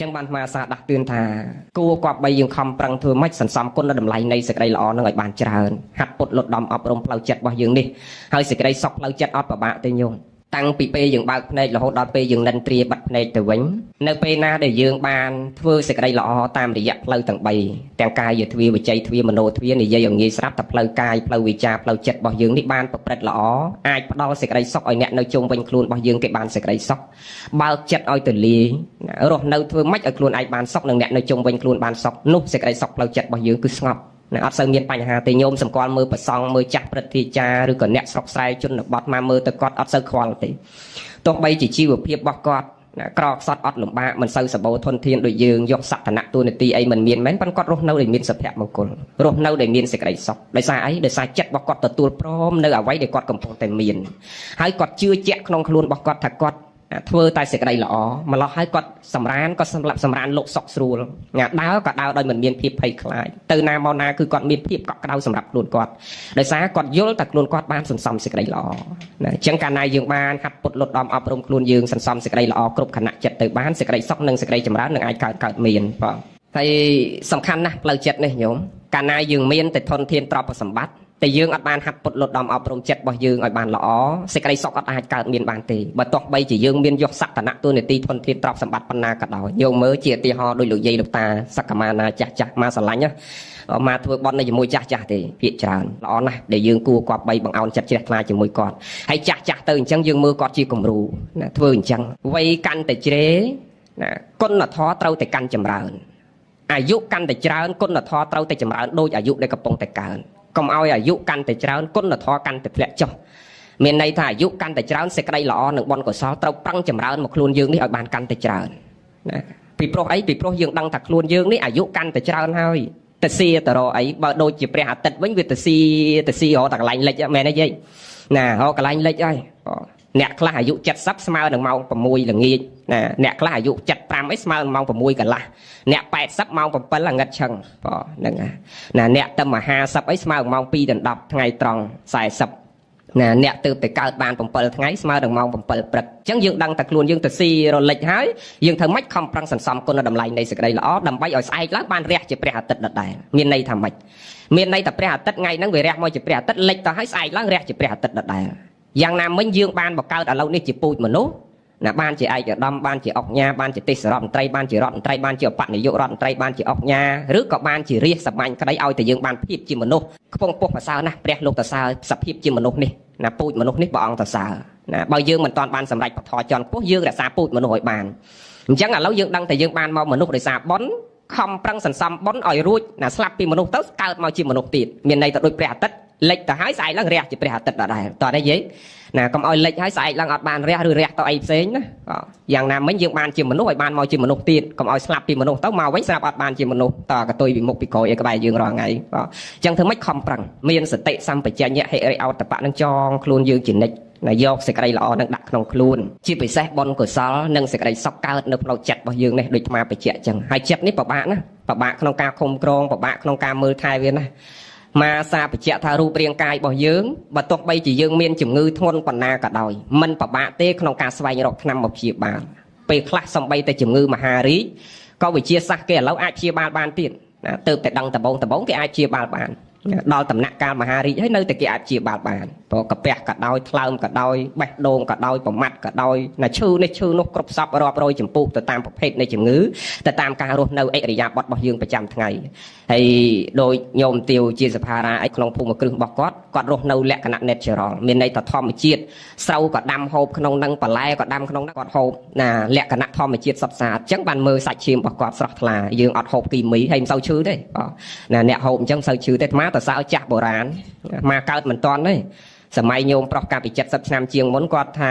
ចឹងបានមកសាដាក់ទឿនថាគួរគប្បីយើងខំប្រឹងធ្វើម៉េចសន្សំគុណតម្លៃនៃសេចក្តីល្អនឹងឲ្យបានច្រើនហាត់ពុតលត់ដំអប់រំផ្លូវចិត្តរបស់យើងនេះហើយសេចក្តីសុខផ្លូវចិត្តអត់ពិបាកទេញោមតាំងពីពេលយើងបើកភ្នែករហូតដល់ពេលយើងនិនទ្រាបាត់ភ្នែកទៅវិញនៅពេលណាដែលយើងបានធ្វើសេចក្តីល្អតាមរយៈផ្លូវទាំង3ទាំងកាយទ្វាវិច័យទ្វាមโนទ្វានិយាយឲ្យងាយស្រាប់តែផ្លូវកាយផ្លូវវិចារផ្លូវចិត្តរបស់យើងនេះបានប្រព្រឹត្តល្អអាចផ្ដល់សេចក្តីសុខឲ្យអ្នកនៅជុំវិញខ្លួនរបស់យើងគេបានសេចក្តីសុខបើកចិត្តឲ្យទូលាយរស់នៅធ្វើម៉េចឲ្យខ្លួនឯងបានសុខនិងអ្នកនៅជុំវិញខ្លួនបានសុខនោះសេចក្តីសុខផ្លូវចិត្តរបស់យើងគឺស្ងប់អត់សូវមានបញ្ហាទេញោមសម្គាល់មើលប្រសង់មើលចាស់ព្រឹទ្ធាចារ្យឬក៏អ្នកស្រុកស្រែជនបទមកមើលទៅគាត់អត់សូវខ្វល់ទេទោះបីជាជីវភាពរបស់គាត់ក្រខ្សត់អត់លំបាកមិនសូវសម្បូរធនធានដូចយើងយកសក្តានៈទូនាទីអីមិនមានមែនប៉ុន្តែគាត់រស់នៅដែលមានសុភមង្គលរស់នៅដែលមានសេចក្តីសុខដោយសារអីដោយសារចិត្តរបស់គាត់ទទួលព្រមនៅអ្វីដែលគាត់កំពុងតែមានហើយគាត់ជឿជាក់ក្នុងខ្លួនរបស់គាត់ថាគាត់ធ្វើតែសេចក្តីល្អម្លោះហើយគាត់សម្រានក៏សម្រាប់សម្រានលោកសុកស្រួលដើរក៏ដើរដោយមិនមានភាពភ័យខ្លាចទៅណាមកណាគឺគាត់មានភាពកក់ក្ដៅសម្រាប់ខ្លួនគាត់ដោយសារគាត់យល់តែខ្លួនគាត់បានសន្សំសេចក្តីល្អណាអញ្ចឹងកាលណាយើងបានហាត់ពុតលត់ដំអប់រំខ្លួនយើងសន្សំសេចក្តីល្អគ្រប់ខណៈចិត្តទៅបានសេចក្តីសុខនិងសេចក្តីចម្រើននឹងអាចកើតមានបាទហើយសំខាន់ណាស់ផ្លូវចិត្តនេះញោមកាលណាយើងមានតែធនធានទ្រព្យសម្បត្តិតែយើងអត់បានហាត់ពុតលត់ដំអប់រំចិត្តរបស់យើងឲ្យបានល្អសេចក្តីសុខអត់អាចកើតមានបានទេបើទោះបីជាយើងមានយកសក្តានៈទូនាទីធនធានទ្រព្យសម្បត្តិប៉ុណ្ណាក៏ដោយយើងមើលជាឧទាហរណ៍ដូចលោកយាយលោកតាសក្កមាណាចាស់ចាស់មកស្រឡាញ់ណាមកធ្វើបន់នៅជាមួយចាស់ចាស់ទេភាកច្រើនល្អណាស់ដែលយើងគួរគប្បីបង្អោនចិត្តជ្រះថ្លាជាមួយគាត់ហើយចាស់ចាស់ទៅអញ្ចឹងយើងមើលគាត់ជាគំរូណាធ្វើអញ្ចឹងវ័យកាន់តែជ្រេណាគុណធម៌ត្រូវតែកាន់ចម្រើនអាយុកាន់តែច្រើនគុណធម៌ត្រូវតែចម្រើនដូចអាយុដែលកំពុងតែកើនកុំឲ្យអាយុកាន់តែច្រើនគុណធម៌កាន់តែធ្លាក់ចុះមានន័យថាអាយុកាន់តែច្រើនសេចក្តីល្អនិងបុណ្យកុសលត្រូវប្រឹងចម្រើនមកខ្លួនយើងនេះឲ្យបានកាន់តែច្រើនណាពីព្រោះអីពីព្រោះយើងដឹងថាខ្លួនយើងនេះអាយុកាន់តែច្រើនហើយទៅសៀទៅរកអីបើដូចជាព្រះអាទិត្យវិញវាទៅសៀរកតែកន្លែងលិចមែនទេយាយណារកកន្លែងលិចហើយអ្នកខ្លះអាយុ70ស្មើនឹងម៉ោង6ល្ងាចណាអ្នកខ្លះអាយុ75អីស្មើនឹងម៉ោង6កន្លះអ្នក80ម៉ោង7ល្ងាចឆឹងហ្នឹងណាអ្នកទៅ50អីស្មើនឹងម៉ោង2ដល់10ថ្ងៃត្រង់40ណាអ្នកទៅតែកើតបាន7ថ្ងៃស្មើនឹងម៉ោង7ព្រឹកអញ្ចឹងយើងដឹងតែខ្លួនយើងទៅស៊ីរលិចហើយយើងធ្វើម៉េចខំប្រឹងសន្សំគុណតម្លៃនៃសេចក្តីល្អដើម្បីឲ្យស្អែកឡើងបានរះជាព្រះអាទិត្យដដែលមានន័យថាម៉េចមានន័យថាព្រះអាទិត្យថ្ងៃហ្នឹងវារះមកជាព្រះអាទិត្យលិចទៅហើយស្អែកឡើងរះជាព្រះអាទិត្យដដែលយ៉ាងណាមិញយើងបានបង្កើតឥឡូវនេះជាពូជមនុស្សណាបានជាឯកឧត្តមបានជាអុកញ៉ាបានជាទេសរដ្ឋមន្ត្រីបានជារដ្ឋមន្ត្រីបានជាឧបនាយករដ្ឋមន្ត្រីបានជាអុកញ៉ាឬក៏បានជារាជសម្បាញ់ក្តីឲ្យតែយើងបានភាពជាមនុស្សខ្ពង់ពោះប្រសើរណាស់ព្រះលោកតសើសភាពជាមនុស្សនេះណាពូជមនុស្សនេះព្រះអង្គតសើណាបើយើងមិនតាន់បានសម្រេចបធរចន់ខ្ពស់យើងរក្សាពូជមនុស្សឲ្យបានអញ្ចឹងឥឡូវយើងដឹងតែយើងបានមកមនុស្សដោយសារបុណ្យខំប្រឹងសន្សំបុណ្យឲ្យរួចណាស្លាប់ពីមនុស្សទៅកើតមកជាមនុស្សទៀតមានន័យទៅដូចព្រះអាទិត្យលិចទៅហើយស្អែកឡើងរះជាព្រះអាទិត្យដដែលតោះនេះយាយណាកុំឲ្យលិចហើយស្អែកឡើងអត់បានរះឬរះទៅអីផ្សេងណាយ៉ាងណាមិញយើងបានជាមនុស្សឲ្យបានមកជាមនុស្សទៀតកុំឲ្យស្លាប់ពីមនុស្សទៅមកវិញស្រាប់អត់បានជាមនុស្សតកតុយពីមុខពីក្រោយឯក្បែរយើងរាល់ថ្ងៃអញ្ចឹងធ្វើម៉េចខំប្រឹងមានសតិសម្បជញ្ញៈហិរិអោតបៈនឹងចងខ្លួនយើងជានិច្ចណាយកសេចក្តីល្អនឹងដាក់ក្នុងខ្លួនជាពិសេសបុណ្យកុសលនិងសេចក្តីសុខកើតនៅក្នុងចិត្តរបស់យើងនេះដូចអាបច្ចៈអញ្ចឹងហើយចិត្តនេះពិបាកណាពិបាកក្នុងការឃុំក្រងពិបាកក្នុងការមើលថែវាណាមកសាបច្ចៈថារូបរាងកាយរបស់យើងបើទោះបីជាយើងមានជំងឺធ្ងន់ប៉ុណ្ណាក៏ដោយមិនពិបាកទេក្នុងការស្វែងរកថ្នាំមកព្យាបាលពេលខ្លះសំបីតែជំងឺមហារីកក៏វិទ្យាសាស្ត្រគេឥឡូវអាចព្យាបាលបានទៀតណាទើបតែដឹងដំបងគេអាចព្យាបាលបានដល់ដំណាក់កាលមហារីកហើយនៅតែគេអាចព្យាបាលបានព្រោះកាពះក៏ដោយថ្លើមក៏ដោយបេះដូងក៏ដោយប្រមាត់ក៏ដោយណាឈឺនេះឈឺនោះគ្រប់សពរាប់រយចម្ពោះទៅតាមប្រភេទនៃជំងឺទៅតាមការរស់នៅអិរិយាបថរបស់យើងប្រចាំថ្ងៃហើយដោយញោមទាវជាសភារាអីក្នុងភូមិគ្រឹះរបស់គាត់រស់នៅលក្ខណៈ natural មានន័យថាធម្មជាតិស្រូវក៏ដាំហូបក្នុងនឹងបន្លែក៏ដាំក្នុងនឹងគាត់ហូបណាលក្ខណៈធម្មជាតិសុទ្ធសាធអញ្ចឹងបានមើលសាច់ឈាមរបស់គាត់ស្រស់ថ្លាយើងអត់ហូបគីមីហើយមិនសូវឈឺទេណាអ្នកហូបអញ្ចឹងសូវឈឺទេអាតសើចាស់បុរាណមកកើតមិនតាន់ទេសម័យញោមប្រុសកាលពី70ឆ្នាំជាងមុនគាត់ថ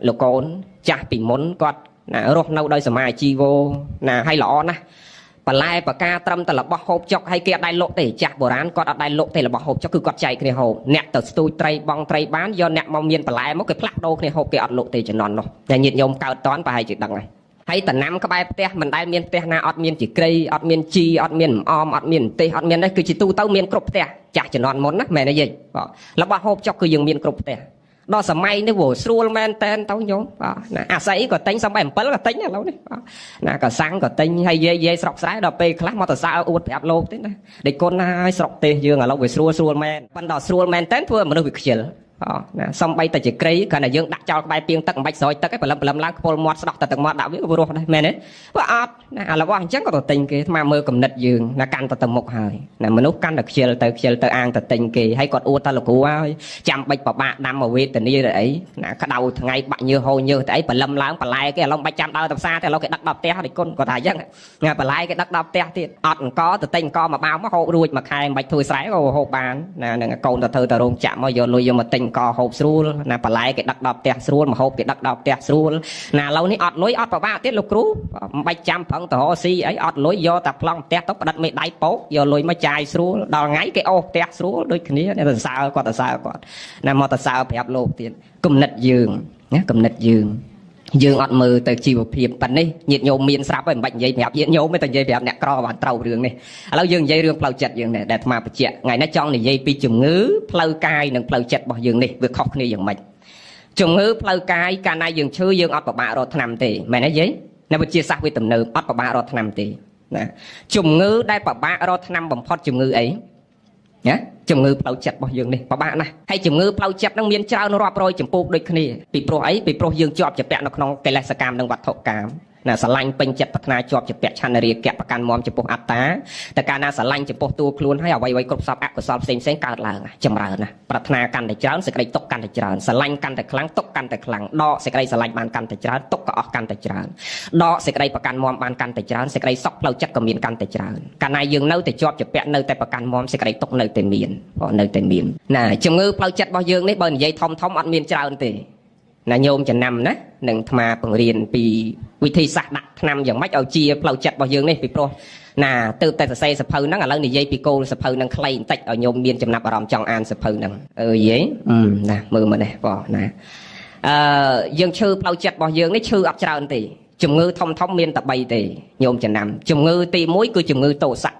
ាលោកកូនចាស់ពីមុនគាត់ណារស់នៅដោយសមាជីវោណាហើយល្អណាស់បន្លែបកាត្រឹមតែរបស់ហូបចុកហើយគេអត់ដែរលក់ទេចាស់បុរាណគាត់អត់ដែរលក់ទេរបស់ហូបចុកគឺគាត់ចែកគ្នាហូបអ្នកទៅស្ទូចត្រីបងត្រីបានយកអ្នកមកមានបន្លែមកគេផ្លាស់ដូរគ្នាហូបគេអត់លក់ទេជំនាន់នោះតែញាតិញោមកើតតាន់ប្រហែលជាដឹងហើយហើយតំណាំក្បែរផ្ទះមិនដែលមានផ្ទះណាអត់មានជីក្រៃអត់មានជីអត់មានអមអត់មានទេសអត់មាននេះគឺជាទូទៅមានគ្រប់ផ្ទះចាស់ជំនាន់មុនណាមែនទេយាយរបស់ហូបចុកគឺយើងមានគ្រប់ផ្ទះ ដល់សម័យនេះវស្រួលមែនតែនទៅញោមបាទណាអាស័យក៏ទិញសំបី7ក៏ទិញឥឡូវនេះបាទណាក៏សាំងក៏ទិញហើយយាយស្រុកស្រែដល់ពេលខ្លះមកទៅសើអួតប្រាប់លោកទេណាដេកគុណហើយស្រុកទេសយើងឥឡូវវាស្រួលមែនប៉ុន្តែស្រួលមែនតែនធ្វើមនុស្សវាខ្ជិលណាសំបីតែជាក្រីគ្រាន់តែយើងដាក់ចោលក្បែរពីងទឹកមិនបាច់ស្រោចទឹកឯងព្រលឹមឡើងខ្ពុលមាត់ស្ដោះតែទឹកមាត់ដាក់វាក៏រស់ដែរមែនទេបើអត់ណាឥឡូវអញ្ចឹងក៏ទៅទិញគេស្មើមើលកំណត់យើងណាកាន់ទៅមុខហើយណាមនុស្សកាន់តែខ្ជិលទៅអាងទៅទិញគេហើយគាត់អួតតែលោកគ្រូហើយចាំបាច់ប្របាក់ដាំមកវេទនាទៅអីណាក្តៅថ្ងៃបាក់ញើសហូរញើសទៅអីព្រលឹមឡើងបន្លែគេឥឡូវមិនបាច់ចាំដើរទៅផ្សារទេឥឡូវគេដឹកដល់ផ្ទះដេកគុណគាត់ថាអញ្ចឹងណាបន្លែគេដឹកដល់ផ្ទះទៀតអត់អង្គទៅទិញអង្គមកបោមកហូបរួចមួយខែមិនបាច់ធ្វើស្រែក៏ហូបបានណានឹងកូនទៅធ្វើទៅរោងចក្រមកយកលុយយកមកទិញអង្គហូបស្រួលណាបន្លែគេដឹកដល់ផ្ទះស្រួលម្ហូបគេដឹកដល់ផ្ទះស្រួលណាឥឡូវនេះអត់លុយអត់ប្របាក់ទៀតលោកគ្រូមិនបាច់ចាំប្រឹងទៅរកស៊ីអីអត់លុយយកតែប្លង់ផ្ទះទៅផ្ដិតមេដៃពោកយកលុយមកចាយស្រួលដល់ថ្ងៃគេអូសផ្ទះស្រួលដូចគ្នាទៅសើគាត់ណាមកទៅសើប្រាប់លោកទៀតគំនិតយើងណាគំនិតយើងអត់មើលទៅជីវភាពប៉ុណ្នេះញាតិញោមមានស្រាប់ហើយមិនបាច់និយាយប្រាប់ញាតិញោមទេតែនិយាយប្រាប់អ្នកក្របានត្រូវរឿងនេះឥឡូវយើងនិយាយរឿងផ្លូវចិត្តយើងនេះដែលអាត្មាបញ្ជាក់ថ្ងៃនេះចង់និយាយពីជំងឺផ្លូវកាយនិងផ្លូវចិត្តរបស់យើងនេះវាខុសគ្នាយ៉ាងម៉េចជំងឺផ្លូវកាយកាលណាយើងឈឺយើងអត់ពិបាករកថ្នាំទេមែនទេយាយនៅវិទ្យាសាស្ត្រវាទំនើបអត់ពិបាករកថ្នាំទេណាជំងឺដែលពិបាករកថ្នាំបំផុតជំងឺអីណាជំងឺផ្លូវចិត្តរបស់យើងនេះពិបាកណាស់ហើយជំងឺផ្លូវចិត្តនឹងមានច្រើនរាប់រយចម្ពោះដូចគ្នាពីព្រោះអីពីព្រោះយើងជាប់ជាពាក់នៅក្នុងកិលេសកម្មនិងវត្ថុកម្មណាស្រឡាញ់ពេញចិត្តប្រាថ្នាជាប់ជាពាក់ឆន្ទរាគៈប្រកាន់មមចំពោះអត្តាតែកាលណាស្រឡាញ់ចំពោះតួខ្លួនហើយអ្វីៗគ្រប់សពអកុសលផ្សេងកើតឡើងចម្រើនណាប្រាថ្នាកាន់តែច្រើនសេចក្តីទុកកាន់តែច្រើនស្រឡាញ់កាន់តែខ្លាំងទុកកាន់តែខ្លាំងដកសេចក្តីស្រឡាញ់បានកាន់តែច្រើនទុកក៏អស់កាន់តែច្រើនដកសេចក្តីប្រកាន់មមបានកាន់តែច្រើនសេចក្តីសុខផ្លូវចិត្តក៏មានកាន់តែច្រើនកាលណាយើងនៅតែជាប់ជាពាក់នៅតែប្រកាន់មមសេចក្តីទុកនៅតែមានណាជំងឺផ្លូវចិត្តរបស់យើងនេះបើនិយាយធំអត់មានច្រើនទេណាញោមចំណាំណានឹងអាត្មាបង្រៀនពីវិធីសាស្ត្រដាក់ថ្នាំយ៉ាងម៉េចឲ្យជាផ្លូវចិត្តរបស់យើងនេះពីព្រោះណាទៅតែសរសេរសភៅហ្នឹងឥឡូវនិយាយពីគោលសភៅហ្នឹងខ្លីបន្តិចឲ្យញោមមានចំណាប់អារម្មណ៍ចង់អានសភៅហ្នឹងយេណាមើលមកនេះបងណាយើងឈឺផ្លូវចិត្តរបស់យើងនេះឈឺអត់ច្រើនទេជំងឺធំមានតែ3ទេញោមចំណាំជំងឺទី1គឺជំងឺទោសៈ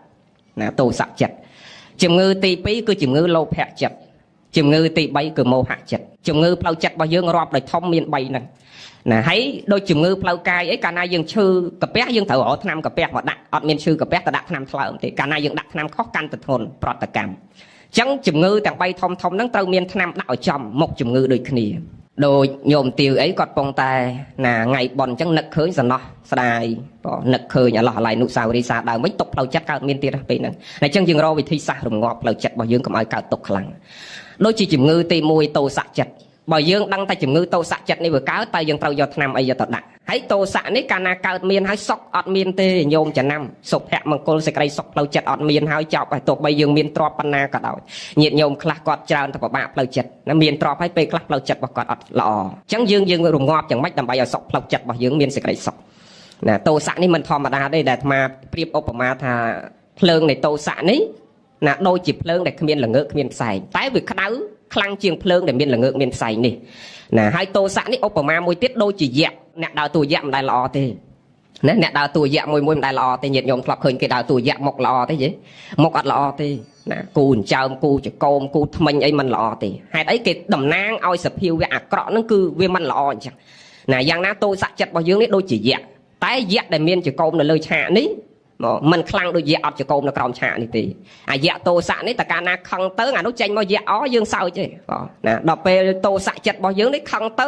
ណាទោសៈចិត្តជំងឺទី2គឺជំងឺលោភៈចិត្តជំងឺទី3គឺមោហៈចិត្តជំងឺផ្លូវចិត្តរបស់យើងរាប់ដោយធំមាន3ហ្នឹងណាហើយដូចជំងឺផ្លូវកាយអីកាលណាយើងឈឺកាពះយើងត្រូវរកថ្នាំកាពះមកដាក់អត់មានឈឺកាពះទៅដាក់ថ្នាំថ្លើមទេកាលណាយើងដាក់ថ្នាំខុសកាន់តែធ្ងន់ប្រតិកម្មអញ្ចឹងជំងឺទាំង3ធំហ្នឹងត្រូវមានថ្នាំដាក់ឲ្យចំមុខជំងឺដូចគ្នាដូចញោមទាវអីគាត់ពងតែណាថ្ងៃបន់អញ្ចឹងនឹកឃើញសំណោះស្ដាយបងនឹកឃើញអឡោះអាឡៃនុសាវរីយ៍សាដើមវិញទុកផ្លូវចិត្តកើតមានទៀតពេលហ្នឹងអញ្ចឹងយើងរកវិធីសាស្ត្ររងាប់ផ្លូវចិត្តរបស់យើងកុំឲ្យកើតទុកខ្លាំងដូចជាជំងឺទី1ទោសៈចិត្តបើយើងដឹងតែជំងឺទោសៈចិត្តនេះវាកើតតែយើងត្រូវយកថ្នាំអីយកទៅដាក់ហើយទោសៈនេះកាលណាកើតមានហើយសុខអត់មានទេញោមចំណាំសុភមង្គលសេចក្តីសុខផ្លូវចិត្តអត់មានហើយចប់ហើយទោះបីយើងមានទ្រព្យប៉ុណ្ណាក៏ដោយញាតិញោមខ្លះគាត់ច្រើនតែពិបាកផ្លូវចិត្តណាមានទ្រព្យហើយពេលខ្លះផ្លូវចិត្តរបស់គាត់អត់ល្អអញ្ចឹងយើងរងាប់យ៉ាងម៉េចដើម្បីឲ្យសុខផ្លូវចិត្តរបស់យើងមានសេចក្តីសុខណាទោសៈនេះមិនធម្មតាទេដែលអាត្មាប្រៀបឧបមាថាភ្លើងនៃទោសៈនេះណាដូចជាភ្លើងដែលគ្មានល្ងើកគ្មានផ្សែងតែវាក្តៅខ្លាំងជាងភ្លើងដែលមានល្ងើកមានផ្សែងនេះណាហើយទោសៈនេះឧបមាមួយទៀតដូចជាយក្សអ្នកដើរតួយក្សមិនដែលល្អទេណាអ្នកដើរតួយក្សមួយមិនដែលល្អទេញាតិញោមធ្លាប់ឃើញគេដើរតួយក្សមុខល្អទេយេមុខអត់ល្អទេណាគូអញ្ចើមគូចកោមគូថ្មិញអីមិនល្អទេហេតុអីគេតំណាងឲ្យសភាវៈអាក្រក់ហ្នឹងគឺវាមិនល្អអញ្ចឹងណាយ៉ាងណាទោសៈចិត្តរបស់យើងនេះដូចជាយក្សតែយក្សដែលមានចកោមនៅលើឆាកនេះមិនខ្លាំងដូចយក្សអត់ចកោមនៅក្រោមឆាកនេះទេអាយក្សទោសៈនេះតើកាលណាខឹងទៅអានោះចេញមកយក្សយើងសើចទេណាដល់ពេលទោសៈចិត្តរបស់យើងនេះខឹងទៅ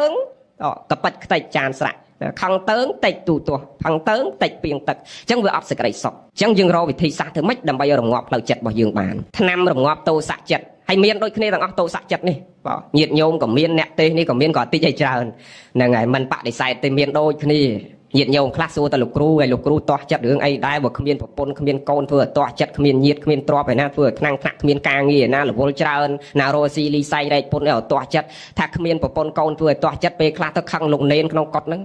កប៉ិតខ្ទេចចានស្រាក់ខឹងទៅតិចទូទាស់ខឹងទៅតិចពីងទឹកអញ្ចឹងវាអត់សេចក្តីសុខអញ្ចឹងយើងរកវិធីសាស្ត្រធ្វើម៉េចដើម្បីរងាប់ផ្លូវចិត្តរបស់យើងបានថ្នាំរងាប់ទោសៈចិត្តហើយមានដូចគ្នាទាំងអស់ទោសៈចិត្តនេះញាតិញោមក៏មានអ្នកទេសនេះក៏មានក៏តិចឲ្យច្រើនហ្នឹងហើយមិនបដិសេធទេមានដូចគ្នាញាតិញោមខ្លះសួរតែលោកគ្រូហើយលោកគ្រូទាស់ចិត្តរឿងអីដែរបើគ្មានប្រពន្ធគ្មានកូនធ្វើឲ្យទាស់ចិត្តគ្មានញាតិគ្មានទ្រព្យឯណាធ្វើឲ្យថ្នាំងថ្នាក់គ្មានការងារឯណារវល់ច្រើនណារស់ស៊ីលីសៃរែកពុនឲ្យទាស់ចិត្តថាគ្មានប្រពន្ធកូនធ្វើឲ្យទាស់ចិត្តពេលខ្លះទៅខឹងលោកនេនក្នុងកុដហ្នឹង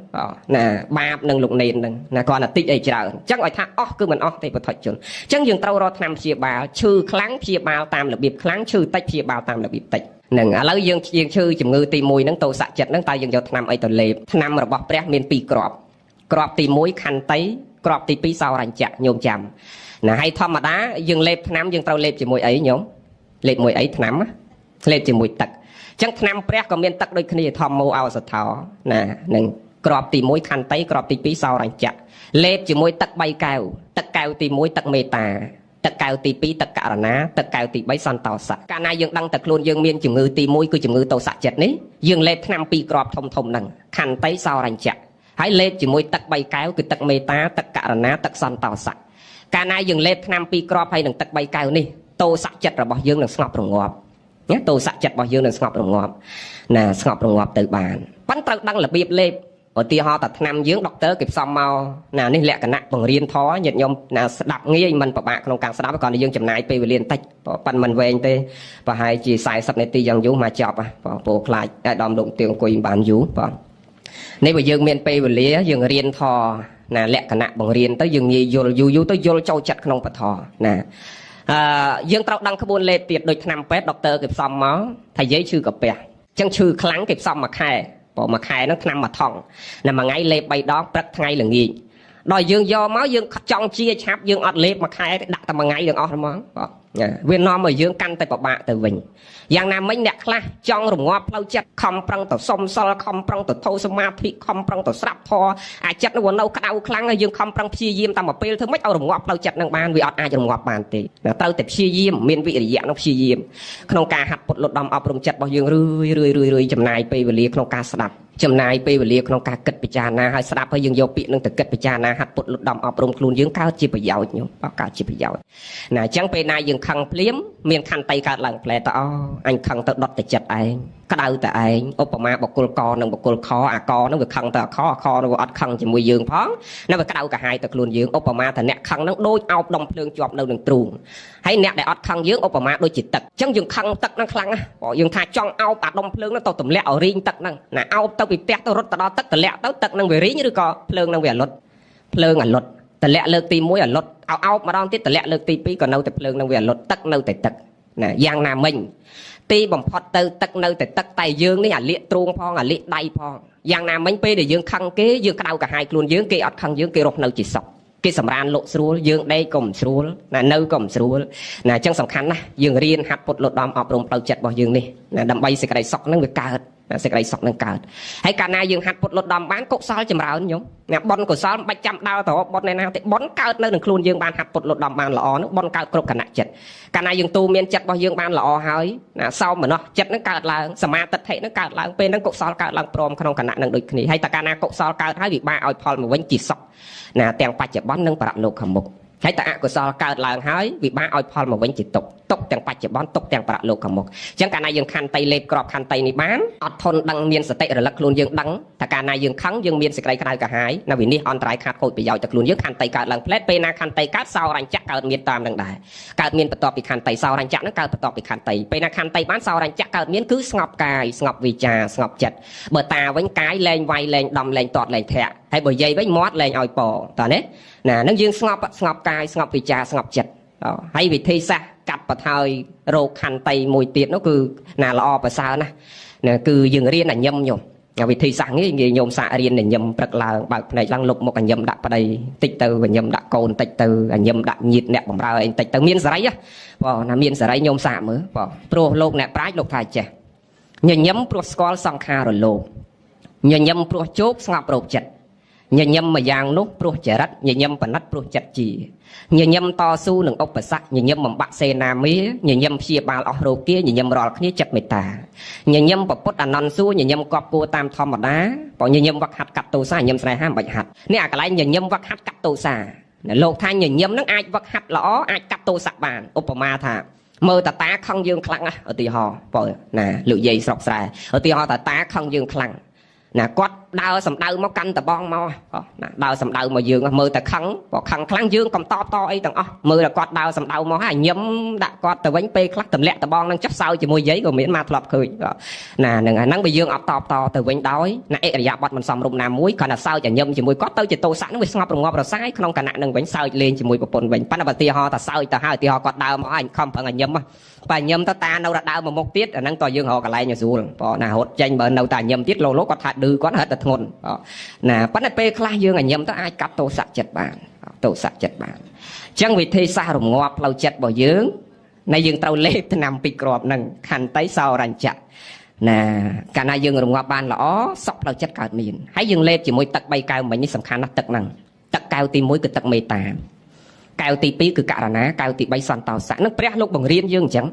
ណាបាបនឹងលោកនេនហ្នឹងណាគាត់តែតិចអីច្រើនអញ្ចឹងឲ្យថាអស់គឺមិនអស់ទេពុទ្ធជនអញ្ចឹងយើងត្រូវរកថ្នាំព្យាបាលឈឺខ្លាំងព្យាបាលតាមរបៀបខ្លាំងឈឺតិចព្យាបាលតាមរបៀបតិចហ្នឹងឥឡូវយើងឈឺជំងឺទី1ហ្នឹងទោសៈចិត្តហ្នឹងតើយើងយកថ្នាំអីទៅលេបថ្នាំរបស់ព្រះមាន2គ្រាប់គ្រាប់ទី1ខន្តីគ្រាប់ទី2សោរញ្ចៈញោមចាំណាហើយធម្មតាយើងលេបថ្នាំយើងត្រូវលេបជាមួយអីញោមលេបមួយអីថ្នាំលេបជាមួយទឹក ចឹងថ្នាំព្រះក៏មានទឹកដូចគ្នាធម្មោអោសថោណានឹងក្របទី1ខន្តីក្របទី2សោរញ្ចៈលេបជាមួយទឹក3កែវទឹកកែវទី1ទឹកមេត្តាទឹកកែវទី2ទឹកករណាទឹកកែវទី3សន្តោសៈកាលណាយើងដឹងតែខ្លួនយើងមានជំងឺទី1គឺជំងឺទោសៈចិត្តនេះយើងលេបថ្នាំ2គ្រាប់ធំហ្នឹងខន្តីសោរញ្ចៈហើយលេបជាមួយទឹក3កែវគឺទឹកមេត្តាទឹកករណាទឹកសន្តោសៈកាលណាយើងលេបថ្នាំ2គ្រាប់ហើយនឹងទឹក3កែវនេះទោសៈចិត្តរបស់យើងនឹងស្ងប់រងាប់ណាទោសៈចិត្តរបស់យើងនឹងស្ងប់រងាប់ណាស្ងប់រងាប់ទៅបានប៉ុន្តែត្រូវដឹងរបៀបលេបឧទាហរណ៍តែថ្នាំយើងដុកទ័រគេផ្សំមកណានេះលក្ខណៈបង្រៀនធម៌ញាតិញោមណាស្ដាប់ងាយមិនពិបាកក្នុងការស្ដាប់គ្រាន់តែយើងចំណាយពេលវេលាបន្តិចប៉ុន្តែមិនវែងទេប្រហែលជា40នាទីយ៉ាងយូរមកចប់បងពោខ្លាចតែដំលោកទៀងអង្គុយបានយូរបងនេះបើយើងមានពេលវេលាយើងរៀនធម៌ណាលក្ខណៈបង្រៀនទៅយើងងាយយល់យូរទៅយល់ចូលចិត្តក្នុងពធណាយើងត្រូវដឹងក្បួនលេបទៀតដូចថ្នាំពេទ្យដុកទ័រគេផ្សំមកថាយាយឈឺកាពះអញ្ចឹងឈឺខ្លាំងគេផ្សំមួយខែព្រោះមួយខែហ្នឹងថ្នាំមួយថង់ណាមួយថ្ងៃលេប3ដងព្រឹកថ្ងៃល្ងាចដល់យើងយកមកយើងចង់ជាឆាប់យើងអត់លេបមួយខែទេដាក់តែមួយថ្ងៃទាំងអស់ហ្មងបាទវានាំឲ្យយើងកាន់តែពិបាកទៅវិញយ៉ាងណាមិញអ្នកខ្លះចង់រងាប់ផ្លូវចិត្តខំប្រឹងទៅសុំសិលខំប្រឹងទៅធូរសមាធិខំប្រឹងទៅស្រាប់ធម៌អាចិត្តនោះនៅក្តៅខ្លាំងហើយយើងខំប្រឹងព្យាយាមតាមពេលធ្វើម៉េចឲ្យរងាប់ផ្លូវចិត្តនឹងបានវាអត់អាចរងាប់បានទេត្រូវតែព្យាយាមមានវិរិយៈនោះព្យាយាមក្នុងការហាត់ពុតលត់ដំអប់រំចិត្តរបស់យើងរឿយចំណាយពេលវេលាក្នុងការស្ដាប់ចំណាយពេលវេលាក្នុងការគិតពិចារណាហើយស្ដាប់ហើយយើងយកពាក្យនឹងទៅគិតពិចារណាហាត់ពុតលត់ដំអប់រំខ្លួនយើងកើតជាប្រយោជន៍ញោមកើតជាប្រយោជន៍ណាអញ្ចឹងពេលណាយើងខឹងភ្លាមមានខន្តីកើតឡើងផ្លែតអូអញខឹងទៅដុតទៅចិត្តឯងក្តៅតែឯងឧបមាបុគ្គលកនិងបុគ្គលខអាកនឹងវាខឹងទៅអាខនឹងវាអត់ខឹងជាមួយយើងផងណាវាក្តៅកាហាយទៅខ្លួនយើងឧបមាថាអ្នកខឹងនឹងដូចអោបដុំភ្លើងជាប់នៅនឹងទ្រូងហើយអ្នកដែលអត់ខឹងយើងឧបមាដូចជាទឹកអញ្ចឹងយើងខឹងទឹកនឹងខ្លាំងណាស់ព្រោះយើងថាចង់អោបអាដុំភ្លើងនឹងទៅទម្លាក់ឲ្យរីងទឹកហ្នឹងណាអោបទៅពីផ្ទះទៅរត់ទៅដល់ទឹកទម្លាក់ទៅទឹកនឹងវារីងឬក៏ភ្លើងនឹងវាអលត់ភ្លើងអលត់ទម្លាក់លើកទី1អលត់អោបម្ដងទៀតទម្លាក់លើកទី2ក៏នៅតែភ្លើងនឹងវាអលត់ទឹកនៅតែទឹកណាយ៉ាងណាមិញទីបំផុតទៅទឹកនៅតែទឹកតែយើងនេះអាលៀកទ្រូងផងអាលៀកដៃផងយ៉ាងណាមិញពេលដែលយើងខឹងគេយើងក្តៅកាហាយខ្លួនយើងគេអត់ខឹងយើងគេរស់នៅជាសុខគេសម្រានលោកស្រួលយើងដេកក៏មិនស្រួលណានៅក៏មិនស្រួលណាអញ្ចឹងសំខាន់ណាស់យើងរៀនហាត់ពុតលត់ដំអប់រំផ្លូវចិត្តរបស់យើងនេះណាដើម្បីសេចក្តីសុខនឹងវាកើតសេចក្តីសុខនឹងកើតហើយកាលណាយើងហាត់ពុតលត់ដំបានកុសលចម្រើនញោមណាបុណ្យកុសលមិនបាច់ចាំដើរទៅបុណ្យណាទេបុណ្យកើតនៅក្នុងខ្លួនយើងបានហាត់ពុតលត់ដំបានល្អនោះបុណ្យកើតគ្រប់គណៈចិត្តកាលណាយើងទូមានចិត្តរបស់យើងបានល្អហើយណាសោមនស្សចិត្តនឹងកើតឡើងសមាទិដ្ឋិនឹងកើតឡើងពេលហ្នឹងកុសលកើតឡើងព្រមក្នុងគណៈនឹងដូចគ្នាហើយតើកាលណាកុសលកើតហើយវិបាកឲ្យផលមកវិញជាសុខណាទាំងបច្ចុប្បន្ននិងបរលោកខាងមុខហើយតើអកុសលកើតឡើងហើយវិបាកឲ្យផលមកវិញជាទុក្ខទាំងបច្ចុប្បន្នទុក្ខទាំងបរលោកខាងមុខអញ្ចឹងកាលណាយើងខន្តីលេបក្របខន្តីនេះបានអត់ធន់ដឹងមានសតិរលឹកខ្លួនយើងដឹងថាកាលណាយើងខឹងយើងមានសេចក្តីក្តៅកាហាយនៅវិនិច្ឆ័យអន្តរាយខាតខូចប្រយោជន៍ទៅខ្លួនយើងខន្តីកើតឡើងផ្លែតពេលណាខន្តីកើតសោរញ្ចៈកើតមានតាមនឹងដែរកើតមានបន្ទាប់ពីខន្តីសោរញ្ចៈនឹងកើតបន្ទាប់ពីខន្តីពេលណាខន្តីបានសោរញ្ចៈកើតមានគឺស្ងប់កាយស្ងប់វាចាស្ងប់ចិត្តបើតាវិញកាយលែងវាយលែងដំលែងតតលែងធាក់ហើយបើយាយវិញមាត់លែងឲ្យពតើណានឹងយើងស្ងប់កាយស្ងប់វិចាស្ងប់ចិត្តហើយវិធីសាស្ត្រកាត់បន្ថយរោគខន្តីមួយទៀតនោះគឺណាល្អប្រសើរណាស់គឺយើងរៀនអញ្ញឹមញោមវិធីសាស្ត្រនេះញោមសាករៀនអញ្ញឹមព្រឹកឡើងបើកភ្នែកឡើងលុបមុខអញ្ញឹមដាក់ប្តីតិចទៅអញ្ញឹមដាក់កូនតិចទៅអញ្ញឹមដាក់ញាតិអ្នកបម្រើអីតិចទៅមានសេរីបងណាមានសេរីញោមសាកមើលបងព្រោះលោកអ្នកប្រាជ្ញលោកថាចេះញញឹមព្រោះស្គាល់សង្ខាររលោភញញឹមព្រោះជោគស្ងប់រោគចិត្តញញឹមមួយយ៉ាងនោះព្រោះចរិតញញឹមបណិតព្រោះចិត្តជាញញឹមតស៊ូនឹងឧបសគ្គញញឹមបំបាក់សេនាមាញញឹមព្យាបាលអស់រោគាញញឹមរាល់គ្នាចិត្តមេត្តាញញឹមពពុទ្ធអនន្តសួរញញឹមគប់គួរតាមធម្មតាបើញញឹមវឹកហាត់កាត់ទោសាញញឹមស្នេហាមិនបាច់ហាត់នេះអាកន្លែងញញឹមវឹកហាត់កាត់ទោសាលោកថាញញឹមនឹងអាចវឹកហាត់ល្អអាចកាត់ទោសៈបានឧបមាថាមើលតាខឹងយើងខ្លាំងណាស់ឧទាហរណ៍បើណាលោកយាយស្រុកស្រែឧទាហរណ៍តាខឹងយើងខ្លាំងណាគាត់ដើរសំដៅមកកាន់តបងមកណាដើរសំដៅមកយើងមើលតែខឹងបើខឹងខ្លាំងយើងកំតបតអីទាំងអស់មើលតែគាត់ដើរសំដៅមកហើយញឹមដាក់គាត់ទៅវិញពេលខ្លះទម្លាក់តបងនឹងចុះសើជាមួយយាយក៏មានមកធ្លាប់ឃើញណានឹងអាហ្នឹងបើយើងអត់តបតទៅវិញដោយណាអិរិយាបថមិនសមរម្យណាមួយគ្រាន់តែសើចញឹមជាមួយគាត់ទៅជាទោសៈនឹងវាស្ងប់រងាប់រសាយក្នុងគណៈនឹងវិញសើចលេងជាមួយប្រពន្ធវិញប៉ុន្តែបើទីហោតែសើចទៅហើយទីហោគាត់ដើរមកហើយខំប្រឹងញឹមបើញឹមទៅតានៅរដើមមកមុខទៀតអាហ្នឹងតើយើងរកកន្លែងស្រួលបើណារត់ចេញបើនៅតែញឹមទៀតលោកគាត់ថាឌឺគាត់ហិតតែធ្ងន់ណាប៉ុន្តែពេលខ្លះយើងញឹមទៅអាចកាត់ទោសៈចិត្តបានទោសៈចិត្តបានអញ្ចឹងវិធីសាស្ត្ររងាប់ផ្លូវចិត្តរបស់យើងនៃយើងត្រូវលេបថ្នាំពីគ្រាប់ហ្នឹងខន្តីសោរញ្ចៈ ណាកាលណាយើងរងាប់បានល្អសក់ផ្លូវចិត្តកើតមានហើយយើងលេបជាមួយទឹក3កែវមិញនេះសំខាន់ណាស់ទឹកហ្នឹងទឹកកែវទី1គឺទឹកមេត្តាកែវទី2គឺករណាកែវទី3សន្តោសៈនឹងព្រះលោកបង្រៀនយើងអញ្ចឹង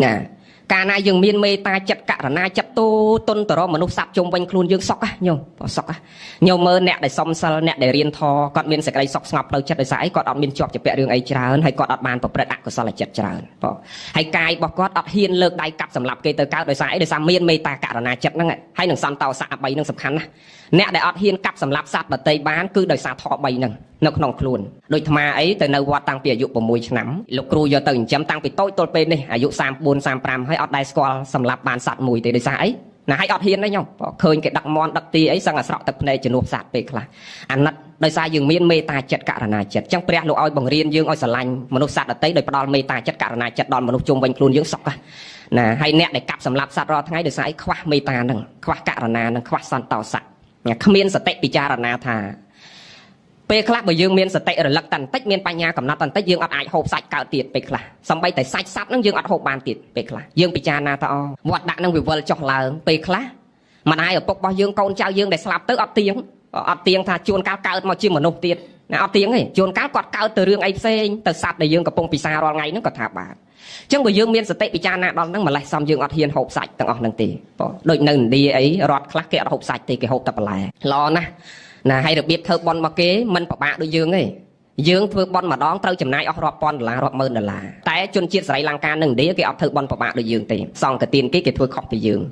ណាកាលណាយើងមានមេត្តាចិត្តករណាចិត្តទូទុនទៅរកមនុស្សសត្វជុំវិញខ្លួនយើងសុខញោមសុខញោមមើលអ្នកដែលសំសិលអ្នកដែលរៀនធម៌គាត់មានសេចក្តីសុខស្ងប់ផ្លូវចិត្តដោយសារអីគាត់អត់មានជាប់ជាពាក់រឿងអីច្រើនហើយគាត់អត់បានប្រព្រឹត្តអកុសលចិត្តច្រើនបងហើយកាយរបស់គាត់អត់ហ៊ានលើកដៃកាប់សម្លាប់គេទៅកើតដោយសារអីដោយសារមានមេត្តាករណាចិត្តហ្នឹងហើយនឹងសន្តោសៈ3ហ្នឹងសំខាន់ណាស់អ្នកដែលអត់ហ៊ានកាប់សម្លាប់សត្វដទៃបានគឺដោយសារធម៌3ហ្នឹងនៅក្នុងខ្លួនដូចអាត្មាអីទៅនៅវត្តតាំងពីអាយុ6ឆ្នាំលោកគ្រូយកទៅចិញ្ចឹមតាំងពីតូចទល់ពេលនេះអាយុ34 35ហើយអត់ដែលស្គាល់សម្លាប់បានសត្វមួយទេដោយសារអីណាហើយអត់ហ៊ានទេញោមឃើញគេដឹកមន់ដឹកទីអីសឹងអាស្រក់ទឹកភ្នែកជំនួសសត្វពេលខ្លះអាណិតដោយសារយើងមានមេត្តាចិត្តករណាចិត្តអញ្ចឹងព្រះលោកឲ្យបង្រៀនយើងឲ្យស្រឡាញ់មនុស្សសត្វដទៃដោយផ្ដល់មេត្តាចិត្តករណាចិត្តដល់មនុស្សជុំវិញខ្លួនយើងសុខណាហើយអ្នកដែលកាប់សម្លាប់សត្វរាល់ថ្ងៃដោយសារអីខ្វះមេត្តាហ្នឹងខ្វះករណាហ្នឹងខ្វះសន្តោសៈគ្មានសតិពិចារណាថាពេលខ្លះបើយើងមានសតិរលឹកតែបន្តិចមានបញ្ញាកំណត់តែបន្តិចយើងអត់អាចហូបសាច់កើតទៀតពេលខ្លះសំបីតែសាច់សត្វហ្នឹងយើងអត់ហូបបានទៀតពេលខ្លះយើងពិចារណាថាវត្តដាក់នឹងវិវលចុះឡើងពេលខ្លះម្ដាយឪពុករបស់យើងកូនចៅយើងដែលស្លាប់ទៅអត់ទៀងថាជួនកាលកើតមកជាមនុស្សទៀតណាអត់ទៀងទេជួនកាលគាត់កើតទៅរឿងអីផ្សេងទៅសត្វដែលយើងកំពុងពិសារាល់ថ្ងៃហ្នឹងគាត់ថាបាទអញ្ចឹងបើយើងមានសតិពិចារណាដល់ហ្នឹងម្លេះសំយើងអត់ហ៊ានហូបសាច់ទាំងអស់ហ្នឹងទេបងដូចនៅឥណ្ឌាអីរដ្ឋខ្លះគេអត់ហូបសាច់ទេគេហូបតែបន្លែល្អណាស់ណាហើយរបៀបធ្វើបន់មកគេមិនពិបាកដូចយើងទេយើងធ្វើបន់ម្ដងត្រូវចំណាយអស់រាប់ពាន់ដុល្លាររាប់ម៉ឺនដុល្លារតែជនជាតិស្រីលង្កានិងឥណ្ឌាគេអត់ធ្វើបន់ពិបាកដូចយើងទេសង្ឃទានគេធ្វើខុសពីយើង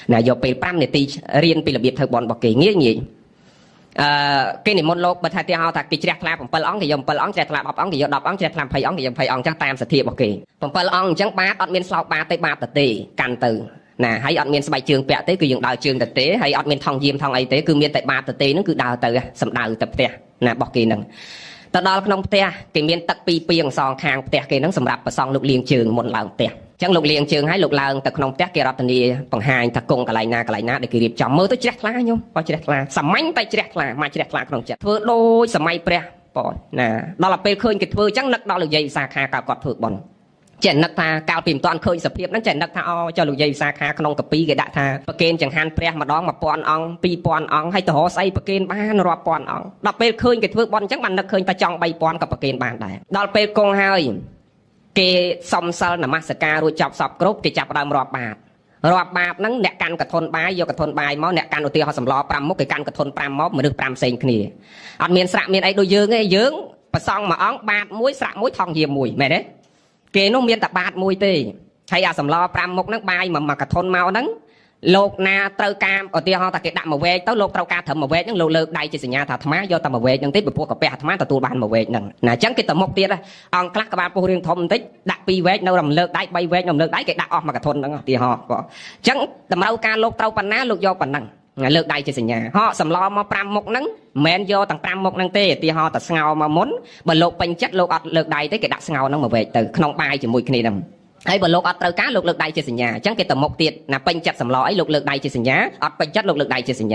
ណាយកពេល5នាទីរៀនពីរបៀបធ្វើបន់របស់គេងាយគេនិមន្តលោកបើថាទីហៅថាគេជ្រះថ្លា7អង្គគេយក7អង្គជ្រះថ្លា10អង្គគេយក10អង្គជ្រះថ្លា20អង្គគេយក20អង្គចឹងតាមសទ្ធារបស់គេ7អង្គអញ្ចឹងបាតអត់មានស្លោកបាតទេបាតទេកាន់ទៅណាហើយអត់មានស្បែកជើងពាក់ទេគឺយើងដើរជើងទៅទេហើយអត់មានថង់យាមថង់អីទេគឺមានតែបាតទៅទេហ្នឹងគឺដើរទៅសំដៅទៅផ្ទះណារបស់គេហ្នឹងទៅដល់ក្នុងផ្ទះគេមានទឹក2ពាងសងខាងផ្ទះគេហ្នឹងសម្រាប់ប្រសង់លោកលាងជើងមុនឡើងផ្ទះអញ្ចឹងលោកលាងជើងហើយលោកឡើងទៅក្នុងផ្ទះគេរតនីបង្ហាញថាគង់កន្លែងណាដែលគេរៀបចំមើលទៅជ្រះថ្លាញោមបើជ្រះថ្លាសាមញ្ញតែជ្រះថ្លាមកជ្រះថ្លាក្នុងចិត្តធ្វើដូចសម័យព្រះបងណាដល់ទៅពេលឃើញគេធ្វើអញ្ចឹងនឹកដល់លោកយាយវិសាខាគាត់ធ្វើបន់ចេះនឹកថាកាលពីមិនទាន់ឃើញសភាពហ្នឹងចេះនឹកថាចុះលោកយាយវិសាខាក្នុងកាពីគេដាក់ថាប្រគេនចង្ហាន់ព្រះម្ដង1000អង្គ2000អង្គហើយទៅរកស្អីប្រគេនបានរាប់ពាន់អង្គដល់ពេលឃើញគេធ្វើបន់អញ្ចឹងបាននឹកឃើញតែចង់3000ក៏ប្រគេនបានដែរដល់ពេលគង់ហើយគេសំសិលនមស្ការរួចចប់សពគ្រប់គេចាប់ផ្ដើមរាប់បាតហ្នឹងអ្នកកាន់កធនបាយយកកធនបាយមកអ្នកកាន់ឧទាហរណ៍សម្ល5មុខគេកាន់កធន5មកមនុស្ស5ផ្សេងគ្នាអត់មានស្រាក់មានអីដូចយើងទេយើងប្រសង់មួយអង្គបាតមួយស្រាក់មួយថង់យាមមួយមែនទេគេនោះមានតែបាតមួយទេហើយអាសម្ល5មុខហ្នឹងបាយមកកធនមកហ្នឹងលោកណាត្រូវការឧទាហរណ៍ថាគេដាក់មួយវែកទៅលោកត្រូវការត្រឹមមួយវែកហ្នឹងលោកលើកដៃជាសញ្ញាថាអាត្មាយកតែមួយវែកហ្នឹងទេពីព្រោះកាពះអាត្មាទទួលបានមួយវែកហ្នឹងណាអញ្ចឹងគេទៅមុខទៀតអង្គខ្លះក្បាលពោះរៀងធំបន្តិចដាក់2វែកនៅរំលើកដៃ3វែកនៅរំលើកដៃគេដាក់អស់មួយកធនហ្នឹងឧទាហរណ៍បងអញ្ចឹងតម្រូវការលោកត្រូវប៉ុណ្ណាលោកយកប៉ុណ្ណឹងលើកដៃជាសញ្ញាហកសម្លមក5មុខហ្នឹងមិនមែនយកទាំង5មុខហ្នឹងទេឧទាហរណ៍តែស្ងោរមកមុនបើលោកពេញចិត្តលោកអត់លើកដៃទេគេដាក់ស្ងោរហ្នឹងមួយវែកទៅក្នុងបាយជាមួយគ្នាហ្នឹងហើយបើលោកអត់ត្រូវការលោកលើកដៃជាសញ្ញាអញ្ចឹងគេទៅមុខទៀតណាពេញចិត្តសម្លអីលោកលើកដៃជាសញ្ញាអត់ពេញចិត្តលោកលើកដៃជាសញ្ញា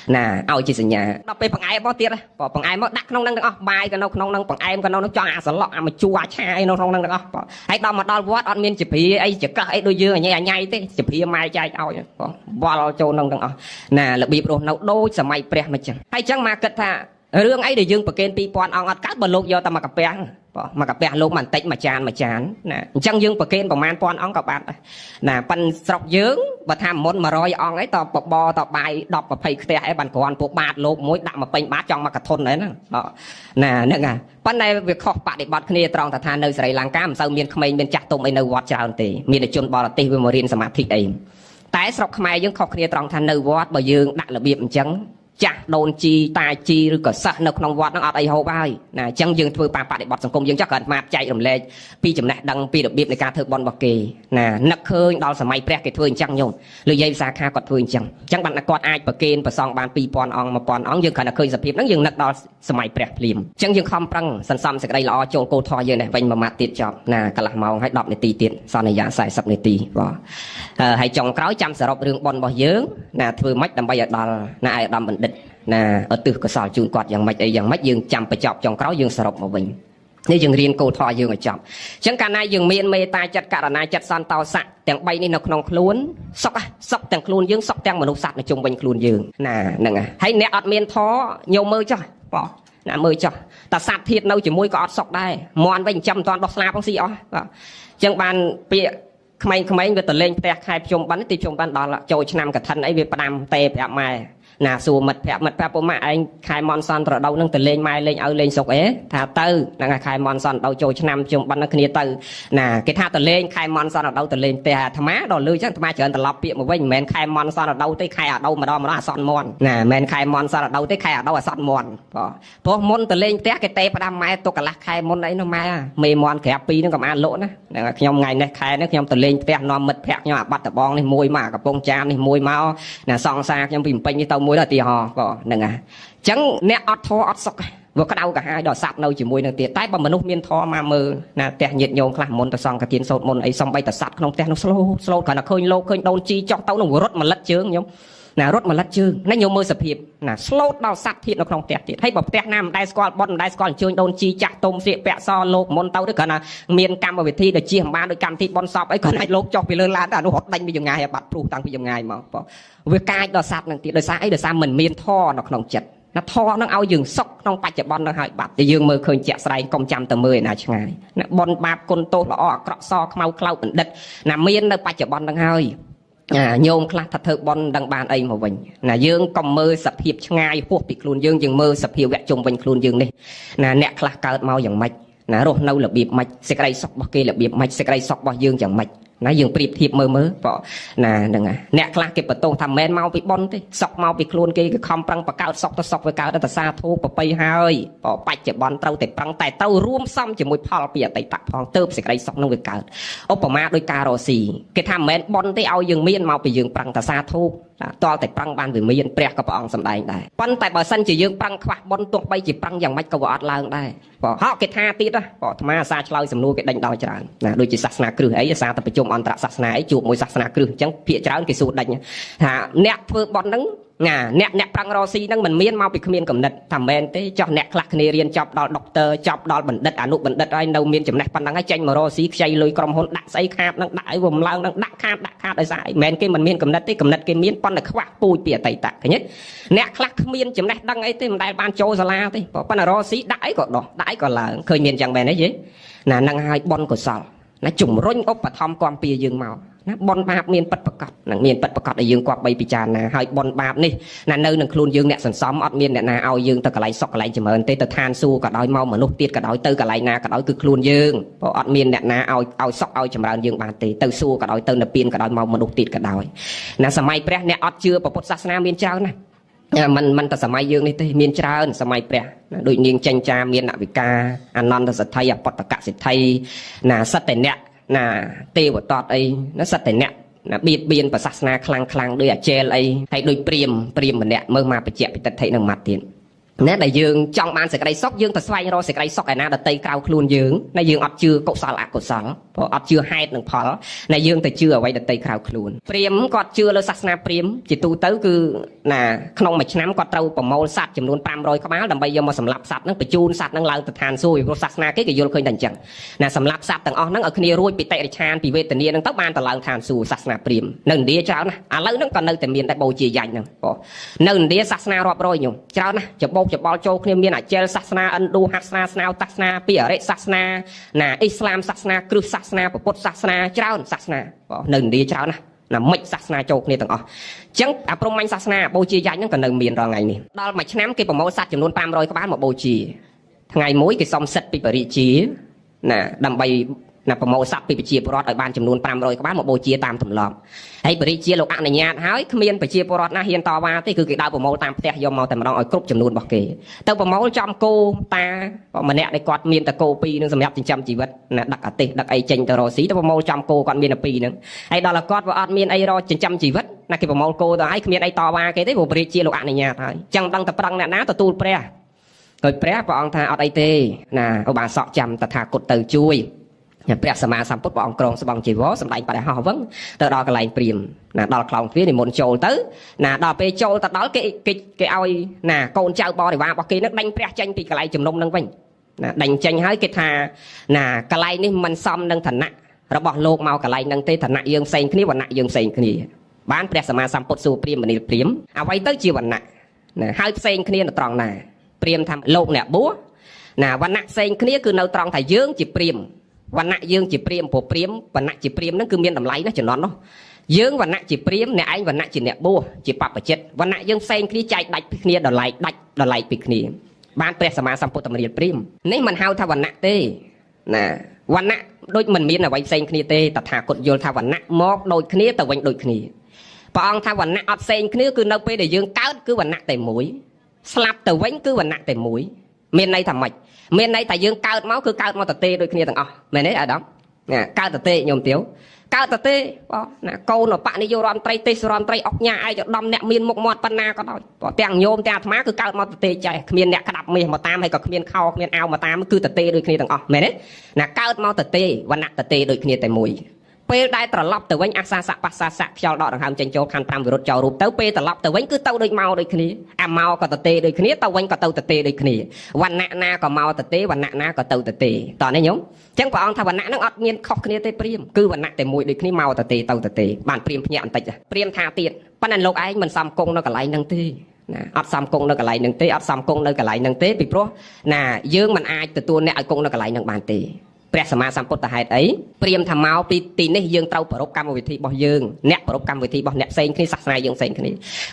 ណាឲ្យជាសញ្ញាដល់ពេលបង្អែមមកទៀតបង្អែមមកដាក់ក្នុងហ្នឹងទាំងអស់បាយក៏នៅក្នុងហ្នឹងបង្អែមក៏នៅហ្នឹងចង់អាសឡក់អាមកជួអាឆាអីនៅក្នុងហ្នឹងទាំងអស់ហើយដល់មកដល់វត្តអត់មានជាព្រាអីចកះអីដូចយើងអញ៉ៃទេជាព្រាម៉ែចែកឲ្យវល់ចូលហ្នឹងទាំងអស់ណារបៀបរស់នៅដូចសម័យព្រះមិនចឹងហើយចឹងមកគិតថារឿងអីដែលយើងប្រគេន2000អង្គអត់កើតបើលោកយកតែមកកាពះមកកាពះលោកបន្តិចមួយចានណាអញ្ចឹងយើងប្រគេនប្រមាណ1000អង្គក៏បានដែរណាប៉ិនស្រុកយើងបើថាមុន100អង្គអីតបបតបាយ10 20ខ្ទះអីបានគ្រាន់ពួកបាតលោកមួយដាក់មកពេញបាតចង់មកកធុនហ្នឹងណាហ្នឹងហើយប៉ុន្តែវាខុសបដិបត្តិគ្នាត្រង់ថានៅស្រីលង្កាមិនសូវមានក្មេងមានចាស់ទុំអីនៅវត្តច្រើនទេមានតែជនបរទេសវាមករៀនសមាធិអីតែស្រុកខ្មែរយើងខុសគ្នាត្រង់ថានៅវត្តបើយើងដាក់របៀបអញ្ចឹងចាស់ដូនជីតាជីឬក៏សិស្សនៅក្នុងវត្តហ្នឹងអត់អីហូបហើយណាអញ្ចឹងយើងធ្វើបដិបត្តិសង្គមយើងចុះគ្រាន់តែចែករំលែកពីចំណេះដឹងពីរបៀបនៃការធ្វើបុណ្យរបស់គេណានឹកឃើញដល់សម័យព្រះគេធ្វើអញ្ចឹងញោមលោកយាយវិសាខាគាត់ធ្វើអញ្ចឹងបានគាត់អាចប្រគេនប្រសងបាន2000អង្គ1000អង្គយើងគ្រាន់តែឃើញសភាពហ្នឹងយើងនឹកដល់សម័យព្រះភ្លាមអញ្ចឹងយើងខំប្រឹងសន្សំសេចក្តីល្អចូលគោលធម៌យើងនេះវិញមួយម៉ាត់ទៀតចប់ណាកន្លះម៉ោងហើយ10នាទីទៀតសន្យា40នាទីបាទហើយចុងក្រោយចាំសរុបរឿងបុណ្យរបស់យើងណាធ្វើម៉េចដើម្បីឲ្យដល់ណាអាយដាមបណ្ឌិតណាឧទ្ទិសកុសលជូនគាត់យ៉ាងម៉េចអីយ៉ាងម៉េចយើងចាំបញ្ចប់ចុងក្រោយយើងសរុបមកវិញ នេះយើងរៀនកូលធម៌យើងឲ្យចប់អញ្ចឹងកាលណាយើងមានមេត្តាចិត្តករុណាចិត្តសន្តោសៈទាំង3នេះនៅក្នុងខ្លួនសុខទាំងខ្លួនយើងសុខទាំងមនុស្សសត្វនៅជុំវិញខ្លួនយើងណាហ្នឹងហើយអ្នកអត់មានធម៌ញោមមើលចុះបងណាមើលចុះតែសត្វធាតុនៅជាមួយក៏អត់សុខដែរមន់វិញចាំមិនតាន់ដោះស្លាផងស៊ីអស់បាទអញ្ចឹងបានពាក្យក្មេងៗវាទៅលេងផ្ទះខែភ្ជុំបិណ្ឌទីភ្ជុំបិណ្ឌដល់ចូលឆ្នាំកឋិនអីវាផ្ដាំតេប្រាប់ម៉ែណាសួរមិត្តភក្តិពុំម៉ាក់ឯងខែមន់សនត្រដោនឹងទៅលេងម៉ែលេងឪលេងសុកអេថាទៅហ្នឹងខែមន់សនដល់ចូលឆ្នាំជុំបិណ្ឌនឹងគ្នាទៅណាគេថាទៅលេងខែមន់សនដល់ទៅលេងផ្ទះអាត្មាដល់លឺចឹងអាត្មាច្រើនត្រឡប់ពាក្យមកវិញមិនមែនខែមន់សនដល់ទេខែអាដូវម្ដងអសត់មន់ណាមិនមែនខែមន់សនដល់ទេខែអាដូវអសត់មន់ព្រោះមុនទៅលេងផ្ទះគេតេផ្ដាំម៉ែទុកកន្លះខែមុនអីនោះម៉ែមេមន់ក្រាប2ហ្នឹងក៏បានលក់ណាខ្ញុំថ្ងៃនេះខែនេះខ្ញុំទៅលេងផ្ទះនាំមិត្តភក្តិខ្ញុំអាបាត់ដបងនេះមួយមកកំពង់ចាមនេះមួយមកណាសង្សារខ្ញុំពីពេញនេះទៅមួយទៅទីហោហ្នឹងហើយអញ្ចឹងអ្នកអត់ធម៌អត់សុខវាក្តៅកាហាយដល់សត្វនៅជាមួយនឹងទៀតតែបើមនុស្សមានធម៌មកមើលណាផ្ទះញាតិញោមខ្លះមុនទៅសង្កទានសោតមុនអីសំបីតសត្វក្នុងផ្ទះនោះស្លូតគ្រាន់តែឃើញលោកឃើញដូនជីចោះទៅនឹងរត់មួយលិតជើងខ្ញុំណារត់មួយលិតជើងណាញោមមើលសភាពណាស្លូតដល់សត្វធាតុនៅក្នុងផ្ទះទៀតហើយបើផ្ទះណាមិនដែលស្គាល់ប៉ុនមិនដែលស្គាល់អញ្ជើញដូនជីចាស់ទុំស្លៀកពាក់សលោកមុនទៅគ្រាន់តែមានកម្មវិធីដូចជិះម្បានដូចកម្មវិធីប៉ុនសពអីគ្រាន់តែលោកចុះពីលើឡានតែអានោះរត់ដេញពីចម្ងាយឲ្យបាត់ព្រុសតាំងពីចម្ងាយមកវាកាចដល់សត្វនឹងទៀតដោយសារអីដោយសារមិនមានធម៌នៅក្នុងចិត្តណាធម៌នឹងឲ្យយើងសុខក្នុងបច្ចុប្បន្ននឹងឲ្យបាត់តែយើងមើលឃើញជាក់ស្ដែងកុំចាំតែមើលឯណាឆ្ងាយណាបនបាបគុណទោសល្អអាក្រក់សខ្មៅខ្លោចបណ្ឌិតណាមាននៅបច្ចុប្បន្ននឹងហើយញោមខ្លះថាធ្វើបនដឹងបានអីមកវិញណាយើងកុំមើលសភាពឆ្ងាយហួសពីខ្លួនយើងមើលសភាវៈជុំវិញខ្លួនយើងនេះណាអ្នកខ្លះកើតមកយ៉ាងម៉េចណារស់នៅរបៀបម៉េចសេចក្តីសុខរបស់គេរបៀបម៉េចសេចក្តីសុខរបស់យើងយ៉ាងម៉េចណាយើងប្រៀបធៀបមើលបងណាហ្នឹងហើយអ្នកខ្លះគេបន្ទោសថាមិនមែនមកពីប៉ុនទេសុខមកពីខ្លួនគេខំប្រឹងបកកើតសុខទៅសុខវាកើតទៅសាធូប្របីហើយបច្ចុប្បន្នត្រូវតែប្រឹងតែទៅរួមសំជាមួយផលពីអតីតផងទៅសេចក្តីសុខនឹងវាកើតឧបមាដោយការរស់ស៊ីគេថាមិនមែនប៉ុនទេឲ្យយើងមានមកពីយើងប្រឹងតែសាធូតលតែប្រឹងបានវាមានព្រះក៏ព្រះអង្គសម្ដែងដែរប៉ុន្តែបើសិនជាយើងប្រឹងខ្វះប៉ុនទោះបីជាប្រឹងយ៉ាងម៉េចក៏វាអត់ឡើងដែរហោគេថាទៀតអាត្មាអាសាឆ្លើយសំណួរគេដេញដល់ច្រើនណាដូចជាសាសនាគ្រឹះអីអាសាទៅប្រជុំអន្តរសាសនាអីជួបមួយសាសនាគ្រឹះអញ្ចឹងភាគច្រើនគេសួរដេញថាអ្នកធ្វើប៉ុនហ្នឹងណាអ្នកប្រឹងរកស៊ីហ្នឹងមិនមានមកពីគ្មានកំណត់ថាមែនទេចោះអ្នកខ្លះគ្នារៀនចប់ដល់ដុកទ័រចប់ដល់បណ្ឌិតអនុបណ្ឌិតហើយនៅមានចំណេះប៉ុណ្ណឹងហើយចេញមករកស៊ីខ្ចីលុយក្រុមហ៊ុនដាក់ស្អីខាតហ្នឹងដាក់អីបំឡើងហ្នឹងដាក់ខាតដោយសារអីមែនគេមិនមានកំណត់ទេកំណត់គេមានប៉ុន្តែខ្វះពូជពីអតីតឃើញទេអ្នកខ្លះគ្មានចំណេះដឹងអីទេមិនដែលបានចូលសាលាទេប៉ុន្តែរកស៊ីដាក់អីក៏ដោះដាក់អីក៏ឡើងឃើញមានចឹងមែនទេយេណាហ្នឹងហើយបុណ្យកុសលណាជំរុញឧបត្ថម្ភគាំពៀយើងមកណាបនបាបមានពិតប្រកបនឹងមានពិតប្រកបដែលយើងគប្បីពិចារណាហើយបនបាបនេះណានៅនឹងខ្លួនយើងអ្នកសន្សំអត់មានអ្នកណាឲ្យយើងទៅកន្លែងសុខកន្លែងចម្រើនទេទៅឋានសួគ៌ក៏ដោយមកមនុស្សទៀតក៏ដោយទៅកន្លែងណាក៏ដោយគឺខ្លួនយើងព្រោះអត់មានអ្នកណាឲ្យសុខឲ្យចម្រើនយើងបានទេទៅសួគ៌ក៏ដោយទៅនិព្វានក៏ដោយមកមនុស្សទៀតក៏ដោយណាសម័យព្រះអ្នកអត់ជឿពុទ្ធសាសនាមានច្រើនណាមិនតែសម័យយើងនេះទេមានច្រើនសម័យព្រះដូចនាងចេញចាមានអវិកាអនន្តសទ្ធិអបតកសិទ្ធិណាសត្វតែអ្នកណាទេវតតអីណាសត្វតែអ្នកណាបៀតបៀនប្រសាសនាខ្លាំងដូចអាចេលអីហើយដូចព្រាមម្នាក់មើលមកបច្ចៈបិទិនឹងម៉ាត់ទៀតណាដែលយើងចង់បានសេចក្តីសុខយើងទៅស្វែងរកសេចក្តីសុខឯណាដតីក្រៅខ្លួនយើងណាយើងអត់ជឿកុសលអកុសលព្រោះអត់ជឿហេតុនិងផលណាយើងទៅជឿអ្វីដតីក្រៅខ្លួនព្រាមគាត់ជឿលើសាសនាព្រាមជាទូទៅគឺណាក្នុងមួយឆ្នាំគាត់ត្រូវប្រមូលសត្វចំនួន500ក្បាលដើម្បីយកមកសម្លាប់សត្វហ្នឹងបញ្ជូនសត្វហ្នឹងឡើងទៅឋានសួគ៌ព្រោះសាសនាគេយល់ឃើញតែអញ្ចឹងណាសម្លាប់សត្វទាំងអស់ហ្នឹងឲ្យគ្នារួចពីតិរិឆានពីវេទនាហ្នឹងទៅបានទៅឡើងឋានសួគ៌សាសនាព្រាមនៅឥណ្ឌាច្រើនណាឥឡូវហ្នឹងក៏នៅតែមានតែបូជាយញ្ញហ្នឹងនៅឥណ្ឌាសាសនារាប់រយខ្ញុំច្រើនណាច្បោកច្បល់ចូលគ្នាមានអចេលសាសនាឥណ្ឌូសាសនាស្នាវតាសនាពីអរិយសាសនាណាអ៊ីស្លាមសាសនាគ្រឹះសាសនាពុទ្ធសាសនាច្រើនសាសនានៅឥណ្ឌាច្រើនណាមិចសាសនាចូលគ្នាទាំងអស់អញ្ចឹងអាព្រហ្មញ្ញសាសនាបូជាយញ្ញហ្នឹងក៏នៅមានរាល់ថ្ងៃនេះដល់មួយឆ្នាំគេប្រមូលសត្វចំនួន500ក្បាលមកបូជាថ្ងៃមួយគេសុំសិទ្ធិពីបរិជាណាដើម្បីណាប្រមូលសត្វពីប្រជាពលរដ្ឋឲ្យបានចំនួន500ក្បាលមកបូជាតាមទម្លាប់ហើយបរិជាលោកអនុញ្ញាតហើយគ្មានប្រជាពលរដ្ឋណាហ៊ានតវ៉ាទេគឺគេដើរប្រមូលតាមផ្ទះយកមកតែម្ដងឲ្យគ្រប់ចំនួនរបស់គេទៅប្រមូលចំគោតាម្នាក់ដែលគាត់មានតែគោ2នឹងសម្រាប់ចិញ្ចឹមជីវិតណាដឹកអាទេសដឹកអីចេញទៅរកស៊ីទៅប្រមូលចំគោគាត់មានតែ2ហ្នឹងហើយដល់តែគាត់វាអត់មានអីរកចិញ្ចឹមជីវិតណាគេប្រមូលគោទៅហើយគ្មានអីតវ៉ាគេទេព្រោះបរិជាលោកអនុញ្ញាតហើយអញ្ចឹងដឹងតែប្រឹងអ្នកណាទទួលព្រះហើយព្រះអង្គថាអត់អីទេណាឧបាសកចាំតថាគតទៅជួយព្រះសម្មាសម្ពុទ្ធព្រះអង្គក្រងស្បង់ជីវរសម្ដែងបដិហោះវឹងទៅដល់កន្លែងព្រាមណាដល់ខ្លោងទ្វារនិមន្តចូលទៅណាដល់ពេលចូលទៅដល់គេឲ្យណាកូនចៅបរិវាររបស់គេនឹងដេញព្រះចេញពីកន្លែងជំនុំនឹងវិញ đành tranh hái cái thà cái lại ní mình xong nâng thần nặng rồi bỏ lô mau cái lại nâng tê thần nặng dương xanh kia và nặng dương xanh kia bánព្រះសម្មាសម្ពុទ្ធសួរព្រាហ្មណ៍នេះព្រាហ្មណ៍អ្វីទៅជាវណ្ណៈហើយផ្សេងគ្នានៅត្រង់ណាព្រាហ្មណ៍ថាលោកអ្នកបួសវណ្ណៈផ្សេងគ្នាគឺនៅត្រង់ថាយើងជាព្រាហ្មណ៍វណ្ណៈយើងជាព្រាហ្មណ៍ព្រោះព្រាហ្មណ៍វណ្ណៈជាព្រាហ្មណ៍ហ្នឹងគឺមានតម្លៃណាស់ចំណន់នោះយើងវណ្ណៈជាព្រាហ្មណ៍អ្នកឯងវណ្ណៈជាអ្នកបួសជាបព្វជិតវណ្ណៈយើងផ្សេងគ្នាចែកដាច់ពីគ្នាដល់ឡែកដាច់ដល់ឡែកពីគ្នាបានព្រះសម្មាសម្ពុទ្ធសម្រិយព្រាហ្មណ៍នេះមិនហៅថាវណ្ណៈទេវណ្ណៈដូចមិនមានអ្វីផ្សេងគ្នាទេតថាគតយល់ថាវណ្ណៈមកដូចគ្នាទៅវិញដូចគ្នាព្រះអង្គថាវណ្ណៈអត់ផ្សេងគ្នាគឺនៅពេលដែលយើងកើតគឺវណ្ណៈតែមួយស្លាប់ទៅវិញគឺវណ្ណៈតែមួយមានន័យថាម៉េចមានន័យថាយើងកើតមកគឺកើតមកតទេដូចគ្នាទាំងអស់មែនទេអាដាមកើតតទេញោមទាវកើតតទេបងកូនបនិយោរដ្ឋមន្ត្រីទេសរដ្ឋមន្ត្រីអុកញ៉ាឯកឧត្តមអ្នកមានមុខមាត់ប៉ុណ្ណាក៏ដោយទាំងញោមទាំងអាត្មាគឺកើតមកតទេចែគ្មានអ្នកក្តាប់មាសមកតាមហើយក៏គ្មានខោគ្មានអាវមកតាមគឺតទេដូចគ្នាទាំងអស់មែនទេកើតមកតទេវណ្ណៈតទេដូចគ្នាតែមួយពេលដែលត្រឡប់ទៅវិញអសាសៈបសាសៈខ្យល់ដកដង្ហើមចេញចូលខណ្ឌ5វិរុទ្ធចូលរូបទៅពេលត្រឡប់ទៅវិញគឺទៅដូចមកដូចគ្នាអាមកក៏តទេដូចគ្នាទៅវិញក៏ទៅតទេដូចគ្នាវណ្ណៈណាក៏មកតទេវណ្ណៈណាក៏ទៅតទេតោះនេះញោមអញ្ចឹងព្រះអង្គថាវណ្ណៈហ្នឹងអត់មានខុសគ្នាទេព្រាហ្មណ៍គឺវណ្ណៈតែមួយដូចគ្នាមកតទេទៅតទេបានព្រាហ្មណ៍ភ្ញាក់បន្តិចព្រាហ្មណ៍ថាទៀតប៉ុន្តែលោកឯងមិនសមគង់នៅកន្លែងហ្នឹងទេអត់សមគង់នៅកន្លែងហ្នឹងទេអត់សមគង់នៅកន្លែងហ្នឹងទេពីព្រោះយើងមិនអាចទទួលអ្នកឲ្យគង់នៅកន្លែងហ្នឹងបានទេព្រះសម្មាសម្ពុទ្ធហេតុអីព្រាហ្មណ៍ថាមកពីទីនេះយើងត្រូវប្ររពកម្មវិធីរបស់យើងអ្នកប្ររពកម្មវិធីរបស់អ្នកផ្សេងគ្នាសាសនាយើងផ្សេងគ្ន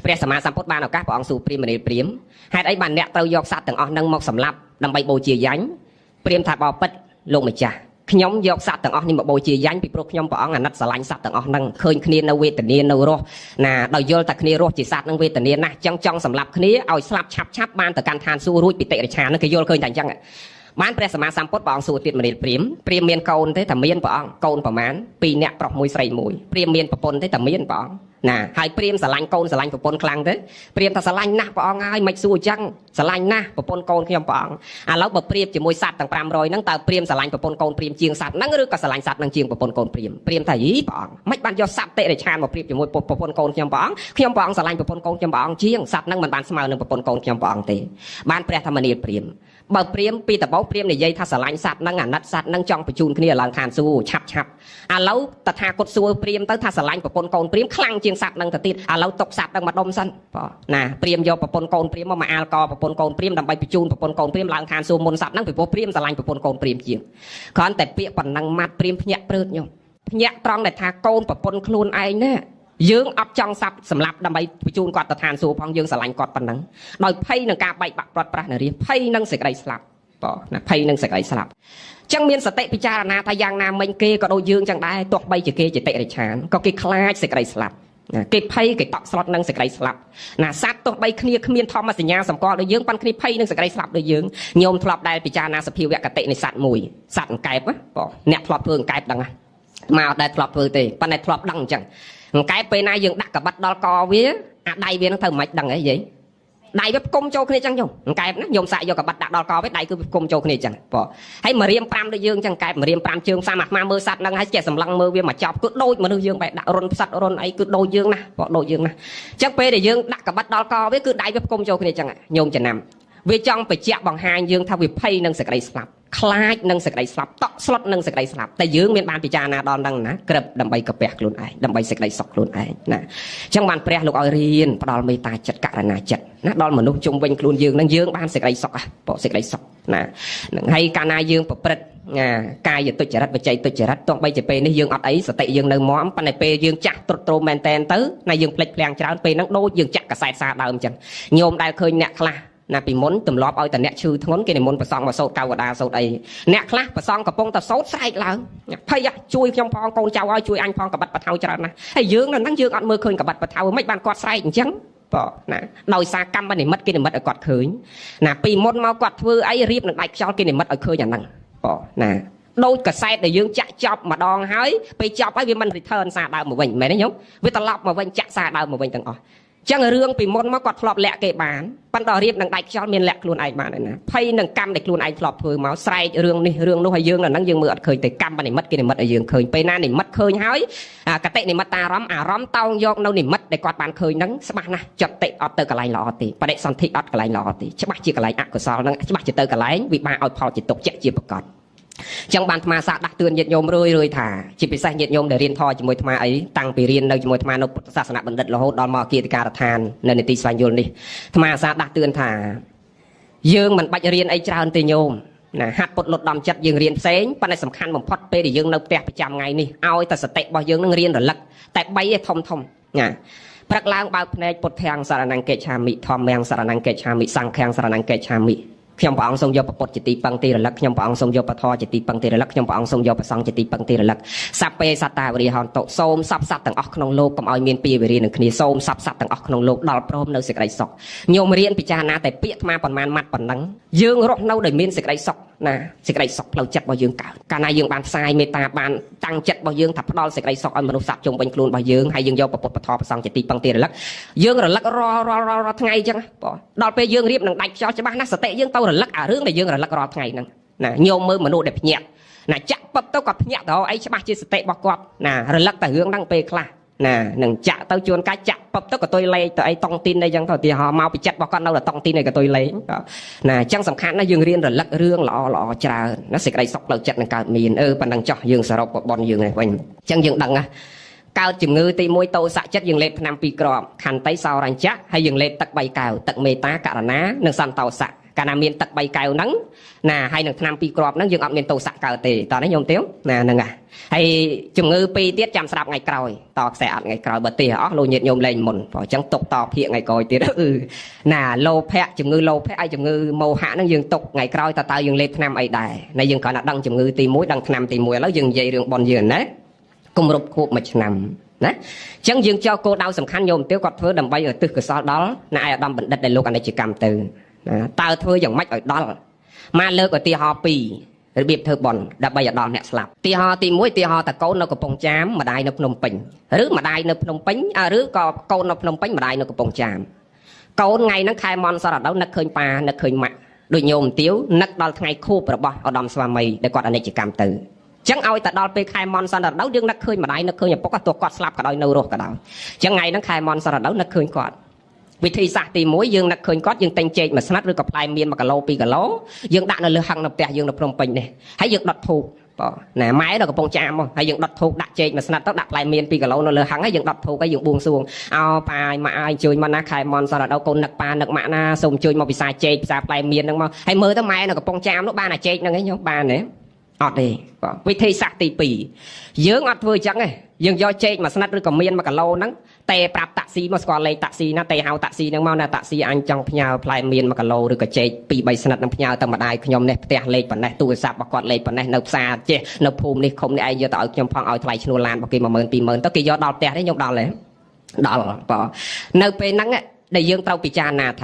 ាព្រះសម្មាសម្ពុទ្ធបានឱកាសព្រះអង្គសួរព្រាហ្មណ៍ព្រាហ្មណ៍ហេតុអីបានអ្នកត្រូវយកសត្វទាំងអស់ហ្នឹងមកសម្លាប់ដើម្បីបូជាយញ្ញព្រាហ្មណ៍ថាបបពិតលោកម្ចាស់ខ្ញុំយកសត្វទាំងអស់នេះមកបូជាយញ្ញពីព្រោះខ្ញុំព្រះអង្គអាណិតស្រឡាញ់សត្វទាំងអស់ហ្នឹងឃើញគ្នានៅវេទនានៅរស់ដោយយល់តែគ្នារស់ជាសត្វហ្នឹងវេទនាណាស់ចឹងចង់សម្លាប់គ្នាឲ្យស្លាប់ឆាប់បានទៅកាន់ឋានសួគ៌រួចពីតិរិឆានហ្នឹងគេយល់ឃើញតែអញ្ចឹងបានព្រះសម្មាសម្ពុទ្ធព្រះអង្គសួរទៀតមនាលព្រាហ្មណ៍មានកូនទេតែមានព្រះអង្គកូនប្រមាណ2នាក់ប្រុស1ស្រី1ព្រាហ្មណ៍មានប្រពន្ធទេតែមានព្រះអង្គហើយព្រាហ្មណ៍ស្រឡាញ់កូនស្រឡាញ់ប្រពន្ធខ្លាំងទេព្រាហ្មណ៍ថាស្រឡាញ់ណាស់ព្រះអង្គហើយមិនសួរអញ្ចឹងស្រឡាញ់ណាស់ប្រពន្ធកូនខ្ញុំព្រះអង្គឥឡូវបើព្រាបជាមួយសត្វទាំង500ហ្នឹងតើព្រាហ្មណ៍ស្រឡាញ់ប្រពន្ធកូនព្រាហ្មណ៍ជាងសត្វហ្នឹងឬក៏ស្រឡាញ់សត្វហ្នឹងជាងប្រពន្ធកូនព្រាហ្មណ៍ព្រាហ្មណ៍ថាយីព្រះអង្គមិនបានយកសត្វតិរិឆានមកព្រាបជាមួយប្រពន្ធកូនខ្ញុំព្រះអង្គខ្ញុំព្រះអង្គស្រឡាញ់ប្រពន្ធកូនខ្ញុំព្រះអង្គជាងសត្វហ្នឹងមិនបានស្មើនឹងប្រពន្ធកូនខ្ញុំព្រះអង្គទេបានព្រះធម្មនាលព្រាហ្មណ៍បើព្រាហ្មណ៍ពីដំបូងព្រាហ្មណ៍និយាយថាស្រឡាញ់សត្វហ្នឹងអាណិតសត្វហ្នឹងចង់បញ្ជូនគ្នាឡើងឋានសួគ៌ឆាប់ឥឡូវតថាគតសួរព្រាហ្មណ៍ទៅថាស្រឡាញ់ប្រពន្ធកូនព្រាហ្មណ៍ខ្លាំងជាងសត្វហ្នឹងទៅទៀតឥឡូវຕົកសត្វហ្នឹងមកដុំសិនព្រាហ្មណ៍យកប្រពន្ធកូនព្រាហ្មណ៍មកអាលកប្រពន្ធកូនព្រាហ្មណ៍ដើម្បីបញ្ជូនប្រពន្ធកូនព្រាហ្មណ៍ឡើងឋានសួគ៌មុនសត្វហ្នឹងពីព្រោះព្រាហ្មណ៍ស្រឡាញ់ប្រពន្ធកូនព្រាហ្មណ៍ជាងគ្រាន់តែពាក្យប៉ុណ្ណឹងម៉ាត់ព្រាហ្មណ៍ភ្ញាក់ព្រឺតញោមភ្ញាក់ត្រង់ដែលថាកូនប្រពន្ធខ្លួនឯងណាយើងអត់ចង់សម្លាប់ដើម្បីបញ្ជូនគាត់ទៅឋានសួគ៌ផងយើងស្រឡាញ់គាត់ប៉ុណ្ណឹងដោយភ័យនឹងការបែកបាក់ព្រាត់ប្រាសនារីភ័យនឹងសេចក្តីស្លាប់ភ័យនឹងសេចក្តីស្លាប់ចឹងមានសតិពិចារណាថាយ៉ាងណាមិញគេក៏ដូចយើងចឹងដែរទោះបីជាគេជាតិរិឆានក៏គេខ្លាចសេចក្តីស្លាប់គេភ័យគេតក់ស្លុតនឹងសេចក្តីស្លាប់សត្វទោះបីគ្នាគ្មានធម្មសញ្ញាសម្គាល់ដូចយើងប៉ុន្តែគ្នាភ័យនឹងសេចក្តីស្លាប់ដូចយើងញោមធ្លាប់ដែលពិចារណាសភាវគតិនៃសត្វមួយសត្វអង្កែបអ្នកធ្លាប់ធ្វើអង្កែបដឹងមកដែលធ្លាប់ធ្វើទេប៉ុន្តែធ្លាប់ដឹងអញ្ចឹងអង្កែបពេលណាយើងដាក់កបិតដល់កវាអាដៃវានឹងធ្វើមិនដឹងហីយាយដៃវាផ្គុំចូលគ្នាចឹងញោមអង្កែបណាញោមសាក់យកកបិតដាក់ដល់កវាដៃគឺវាផ្គុំចូលគ្នាចឹងហើយមករៀម5ដូចយើងចឹងកែបមករៀម5ជើងសាមអាត្មាមើលសត្វហ្នឹងហើយចេះសម្លឹងមើលវាមកចប់គឺដូចមនុស្សយើងបែរដាក់រុនផ្សិតរុនអីគឺដូចយើងណាដូចយើងណាចឹងពេលដែលយើងដាក់កបិតដល់កវាគឺដៃវាផ្គុំចូលគ្នាចឹងញោមចំណាំវាចង់បញ្ជាក់បង្ហាញយើងថាវាភ័យនឹងសេចក្តីស្លាប់ខ្លាចនឹងសេចក្តីស្លាប់តក់ស្លុតនឹងសេចក្តីស្លាប់តែយើងមានបានពិចារណាដល់ហ្នឹងណាក្រឹបដើម្បីកាពះខ្លួនឯងដើម្បីសេចក្តីសុខខ្លួនឯងណាអញ្ចឹងបានព្រះលោកឲ្យរៀនផ្ដល់មេត្តាចិត្តករុណាចិត្តណាដល់មនុស្សជុំវិញខ្លួនយើងហ្នឹងយើងបានសេចក្តីសុខសេចក្តីសុខណានឹងហើយកាលណាយើងប្រព្រឹត្តកាយទុច្ចរិតវចីទុច្ចរិតទោះបីជាពេលនេះយើងអត់អីសតិយើងនៅមាំប៉ុន្តែពេលយើងចាស់ទ្រុឌទ្រោមមែនតែនទៅណាយើងភ្លេចភ្លាំងច្រើនពេលហ្នឹងដូចយើងចាក់កសែតសាដើមអញ្ចឹងញោមដែលឃើញអ្នកខ្លះពីមុនទម្លាប់ឲ្យតែអ្នកឈឺធ្ងន់គេនិមន្តប្រសងមកសូត្រកៅវតាសូត្រអីអ្នកខ្លះប្រសងកំពុងតែសូត្រស្រែកឡើងភ័យជួយខ្ញុំផងកូនចៅឲ្យជួយអញផងកបិតបថៅច្រើនណាស់ហើយយើងនៅហ្នឹងយើងអត់មើលឃើញកបិតបថៅមិនបានគាត់ស្រែកអញ្ចឹងដោយសារកម្មនិមិត្តគេនិមិត្តឲ្យគាត់ឃើញពីមុនមកគាត់ធ្វើអីរៀបនឹងដាច់ខ្យល់គេនិមិត្តឲ្យឃើញអាហ្នឹងដូចកសែតដែលយើងចាក់ចប់ម្ដងហើយពេលចប់ហើយវាមិន return សារដើមមកវិញមែនទេញោមវាត្រឡប់មកវិញចាក់សារដើមមកវិញទាំងអស់ ចឹងរឿងពីមុនមកគាត់ធ្លាប់លាក់គេបានប៉ុន្តែរៀបនឹងដាច់ខ្យល់មានលាក់ខ្លួនឯងបានណាភ័យនឹងកម្មដែលខ្លួនឯងធ្លាប់ធ្វើមកស្រែករឿងនេះរឿងនោះហើយយើងនៅហ្នឹងយើងមើលអត់ឃើញទេកម្មនិមិត្តគេនិមិត្តឲ្យយើងឃើញពេលណានិមិត្តឃើញហើយកតិនិមិត្តអារម្មណ៍តោងយកនៅនិមិត្តដែលគាត់បានឃើញហ្នឹងច្បាស់ណាស់ចតិអត់ទៅកន្លែងល្អទេបដិសន្ធិអត់កន្លែងល្អទេច្បាស់ជាកន្លែងអកុសលហ្នឹងច្បាស់ជាទៅកន្លែងវិបាកឲ្យផលជាទុកជាក់ជាប្រកបចឹងបានអាត្មាសាដាស់តឿនញាតិញោមរឿយថាជាពិសេសញាតិញោមដែលរៀនធម៌ជាមួយអាត្មាអីតាំងពីរៀននៅជាមួយអាត្មានៅពុទ្ធសាសនបណ្ឌិតរហូតដល់មកគិតការដ្ឋាននៅនីតិស្វែងយល់នេះអាត្មាសាដាស់តឿនថាយើងមិនបាច់រៀនអីច្រើនទេញោមណាហាត់ពុតលត់ដំចិត្តយើងរៀនផ្សេងប៉ុន្តែសំខាន់បំផុតពេលដែលយើងនៅផ្ទះប្រចាំថ្ងៃនេះឲ្យតែសតិរបស់យើងនឹងរៀនរលឹកតែ3ឯធំណាព្រឹកឡើងបើកភ្នែកពុទ្ធាំសរណង្កេឆាមិធម្មំសរណង្កេឆាមិសង្ឃំសរណង្កេឆាមិខ្ញុំព្រះអង្គសូមយកពុទ្ធជាទីពឹងទីរលឹកខ្ញុំព្រះអង្គសូមយកពធជាទីពឹងទីរលឹកខ្ញុំព្រះអង្គសូមយកប្រសង្ឃជាទីពឹងទីរលឹកសព្វេសត្តាវរិហន្តសូមសព្វសត្វទាំងអស់ក្នុងលោកកុំឲ្យមានពីវេរានឹងគ្នាសូមសព្វសត្វទាំងអស់ក្នុងលោកដល់ព្រមនៅសេចក្តីសុខញោមរៀនពិចារណាតែពាក្យអាត្មាប៉ុន្មានម៉ាត់ប៉ុណ្ណឹងយើងរស់នៅដោយមានសេចក្តីសុខណាសេចក្តីសុខផ្លូវចិត្តរបស់យើងកើតកាលណាយើងបានផ្សាយមេត្តាបានតាំងចិត្តរបស់យើងថាផ្ដល់សេចក្តីសុខឲ្យមនុស្សសត្វជុំវិញខ្លួនរបស់យើងហើយយើងយកពុទ្ធពធប្រសង្ឃជាទីពឹងទីរលឹកយើងរលឹករាល់ថ្ងៃអញ្ចឹងបងដល់ពេលយើងរៀបនឹងដាច់ខ្យល់ច្បាស់ណាស់សតិយើងទៅរលឹកអារឿងដែលយើងរលឹករាល់ថ្ងៃហ្នឹងណាញោមមើលមនុស្សដែលភ្ញាក់ណាចាក់ពឹបទៅគាត់ភ្ញាក់ទៅអីច្បាស់ជាសតិរបស់គាត់ណារលឹកតែរឿងហ្នឹងពេលខ្លះណានឹងចាក់ទៅជួនកាច់ចាក់ពឹបទៅក៏ទុយលេងទៅអីតង់ទីនអីចឹងទៅឧទាហរណ៍មកពីចិត្តរបស់គាត់នៅតែតង់ទីនអីក៏ទុយលេងណាអញ្ចឹងសំខាន់ណាស់យើងរៀនរលឹករឿងល្អច្រើនណាសេចក្តីសុខផ្លូវចិត្តនឹងកើតមានប៉ុណ្ណឹងចោះយើងសរុបបនយើងនេះវិញអញ្ចឹងយើងដឹងណាកើតជំងឺទី1តោសៈចិត្តយើងលេបថ្នាំ2គ្រាប់ខន្តីសោរញ្ញៈហើយយើងលេបទឹក3កែវទឹកមេត្តាករុណានិងសន្តោសៈកាលណាមានទឹក3កែវហ្នឹងណាហើយនឹងថ្នាំ2គ្រាប់ហ្នឹងយើងអត់មានតោសៈកើតទេតោះនេះញោមទៀវណាហ្នឹងហើយជំងឺ2ទៀតចាំស្ដាប់ថ្ងៃក្រោយតខ្សែអត់ថ្ងៃក្រោយបើទេអស់លោកញាតិញោមលេងមុនព្រោះអញ្ចឹងទុកតភាកថ្ងៃក្រោយទៀតណាលោភៈជំងឺលោភៈហើយជំងឺមោហៈហ្នឹងយើងទុកថ្ងៃក្រោយតើយើងលេបថ្នាំអីដែរណាយើងគ្រាន់តែដឹងជំងឺទី1ដឹងថ្នាំទី1ឥឡូវយើងនិយាយរឿងបនយើងណាគម្រប់ខួប1ឆ្នាំណាអញ្ចឹងយើងចូលគោលដៅសំខាន់ញោមទៀវគាត់ធ្វើដើម្បីឲ្យទិសកសលដល់អ្នកអាយឧត្តមបណ្ឌិតដែលលោកអនិច្ចកម្មទៅណាតើធ្វើយ៉ាងម៉េចឲ្យដល់មកលើកឧទាហរណ៍2របៀបធ្វើបន់ដើម្បីឲ្យដល់អ្នកស្លាប់ឧទាហរណ៍ទី1ឧទាហរណ៍តកូននៅកំពង់ចាមម្ដាយនៅភ្នំពេញឬម្ដាយនៅភ្នំពេញឬក៏កូននៅភ្នំពេញម្ដាយនៅកំពង់ចាមកូនថ្ងៃហ្នឹងខែមន់សរដោនឹកឃើញប៉ានឹកឃើញម៉ាក់ដូចញោមទាវនឹកដល់ថ្ងៃខួបរបស់ឧត្តមស្វាមីដែលគាត់អនិច្ចកម្មទៅចឹងឲ្យតែដល់ពេលខែមន់សរដោយើងនឹកឃើញម្ដាយនឹកឃើញឪពុកទោះគាត់ស្លាប់ក៏ដោយនៅរស់ក៏ដោយចឹងថ្ងៃហ្នឹងខែមន់សរដោនឹកឃើញគាត់វិធីសាស្ត្រទី1យើងនឹកឃើញគាត់យើងតែងចេកមួយស្និតឬក៏ផ្លែមៀន1គីឡូ2គីឡូយើងដាក់នៅលើហឹងនៅផ្ទះយើងនៅភ្នំពេញនេះហើយយើងដុតធូបណាម៉ែនៅកំពង់ចាមហើយយើងដុតធូបដាក់ចេកមួយស្និតទៅដាក់ផ្លែមៀន2គីឡូនៅលើហឹងហើយយើងដុតធូបហើយយើងបួងសួងអោប៉ាម៉ាក់អើយអញ្ជើញមកណាខែមន់សរដោកូននឹកប៉ានឹកម៉ាក់ណាសូមអញ្ជើញមកពិសាចេកពិសាផ្លែមៀនហ្នឹងមកហើយមើលទៅម៉ែនៅកំពង់ចាមនោះបានអាចេកហ្នឹងឯងបានទេអត់ទេវិធីសាស្ត្រទី2យើងអត់ធ្វើអញ្ចឹងទេយើងយកចេកមួយស្និតឬក៏មៀន1គីឡូហ្នឹងតែប្រាប់តាក់ស៊ីមកស្គាល់លេខតាក់ស៊ីណាតែហៅតាក់ស៊ីហ្នឹងមកណាតាក់ស៊ីអញចង់ផ្ញើផ្លែមៀន1គីឡូឬក៏ចេក2-3ស្និតនឹងផ្ញើទៅម្ដាយខ្ញុំនេះផ្ទះលេខប៉ុណ្ណេះទូរស័ព្ទរបស់គាត់លេខប៉ុណ្ណេះនៅផ្សារចេះនៅភូមិនេះឃុំនេះឯងយកទៅឲ្យខ្ញុំផងឲ្យថ្លៃឈ្នួលឡានរបស់គេ10000-20000ទៅគេយកដល់ផ្ទះនេះខ្ញុំដល់ទេដល់បើនៅពេលហ្នឹងដែលយើងត្រូវពិចារណាថ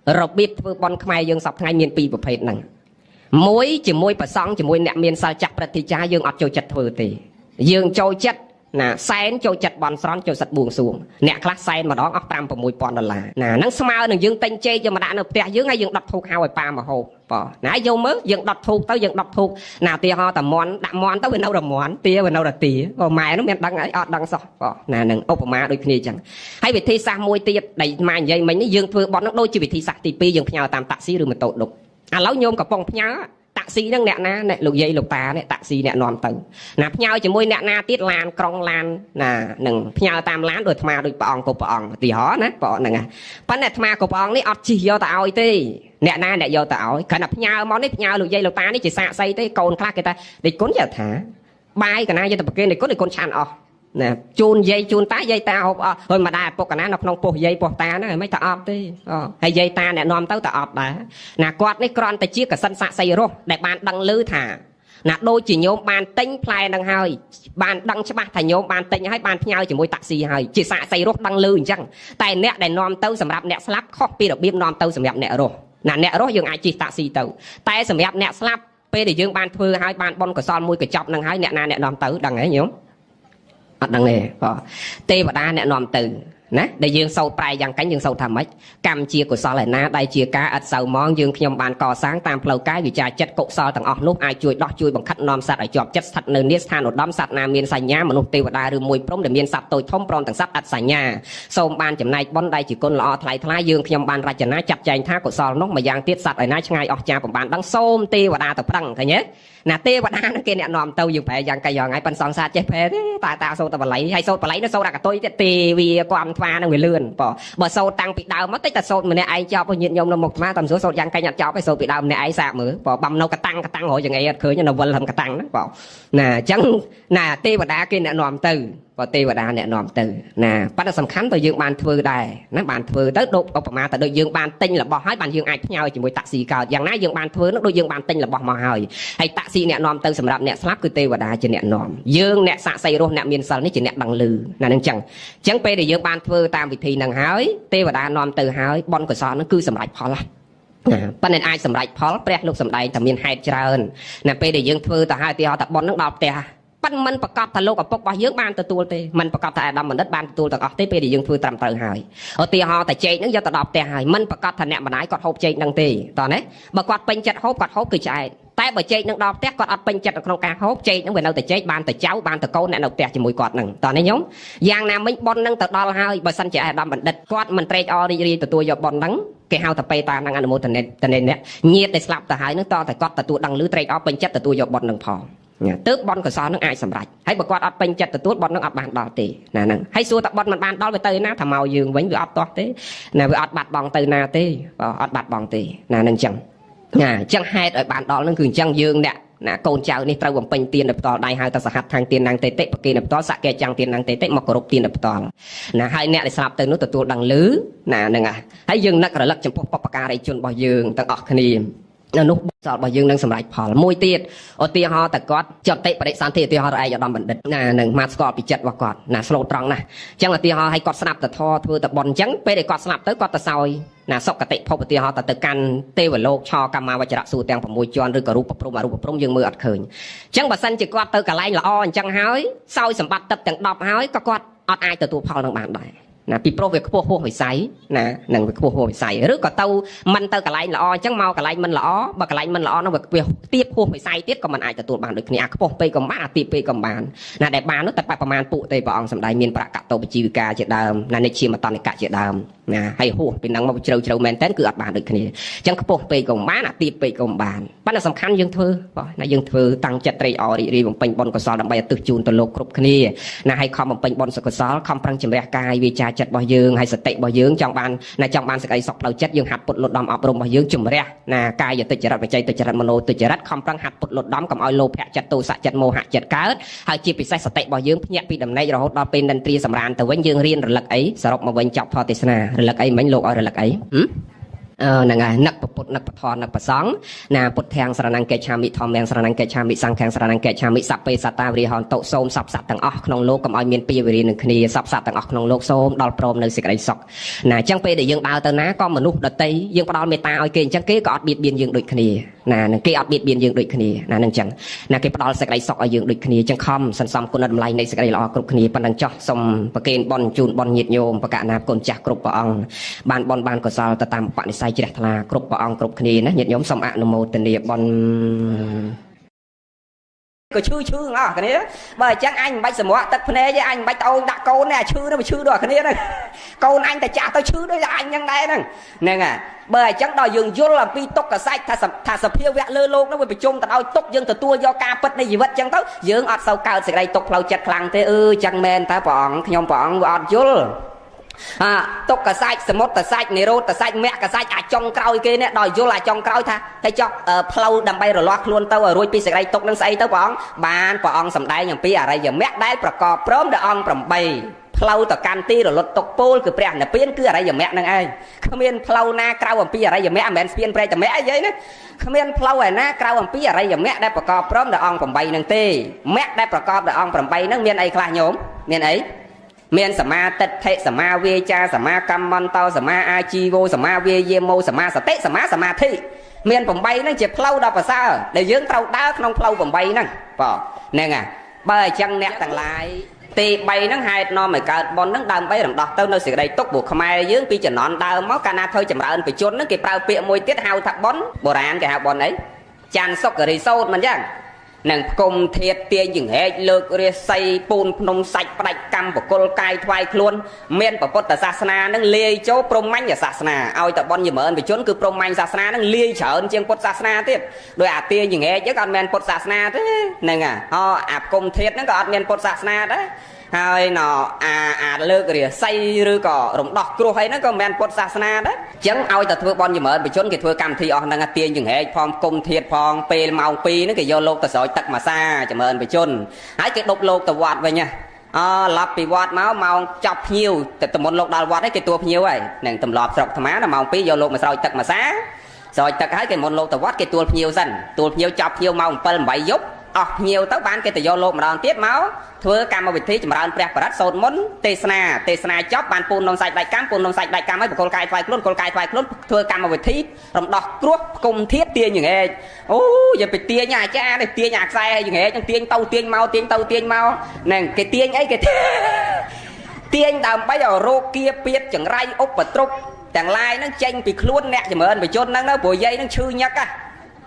ារបៀបធ្វើបន់ខ្មែរយើងសពថ្ងៃមាន2ប្រភេទហ្នឹងមួយជាមួយប្រសង់ជាមួយអ្នកមានសិលចាស់ព្រឹទ្ធាចារ្យយើងអត់ចូលចិត្តធ្វើទេយើងចូលចិត្តណាសែនចូលចិត្តបន់ស្រន់ចូលចិត្តបួងសួងអ្នកខ្លះសែនម្ដងអស់5-6,000 ដុល្លារណាហ្នឹងស្មើនឹងយើងទិញចេកយកមកដាក់នៅផ្ទះយើងហើយយើងដុតធូបហៅឲ្យប៉ាមកហូបបើណាយកមើលយើងដុតធូបទៅយើងដុតធូបណាឧទាហរណ៍តែមន់ដាក់មន់ទៅវានៅតែមន់ទាវានៅតែទាបើម៉ែនោះមានដឹងអីអត់ដឹងសោះបើណានឹងឧបមាដូចគ្នាអញ្ចឹងហើយវិធីសាស្ត្រមួយទៀតដែលម៉ែនិយាយមិញនេះយើងធ្វើបន់នោះដូចជាវិធីសាស្ត្រទី2យើងផ្ញើតាមតាក់ស៊ីឬម៉ូតូឌុបឥឡូវញោមកំពុងផ្ញើតាក់ស៊ីហ្នឹងអ្នកណាអ្នកលោកយាយលោកតានេះតាក់ស៊ីអ្នកនាំទៅណាផ្ញើជាមួយអ្នកណាទៀតឡានក្រុងឡានណានឹងផ្ញើតាមឡានដូចអាត្មាដូចព្រះអង្គគ្រប់ព្រះអង្គឧទាហរណ៍ណាព្រះអង្គហ្នឹងប៉ុន្តែអាត្មាគ្រប់ព្រះអង្គនេះអត់ជិះយកទៅឲ្យទេអ្នកណាអ្នកយកទៅឲ្យគ្រាន់តែផ្ញើមកនេះផ្ញើលោកយាយលោកតានេះជាសាកសីទេកូនខ្លះគេថាដេកគុណចេះថាបាយកណាយកទៅប្រគេនដេកគុណឆានអស់ណាជូនយាយជូនតាយាយតាហូបអស់ហើយម្ដាយឪពុកកណានៅក្នុងពោះយាយពោះតាហ្នឹងមិនថាអត់ទេហើយយាយតាអ្នកនាំទៅតែអត់ដែរណាគាត់នេះគ្រាន់តែជាកសិនសាក់សីរស់ដែលបានដឹងឮថាណាដូចជាញោមបានទិញផ្លែហ្នឹងហើយបានដឹងច្បាស់ថាញោមបានទិញហើយបានផ្ញើជាមួយតាក់ស៊ីហើយជាសាក់សីរស់ដឹងឮអញ្ចឹងតែអ្នកដែលនាំទៅសម្រាប់អ្នកស្លាប់ខុសពីរបៀបនាំទៅសម្រាប់អ្នករស់ណាអ្នករស់យើងអាចជិះតាក់ស៊ីទៅតែសម្រាប់អ្នកស្លាប់ពេលដែលយើងបានធ្វើហើយបានបនកសលមួយកញ្ចប់ហ្នឹងហើយអ្នកណាអ្នកនាំទៅដឹងហ៎ញោមអត់ដឹងទេទេវតាអ្នកនាំទៅ ណាដែលយើងសូត្រប្រែយ៉ាងកាញ់យើងសូត្រថាម៉េចកម្មជាកុសលឯណាដែលជាការអត់សៅមងយើងខ្ញុំបានកសាងតាមផ្លូវកាយវិចារចិត្តកុសលទាំងអស់នោះអាចជួយដោះជួយបង្ខិតនាំសត្វឲ្យជាប់ចិត្តស្ថិតនៅនាស្ថានឧត្តមសត្វណាមានសញ្ញាមនុស្សទេវតាឬមួយព្រំដែលមានសត្វតូចធំព្រមទាំងសត្វអត់សញ្ញាសូមបានចំណែកបុណ្យដែលជាគុណល្អថ្លៃថ្លាយើងខ្ញុំបានរចនាចាត់ចែងថាកុសលនោះម្យ៉ាងទៀតសត្វឯណាឆ្ងាយអស់ចាពុំបានដឹងសូមទេវតាទៅប្រឹងឃើញទេណាទេវតានឹងគេអ្នកនាំទៅយើងប្រែយ៉ាងកាយយ៉ាងហើយប៉ិនសង្សារចេះប្រែទេតាសូត្រតែបល័យហើយសូត្របល័យនោះសូត្រអាកតុយទៀតទេវាគំថ្វានឹងវាលឿនបើសូត្រតាំងពីដើមមកតិចតែសូត្រម្នាក់ឯងចប់ញាតិញោមនៅមុខថ្មតាមសួរសូត្រយ៉ាងកាញ់អត់ចប់ឯសូត្រពីដើមម្នាក់ឯងសាកមើលបំនៅកតាំងរយយ៉ាងអីអត់ឃើញនៅវិលហឹមកតាំងហ្នឹងណាអញ្ចឹងណាទេវតាគេអ្នកនាំទៅទេវតាអ្នកនាំទៅណាប៉ុន្តែសំខាន់ទៅយើងបានធ្វើដែរណាបានធ្វើទៅដូចឧបមាទៅដូចយើងបានទិញរបស់ហើយបានយើងអាចផ្ញើជាមួយតាក់ស៊ីកើតយ៉ាងណាយើងបានធ្វើនោះដូចយើងបានទិញរបស់មកហើយតាក់ស៊ីអ្នកនាំទៅសម្រាប់អ្នកស្លាប់គឺទេវតាជាអ្នកនាំយើងអ្នកសាក់សីរស់អ្នកមានសិលនេះជាអ្នកដឹងឮណានឹងអញ្ចឹងពេលដែលយើងបានធ្វើតាមវិធីហ្នឹងហើយទេវតានាំទៅហើយបុណ្យកុសលហ្នឹងគឺសម្រេចផលប៉ុន្តែអាចសម្រេចផលព្រះលោកសម្ដែងតែមានហេតុច្រើនណាពេលដែលយើងធ្វើទៅហើយទីហោតែបុណ្យហ្នឹងដល់ផ្ទះប៉ុន្តែមិនប្រកាសថាលោកឪពុករបស់យើងបានទទួលទេមិនប្រកាសថាអាដាមបណ្ឌិតបានទទួលទាំងអស់ទេពេលដែលយើងធ្វើត្រឹមត្រូវហើយឧទាហរណ៍តែចេកហ្នឹងយកទៅដល់ផ្ទះហើយមិនប្រកាសថាអ្នកម្ដាយគាត់ហូបចេកហ្នឹងទេតោះណាបើគាត់ពេញចិត្តហូបគាត់ហូបគឺឆ្អែតតែបើចេកនឹងដល់ផ្ទះគាត់អត់ពេញចិត្តក្នុងការហូបចេកនឹងវានៅតែចេកបានតែចៅបានតែកូនអ្នកនៅផ្ទះជាមួយគាត់នឹងតោះនេះញោមយ៉ាងណាមិញប៉ុននឹងទៅដល់ហើយបើសិនជាអាដាមបណ្ឌិតគាត់មិនត្រេកអររីករាយទទួលយកប៉ុនហ្នឹងគេហៅថាបេតានឹងអនុមោទនាអ្នកញាតិដែលស្លាប់ទៅហើយនឹងតតែគាត់ទទួលដឹងឮត្រេកអរពេញចិត្តទទួលយកប៉ុននឹងផងទើបបនកសលនឹងអាចសម្រេចហើយបើគាត់អត់ពេញចិត្តទទួលបននឹងអត់បានដល់ទេណាហ្នឹងហើយសួរតែបនមិនបានដល់វាទៅណាថាមកយើងវិញវាអត់ទាស់ទេណាវាអត់បាត់បង់ទៅណាទេអត់បាត់បង់ទេណាហ្នឹងអញ្ចឹងណាអញ្ចឹងហេតុឲ្យបានដល់ហ្នឹងគឺអញ្ចឹងយើងអ្នកណាកូនចៅនេះត្រូវបំពេញទានដោយផ្ទាល់ដៃហៅថាសហត្ថខាងទានណាងតេតិប្រគេនដោយផ្ទាល់សក្កេចាំងទានណាងតេតិមកគោរពទានដោយផ្ទាល់ណាហើយអ្នកដែលស្លាប់ទៅនោះទទួលដឹងឮណាហ្នឹងហើយយើងនឹករលឹកចំពោះបុព្វការីជនរបស់យើងទាំងអស់គ្នានោះសល់របស់យើងនឹងសម្រេចផលមួយទៀតឧទាហរណ៍តែគាត់ចតិបរិសន្ធិឧទាហរណ៍ឯកឧត្តមបណ្ឌិតណានឹងមកស្គាល់ពីចិត្តរបស់គាត់ណាស្លូតត្រង់ណាស់អញ្ចឹងឧទាហរណ៍ឲ្យគាត់ស្ដាប់តធធ្វើតបនអញ្ចឹងពេលដែលគាត់ស្លាប់ទៅគាត់ទៅសោយណាសុគតិភពឧទាហរណ៍ទៅកាន់ទេវលោកឆកម្មវចរៈសួរទាំង6ជាន់ឬក៏រូបព្រំអរូបព្រំយើងមើលអត់ឃើញអញ្ចឹងបើសិនជាគាត់ទៅកន្លែងល្អអញ្ចឹងហើយសោយសម្បត្តិទឹកទាំង10ហើយក៏គាត់អត់អាចទទួលផលនឹងបានដែរណាពីព្រោះវាខ្ពស់ហួសវិស័យណានឹងវាខ្ពស់ហួសវិស័យឬក៏ទៅមិនទៅកន្លែងល្អអញ្ចឹងមកកន្លែងមិនល្អបើកន្លែងមិនល្អនោះវាទៀបហួសវិស័យទៀតក៏មិនអាចទទួលបានដូចគ្នាអាខ្ពស់ពេកក៏បានអាទៀបពេកក៏បានណាដែលបាននោះតែប្រមាណពួកទេព្រះអង្គសម្ដែងមានប្រកតោបជីវិកាជាដើមណានិជាមតនិកៈជាដើមណាហើយហួសពីនឹងមកជ្រៅជ្រៅមែនតើគឺអត់បានដូចគ្នាអញ្ចឹងខ្ពស់ពេកក៏បានអាទៀបពេកក៏បានប៉ុន្តែសំខាន់យើងធ្វើណាយើងធ្វើតាំងចិត្តត្រេកអររីករាយបំពេញបុណ្យកុសលដើម្បីឧទ្ទិសជូនទៅលោកគ្រប់គ្នាណាហើយខំបំពេញបុណ្យកុសលខំប្រឹងជំរះកាយវាចាចិត្តរបស់យើងហើយសតិរបស់យើងចង់បានសេចក្តីសុខផ្លូវចិត្តយើងហាត់ពុតលត់ដំអប់រំរបស់យើងជំរះណាកាយតិចរិតវិច័យតិចរិតមโนតិចរិតខំប្រឹងហាត់ពុតលត់ដំកុំឲ្យលោភៈចិត្តទោសៈចិត្តមោហៈចិត្តកើតហើយជាពិសេសសតិរបស់យើងភ្ញាក់ពីដំណេករហូតដល់ពេលនិន្ទ្រាសម្រានទៅវិញយើងរៀនរលឹកអីសរុបមកវិញចប់ធម៌ទេសនារលឹកអីមិញលោកឲ្យរលឹកអីហ្នឹងហើយនឹកពុទ្ធនឹកពធនឹកប្រសង់ណាពុទ្ធាងស្រណង្កេឆាមិធម្មាងស្រណង្កេឆាមិសង្ឃាងស្រណង្កេឆាមិសព្ពេសត្តាវរិហន្តោសូមសពសត្វទាំងអស់ក្នុងលោកកុំឲ្យមានពីវិរិយនឹងគ្នាសពសត្វទាំងអស់ក្នុងលោកសូមដល់ព្រមនៅសេចក្តីសុខណាអញ្ចឹងពេលដែលយើងដើរទៅណាក៏មនុស្សដតីយើងផ្ដល់មេត្តាឲ្យគេអញ្ចឹងគេក៏អត់បៀតបៀនយើងដូចគ្នាណានឹងគេអត់បៀតបៀនយើងដូចគ្នាណានឹងអញ្ចឹងណាគេផ្ដល់សេចក្តីសុខឲ្យយើងដូចគ្នាអញ្ចឹងខំសន្សំគុណតម្លៃនៃសេចក្តីល្អគ្រប់គ្នាប៉ុណ្ណឹងចោះសូមប្រគេនបុណ្យជូនបុណ្យញាតិញោមបកណាគុណចាស់គ្រប់ព្រះអង្គបានបុណ្យបានកុសលទៅតាមបនិស្ស័យជ្រះថ្លាគ្រប់ព្រះអង្គគ្រប់គ្នាណាញាតិញោមសូមអនុមោទនាបុណ្យក៏ឈឺអស់គ្នាបើអញ្ចឹងអញមិនបាច់សម្រក់ទឹកភ្នែកទេអញមិនបាច់ត្អូញដាក់កូនទេអាឈឺនោះវាឈឺដូចគ្នាហ្នឹងកូនអញតែចាស់ទៅឈឺដូចអញហ្នឹងដែរហ្នឹងហើយបើអញ្ចឹងដល់យើងយល់អំពីទុក្ខសាច់ថាសភាវៈលើលោកនោះវាប្រជុំទៅដោយទុក្ខយើងទទួលយកការពិតនៃជីវិតអញ្ចឹងទៅយើងអត់សូវកើតសេចក្តីទុក្ខផ្លូវចិត្តខ្លាំងទេអញ្ចឹងមែនតើព្រះអង្គខ្ញុំព្រះអង្គវាអត់យល់ទុក្ខសាច់សមុទ្រសាច់និរោធសាច់មគ្គសាច់អាចុងក្រោយគេនេះដល់យល់អាចុងក្រោយថាតែចោះផ្លូវដើម្បីរលាស់ខ្លួនទៅឲ្យរួចពីសេចក្តីទុក្ខនឹងស្អីទៅព្រះអង្គបានព្រះអង្គសម្ដែងអំពីអរិយមគ្គដែលប្រកបព្រមដោយអង្គ8ផ្លូវទៅកាន់ទីរលត់ទុក្ខពោលគឺព្រះនិព្វានគឺអរិយមគ្គនឹងឯងគ្មានផ្លូវណាក្រៅអំពីអរិយមគ្គមិនមែនស្ពានព្រែកតមគ្គអីណាគ្មានផ្លូវឯណាក្រៅអំពីអរិយមគ្គដែលប្រកបព្រមដោយអង្គ8នឹងទេមគ្គដែលប្រកបដោយអង្គ8នឹងមានអីខ្លះញោមមានអីមានសមាទិដ្ឋិសមាវាចាសមាកម្មន្តោសមាអាជីវោសមាវាយាមោសមាសតិសមាសមាធិមាន8ហ្នឹងជាផ្លូវដ៏ប្រសើរដែលយើងត្រូវដើរក្នុងផ្លូវ8ហ្នឹងបងហ្នឹងហើយបើអញ្ចឹងអ្នកទាំងឡាយ ទី3ហ្នឹងហេតុនាំឲ្យកើតបនហ្នឹងដើម្បីរំដោះទៅនៅសេចក្តីទុក្ខព្រោះខ្មែរយើងពីចំណន់ដើមមកកាលណាធ្វើចម្រើនបជនហ្នឹងគេប្រើពាក្យមួយទៀតហៅថាបនបុរាណគេហៅបនអីច័ន្ទសុករីសោតមិនចឹងនឹងផ្គុំធាតទាញចង្ហែកលើករាសីពូនភ្នំសាច់ផ្ដាច់កម្មបកុលកាយថ្វាយខ្លួនមានពុទ្ធសាសនានឹងលាយចូលព្រហ្មញ្ញសាសនាឲ្យតែបនយមឿនបជនគឺព្រហ្មញ្ញសាសនានឹងលាយច្រើនជាងពុទ្ធសាសនាទៀតដោយអាទាញចង្ហែកហ្នឹងក៏អត់មានពុទ្ធសាសនាទេហ្នឹងអាផ្គុំធាតហ្នឹងក៏អត់មានពុទ្ធសាសនាដែរហើយណអាលើករាសីឬក៏រំដោះគ្រោះអីហ្នឹងក៏មិនមែនពុទ្ធសាសនាដែរអញ្ចឹងឲ្យតែធ្វើបនយមឿនបជនគេធ្វើកម្មវិធីអស់ហ្នឹងទាញចង្ហែកផងគុំធាតផងពេលម៉ោង2ហ្នឹងគេយកលោកទៅស្រោចទឹកមួយសាចម្រើនបជនហើយគេដប់លោកទៅវត្តវិញឡប់ពីវត្តមកម៉ោងចាប់ភ្ញៀវតែតមុនលោកដល់វត្តហ្នឹងគេទួភ្ញៀវហើយនឹងទម្លាប់ស្រុកអាត្មាដល់ម៉ោង2យកលោកមកស្រោចទឹកមួយសាស្រោចទឹកហើយគេមុនលោកទៅវត្តគេទួភ្ញៀវសិនទួភ្ញៀវចាប់ភ្ញៀវម៉ោង7 8យប់អស់ភ្ញៀវទៅបានគេទៅយកលោកម្ដងទៀតមកធ្វើកម្មវិធីចម្រើនព្រះបរិត្តសូត្រមន្តទេសនាចប់បានពូននំសាច់ដាច់កម្មពូននំសាច់ដាច់កម្មហើយបកុលកាយថ្វាយខ្លួនកុលកាយថ្វាយខ្លួនធ្វើកម្មវិធីរំដោះគ្រោះផ្គុំធាតទាញចង្ហែកអូយកទៅទាញអាចារ្យនេះទាញអាខ្សែហើយចង្ហែកនឹងទាញទៅទាញមកទាញទៅទាញមកហ្នឹងគេទាញអីគេទាញដើម្បីឲ្យរោគគាពៀតចង្រៃឧបទ្រពទាំងឡាយហ្នឹងចេញពីខ្លួនអ្នកចម្រើនបជនហ្នឹងនៅព្រោះយាយហ្នឹងឈឺញឹក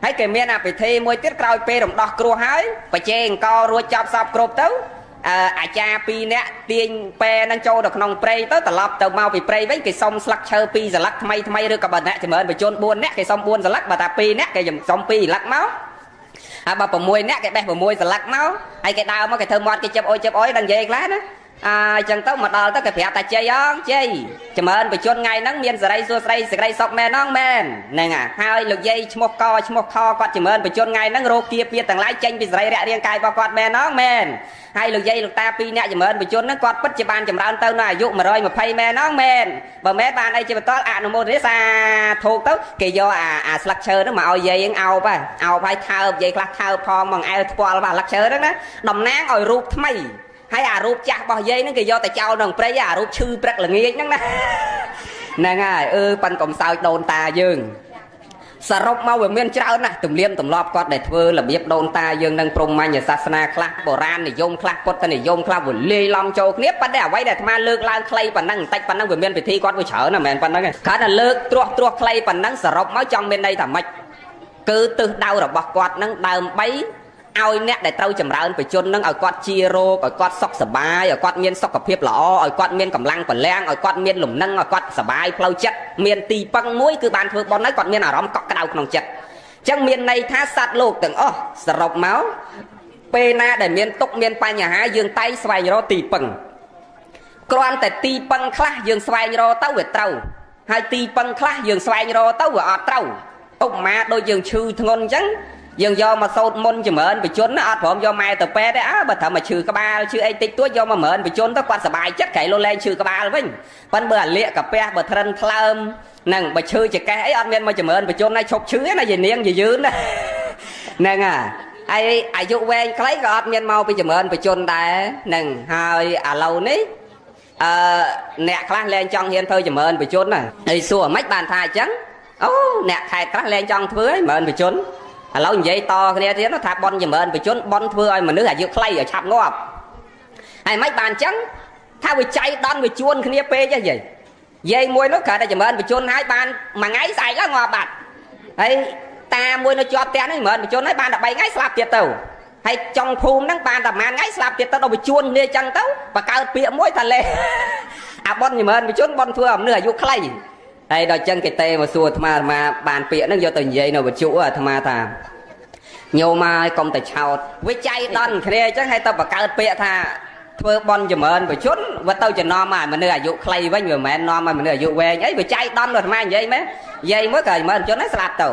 ហើយគេមានពិធីមួយទៀតក្រោយពេលរំដោះគ្រោះហើយបច្ចេកអង្គរួចចាប់សពគ្រប់ទៅអាចារ្យ2នាក់ទាញពេនឹងចូលទៅក្នុងព្រៃទៅត្រឡប់ទៅមកពីព្រៃវិញគេសុំស្លឹកឈើ2សន្លឹកថ្មីឬក៏បើអ្នកចម្រើនបជន4នាក់គេសុំ4សន្លឹកបើថា2នាក់គេសុំ2សន្លឹកមកហើយបើ6នាក់គេបេះ6សន្លឹកមកហើយគេដើរមកគេធ្វើមាត់គេចិត្តអុយដឹងនិយាយខ្លះណាអញ្ចឹងទៅមកដល់ទៅគេប្រាប់តាជ័យជ័យចម្រើនបជនថ្ងៃហ្នឹងមានសេរីសួស្ដីសេចក្តីសុខមែនហ្នឹងមែនហ្នឹងហើយលោកយាយឈ្មោះកឈ្មោះខគាត់ចម្រើនបជនថ្ងៃហ្នឹងរោគគាពៀតទាំងឡាយចេញពីសេរីរាក់រាងកាយរបស់គាត់មែនហ្នឹងមែនហើយលោកយាយលោកតា2នាក់ចម្រើនបជនហ្នឹងគាត់ពិតជាបានចម្រើនទៅនៅអាយុ120មែនហ្នឹងមែនបើមែនបានអីជាបន្តអនុមោទនាសាធោកទៅគេយកអាស្លឹកឈើហ្នឹងមកឲ្យយាយហ្នឹងអោបហើយថើបយាយខ្លះថើបផងមកអែលថ្ពាល់បាទស្លឹកឈើហ្នឹងណាតំណាងឲ្យរូបថ្មីហើយអារូបចាស់របស់យាយហ្នឹងគេយកតែចោលក្នុងព្រៃអារូបឈឺព្រឹកល្ងាចហ្នឹងណាហ្នឹងហើយប៉ិនកុំសើចដូនតាយើងសរុបមកវាមានច្រើនណាស់ទំនៀមទម្លាប់គាត់ដែលធ្វើរបៀបដូនតាយើងនឹងព្រហ្មញ្ញសាសនាខ្លះបុរាណនិយមខ្លះពុទ្ធនិយមខ្លះវាលាយឡំចូលគ្នាប៉ុន្តែអ្វីដែលអាត្មាលើកឡើងខ្លីប៉ុណ្ណឹងបន្តិចប៉ុណ្ណឹងវាមានពិធីគាត់វាច្រើនណាស់មិនមែនប៉ុណ្ណឹងគាត់តែលើកត្រាស់ខ្លីប៉ុណ្ណឹងសរុបមកចង់មានន័យថាម៉េចគឺទិសដៅរបស់គាត់នឹងដើម្បីឲ្យអ្នកដែលត្រូវចម្រើនបជននឹងឲ្យគាត់ជារោគឲ្យគាត់សុខសប្បាយឲ្យគាត់មានសុខភាពល្អឲ្យគាត់មានកម្លាំងពលំឲ្យគាត់មានលំនឹងឲ្យគាត់សប្បាយផ្លូវចិត្តមានទីពឹងមួយគឺបានធ្វើបុណ្យហើយគាត់មានអារម្មណ៍កក់ក្ដៅក្នុងចិត្តអញ្ចឹងមានន័យថាសត្វលោកទាំងអស់សរុបមកពេលណាដែលមានទុក្ខមានបញ្ហាយើងតែងស្វែងរកទីពឹងគ្រាន់តែទីពឹងខ្លះយើងស្វែងរកទៅវាត្រូវហើយទីពឹងខ្លះយើងស្វែងរកទៅវាអត់ត្រូវឧបមាដូចយើងឈឺធ្ងន់អញ្ចឹងយើងយកមកសូត្រមន្តចម្រើនបជនណាអត់ព្រមយកម៉ែទៅពេទ្យទេបើថាមកឈឺក្បាលឈឺអីតិចតួចយកមកចម្រើនបជនទៅគាត់សប្បាយចិត្តក្រៃលោលែងឈឺក្បាលវិញប៉ិនបើអាលៀកកាពះបើទ្រិនថ្លើមហ្នឹងបើឈឺចកេះអីអត់មានមកចម្រើនបជនឲ្យឈប់ឈឺណាយាយនាងយឺនណាហ្នឹងហើយអាយុវែងខ្លីក៏អត់មានមកពីចម្រើនបជនដែរហ្នឹងហើយឥឡូវនេះអ្នកខ្លះលែងចង់ហ៊ានធ្វើចម្រើនបជនណាហើយសួរមិនបានថាអញ្ចឹងអូអ្នកខេត្តខ្លះលែងចង់ធ្វើហើយចម្រើនបជនឥឡូវនិយាយតគ្នាទៀតថាបនចម្រើនបជនបនធ្វើឲ្យមនុស្សអាយុខ្លីឲ្យឆាប់ងាប់ហើយមិនបានអញ្ចឹងថាវាចៃដន្យវាជួនគ្នាពេកហ៎យាយមួយនោះគាត់តែចម្រើនបជនហើយបានមួយថ្ងៃស្អែកឡើងងាប់បាត់ហើយតាមួយនៅជាប់ផ្ទះនេះចម្រើនបជនហើយបានតែ3ថ្ងៃស្លាប់ទៀតទៅហើយចុងភូមិហ្នឹងបានតែប្រហែលថ្ងៃស្លាប់ទៀតទៅដល់វាជួនគ្នាអញ្ចឹងទៅបកើតពាក្យមួយថាលេអាបនចម្រើនបជនបនធ្វើឲ្យមនុស្សអាយុខ្លីហើយដល់ចឹងគេទេមកសួរអាត្មាបានពាក្យហ្នឹងយកទៅនិយាយនៅវិទ្យុអាត្មាថាញោមហើយកុំតែឆោតវាចៃដន្យគ្នាអញ្ចឹងហើយទៅបង្កើតពាក្យថាធ្វើបនចម្រើនបជនវាទៅចំណំឲ្យមនុស្សអាយុខ្លីវិញវាមិនមែននាំឲ្យមនុស្សអាយុវែងអីវាចៃដន្យអាត្មានិយាយមែននិយាយមួយក៏ចម្រើនបជនហ្នឹងស្លាប់ទៅ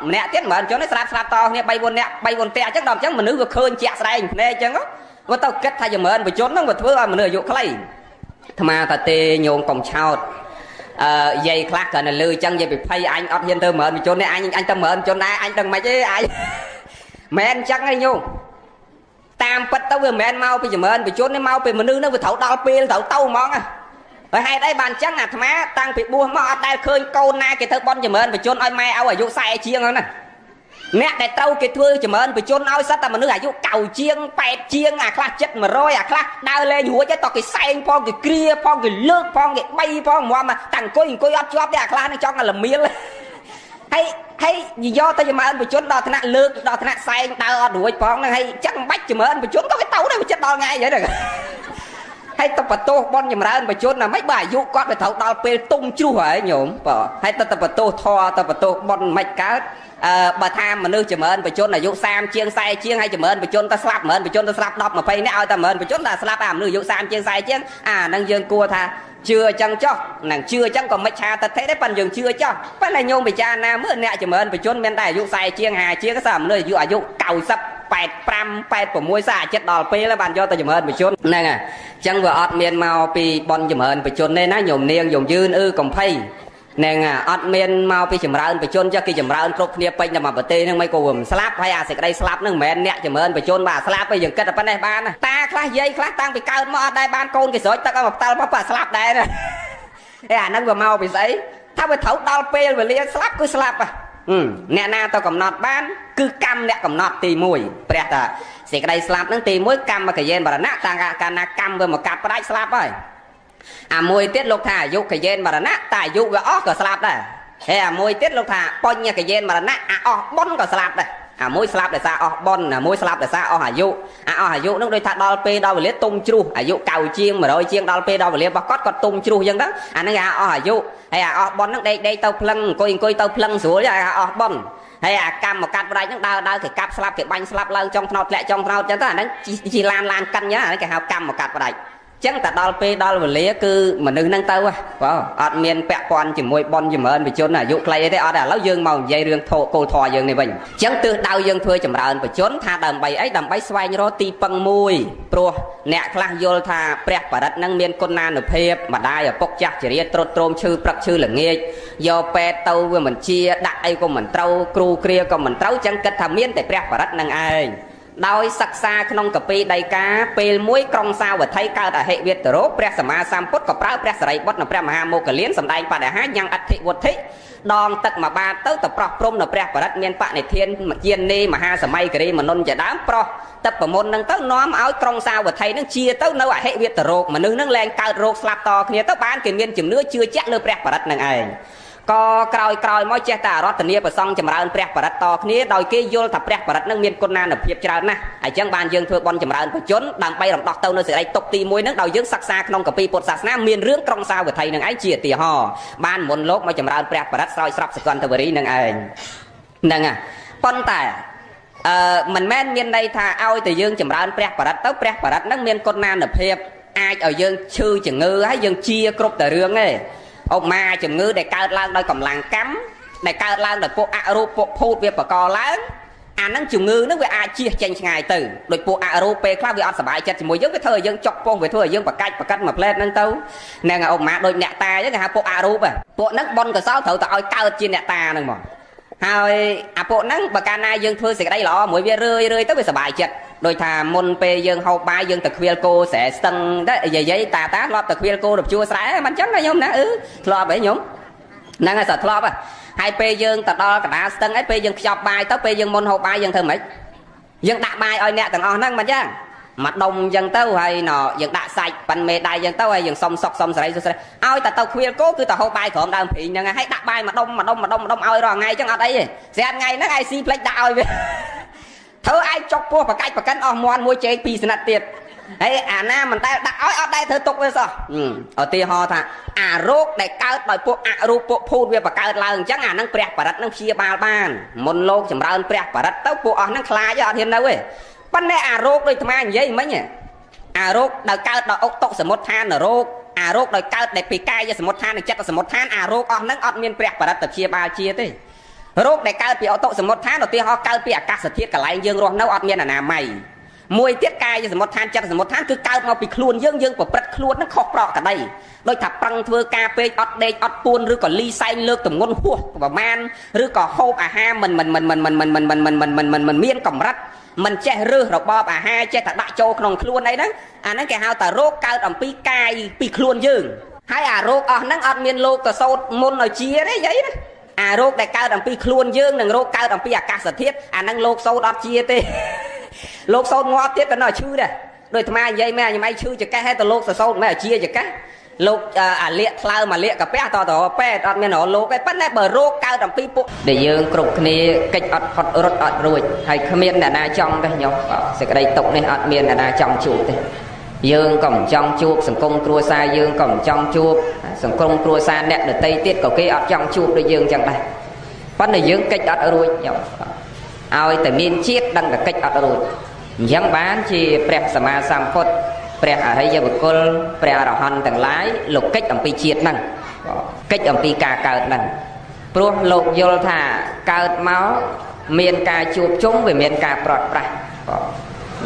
ម្នាក់ទៀតចម្រើនបជនហ្នឹងស្លាប់តគ្នា3 4នាក់3 4នាក់អញ្ចឹងដល់អញ្ចឹងមនុស្សវាឃើញជាក់ស្ដែងភ្នែកអញ្ចឹងវាទៅគិតថាចម្រើនបជនហ្នឹងវាធ្វើឲ្យមនុស្សអាយុខ្លីអាត្មាថាទេញោមកុំឆោតយាយខ្លះក៏នៅលើអញ្ចឹងយាយពិភ័យអញអត់ហ៊ានទៅមើលបជននេះអញទៅមើលបជនដែរអញដឹងមិនទេអញមែនអញ្ចឹងឯងញោមតាមពិតទៅវាមិនមែនមកពីចម្រើនបជននេះមកពីមនុស្សនឹងវាត្រូវដល់ពេលត្រូវទៅហ្មងហើយហេតុអីបានអញ្ចឹងអាត្មាតាំងពីបួសមកអត់ដែលឃើញកូនណាគេធ្វើបន់ចម្រើនបជនឲ្យម៉ែឲ្យអាយុ40ជាងហ្នឹងណា អ្នកដែលត្រូវគេធ្វើចម្រើនបញ្ជនឲ្យសត្វតែមនុស្សអាយុកៅជាង8ជាងអាខ្លះចិត្ត100អាខ្លះដើរលេងរួចទៅតគេសែងផងគេគ្រាផងគេលើកផងគេបីផងហ្មងតាំងអង្គុយអត់ជាប់ទេអាខ្លះនឹងចង់តែល្មៀលហើយយកទៅចម្រើនបញ្ជនដល់ថ្នាក់លើកដល់ថ្នាក់សែងដើរអត់រួចផងហ្នឹងហើយចឹងមិនបាច់ចម្រើនបញ្ជនក៏វាទៅដែរចិត្តដល់ថ្ងៃអញ្ចឹងហើយទៅបន្ទោសបនចម្រើនបញ្ជនណាមិនបើអាយុគាត់ទៅត្រូវដល់ពេលទុំជ្រុះហើយញោមបើហើយទៅបន្ទោសធរទៅបន្ទោសបនមិនកើតបើថាមនុស្សចម្រើនបញ្ជនអាយុ30ជាង40ជាងហើយចម្រើនបញ្ជនទៅស្លាប់ចម្រើនបញ្ជនទៅស្លាប់10 20នាក់ឲ្យតែចម្រើនបញ្ជនតែស្លាប់អាមនុស្សអាយុ30ជាង40ជាងអាហ្នឹងយើងគួរថាជឿអញ្ចឹងចុះនឹងជឿអញ្ចឹងក៏មិនឆាតិថិទេប៉ុន្តែយើងជឿចុះប៉ុន្តែញោមពិចារណាមើលអ្នកចម្រើនបញ្ជនមានតែអាយុ40ជាង50ជាងសើមនុស្សអាយុ90 85 86សាចិត្តដល់ពេលបានយកទៅចម្រើនបញ្ជនហ្នឹងអញ្ចឹងវាអត់មានមកពីបនចម្រើនបញ្ជនទេណាញោមនាងយំយឺនកំភៃហ្នឹងអត់មានមកពីចម្រើនបញ្ជនចុះគេចម្រើនគ្រប់គ្នាពេញតែមកប្រទេសហ្នឹងមិនក៏វាមិនស្លាប់ហើយអាសេចក្តីស្លាប់ហ្នឹងមិនមែនអ្នកចម្រើនបញ្ជនបាទស្លាប់ទេយើងគិតតែប៉ុណ្ណេះបានតាខ្លះយាយខ្លះតាំងពីកើតមកអត់ដែរបានកូនគេស្រោចទឹកឲ្យមកផ្ដាល់មកប៉ាស្លាប់ដែរអាហ្នឹងវាមកពីស្អីថាវាត្រូវដល់ពេលវេលាស្លាប់គឺស្លាប់អ្នកណាទៅកំណត់បានគឺកម្មអ្នកកំណត់ទី1ព្រះតាសេចក្តីស្លាប់ហ្នឹងទី1កម្មកយេនបរណៈតាំងកាលណាកម្មវាមកកាត់ផ្ដាច់ស្លាប់ហើយអាមួយទៀតលោកថាអាយុកយេនមរណៈតែអាយុវាអស់ក៏ស្លាប់ដែរហើយអាមួយទៀតលោកថាបញ្ញកយេនមរណៈអាអស់បុណ្យក៏ស្លាប់ដែរអាមួយស្លាប់ដោយសារអស់បុណ្យអាមួយស្លាប់ដោយសារអស់អាយុអស់អាយុនឹងដូចថាដល់ពេលដល់វេលាទុំជ្រុះអាយុ90ជាង100ជាងដល់ពេលដល់វេលារបស់គាត់ទុំជ្រុះអញ្ចឹងទៅអាហ្នឹងគេអស់អាយុហើយអាអស់បុណ្យហ្នឹងដេកទៅផ្លឹងអង្គុយទៅផ្លឹងស្រួលអាអស់បុណ្យហើយអាកម្មមកកាត់ផ្ដាច់ហ្នឹងដើរគេកាប់ស្លាប់គេបាញ់ស្លាប់ឡើងចុងថ្នោតធ្លាក់ចុងថ្នោតអញ្ចឹងទៅអាហ្នឹងជីឡានកិនអញ្ចឹងអាហ្នឹងគេហៅកម្មមកកាត់ផ្ដាច់ចឹងតែដល់ពេលដល់វេលាគឺមនុស្សហ្នឹងទៅបងអត់មានពាក់ព័ន្ធជាមួយបនចម្រើនបញ្ជនអាយុខ្លីទេអត់ទេឥឡូវយើងមកនិយាយរឿងគោលធម៌យើងនេះវិញចឹងទើសដៅយើងធ្វើចម្រើនបញ្ជនថាដើម្បីអីដើម្បីស្វែងរកទីពឹងមួយព្រោះអ្នកខ្លះយល់ថាព្រះបរិត្តហ្នឹងមានគុណានុភាពម្ដាយឪពុកចាស់ជារៀតត្រុតត្រោមឈឺព្រឹកឈឺល្ងាចយកពេទ្យទៅវាមិនជាដាក់អីក៏មិនត្រូវគ្រូគ្រាក៏មិនត្រូវចឹងគិតថាមានតែព្រះបរិត្តហ្នឹងឯងដោយសិក្សាក្នុងកពីដីកាពេលមួយក្រុងសាវត្ថីកើតអហិវេទរោព្រះសម្មាសម្ពុទ្ធក៏ប្រើព្រះសរិបុត្រនិងព្រះមហាមោគលានសម្ដែងបដិហាយ៉ាងអធិវត្ថិដងទឹកមួយបាតទៅប្រោះព្រំនៅព្រះបរិត្តមានបនិធានជានេមហាសម័យគិរីមនុនជាដើមប្រោះទឹកប្រមុននឹងទៅនាំឲ្យក្រុងសាវត្ថីនឹងជាទៅនៅអហិវេទរោគមនុស្សនឹងលែងកើតរោគស្លាប់តគ្នាទៅបានគេមានជំនឿជឿជាក់លើព្រះបរិត្តនឹងឯងក៏ក្រោយមកចេះតែរតនាប្រសង់ចម្រើនព្រះបរិត្តតគ្នាដោយគេយល់ថាព្រះបរិត្តនឹងមានគុណានុភាពច្រើនណាស់អញ្ចឹងបានយើងធ្វើបន់ចម្រើនបញ្ជនដើម្បីរំដោះទៅនៅសេចក្តីទុកទី1នឹងដោយយើងសិក្សាក្នុងកពីពុទ្ធសាសនាមានរឿងក្រុងសាវត្ថីនឹងឯងជាឧទាហរណ៍បានមុនលោកមកចម្រើនព្រះបរិត្តស្រោចស្រពសកន្តវរីនឹងឯងហ្នឹងប៉ុន្តែមិនមែនមានន័យថាឲ្យតែយើងចម្រើនព្រះបរិត្តទៅព្រះបរិត្តនឹងមានគុណានុភាពអាចឲ្យយើងឈឺជំងឺហើយយើងជាគ្រប់តែរឿងទេឧបមាជំងឺដែលកើតឡើងដោយកម្លាំងកម្មដែលកើតឡើងដោយពួកអរូបពួកភូតវាបកកឡើងអាហ្នឹងជំងឺហ្នឹងវាអាចជៀសចេញឆ្ងាយទៅដោយពួកអរូបពេលខ្លះវាអត់សុបាយចិត្តជាមួយយើងវាធ្វើឲ្យយើងចុកពោះវាធ្វើឲ្យយើងបកាច់បកិតមួយផ្លែតហ្នឹងទៅហ្នឹងឧបមាដូចអ្នកតាអញ្ចឹងគេហៅពួកអរូបពួកហ្នឹងបនកសលត្រូវតែឲ្យកើតជាអ្នកតាហ្នឹងមកហើយអាពួកហ្នឹងបើកាលណាយើងធ្វើសេចក្តីល្អមួយវារឿយទៅវាសុបាយចិត្តដោយថាមុនពេលយើងហូបបាយយើងទៅខ្វៀលគោស្រែស្ទឹងដែរយាយតាធ្លាប់ទៅខ្វៀលគោរំជួស្រែមិនអញ្ចឹងណាញោមណាធ្លាប់ហីញោមហ្នឹងហើយធ្លាប់ហើយពេលយើងទៅដល់កណ្ដាលស្ទឹងហើយពេលយើងខ្ចប់បាយទៅពេលយើងមុនហូបបាយយើងធ្វើម៉េចយើងដាក់បាយឲ្យអ្នកទាំងអស់ហ្នឹងមិនអញ្ចឹងមកដុំអញ្ចឹងទៅហើយយើងដាក់សាច់ប៉ិនមេដៃអញ្ចឹងទៅហើយយើងសុំសុកសុំសេរីសុស្រីឲ្យតែទៅខ្វៀលគោគឺតែហូបបាយក្រោមដើមព្រីងហ្នឹងហើយដាក់បាយមកដុំឲ្យរាល់ថ្ងៃអញ្ចឹងអត់អីទេស្រាប់ថ្ងៃហ្នឹងឯស៊ីផ្លេចដាក់ឲ្យវាធ្វើឯងចុកពោះបកាច់បកិនអស់មាន់មួយជែក2ស្និតទៀតហើយអាណាមិនដែលដាក់ឲ្យអត់ដែលធ្វើទុកវាសោះឧទាហរណ៍ថាអារោគដែលកើតដោយពួកអរូបពួកភូតវាបកើតឡើងអញ្ចឹងអាហ្នឹងព្រះបរិត្តនឹងព្យាបាលបានមុនលោកចម្រើនព្រះបរិត្តទៅពួកអស់ហ្នឹងខ្លាចអត់ហ៊ាននៅទេប៉ុន្តែអារោគដូចអានិយាយមិញអារោគដែលកើតដោយអុកតុសមុទ្ឋានរោគអារោគដោយកើតដែលពីកាយសមុទ្ឋាននិងចិត្តសមុទ្ឋានអារោគអស់ហ្នឹងអត់មានព្រះបរិត្តទៅព្យាបាលជាទេរោគដែលកើតពីអតុសមុទ្ឋានឧទាហរណ៍កើតពីអាកាសធាតុកន្លែងយើងរស់នៅអត់មានអនាម័យមួយទៀតកាយសមុទ្ឋានចិត្តសមុទ្ឋានគឺកើតមកពីខ្លួនយើងប្រព្រឹត្តខ្លួននឹងខុសប្រក្រតីដូចថាប្រឹងធ្វើការពេកអត់ដេកអត់ពួនឬក៏លីសែងលើកទម្ងន់ហួសប្រមាណឬក៏ហូបអាហារមិនមានកម្រិតមិនចេះរើសរបបអាហារចេះតែដាក់ចូលក្នុងខ្លួនអីហ្នឹងអាហ្នឹងគេហៅថារោគកើតអំពីកាយពីខ្លួនយើងហើយអារោគអស់ហ្នឹងអត់មានលោកទៅសោតមុនឲ្យជាទេយាយណា អារោគដែលកើតអំពីខ្លួនយើងនិងរោគកើតអំពីអាកាសធាតុអាហ្នឹងលោកសោតអត់ជាទេលោកសោតងាប់ទៀតក៏នៅឈឺដែរដោយអាត្មានិយាយមែនញ៉ៃឈឺចកេះហើយទៅលោកសោតមិនជាចកេះលោកអាលៀកថ្លើមអាលៀកកាពះតពេទ្យអត់មានរលោកទេប៉ុន្តែបើរោគកើតអំពីពួកដែលយើងគ្រប់គ្នាកិច្ចអត់ផុតរត់អត់រួចហើយគ្មានអ្នកណាចង់ទេញោមសេចក្តីទុកនេះអត់មានអ្នកណាចង់ជួបទេយើងក៏មិនចង់ជួបសង្គមគ្រួសារយើងក៏មិនចង់ជួបសង្គមគ្រួសារអ្នកដទៃទៀតក៏គេអត់ចង់ជួបដូចយើងចឹងដែរប៉ុន្តែយើងកិច្ចអត់រួចញោមឲ្យតែមានជាតិដឹងតែកិច្ចអត់រួចអញ្ចឹងបានជាព្រះសម្មាសម្ពុទ្ធព្រះអរិយបុគ្គលព្រះអរហន្តទាំងឡាយលោកកិច្ចអំពីជាតិហ្នឹងកិច្ចអំពីការកើតហ្នឹងព្រោះលោកយល់ថាកើតមកមានការជួបជុំវាមានការប្រត់ប្រាស់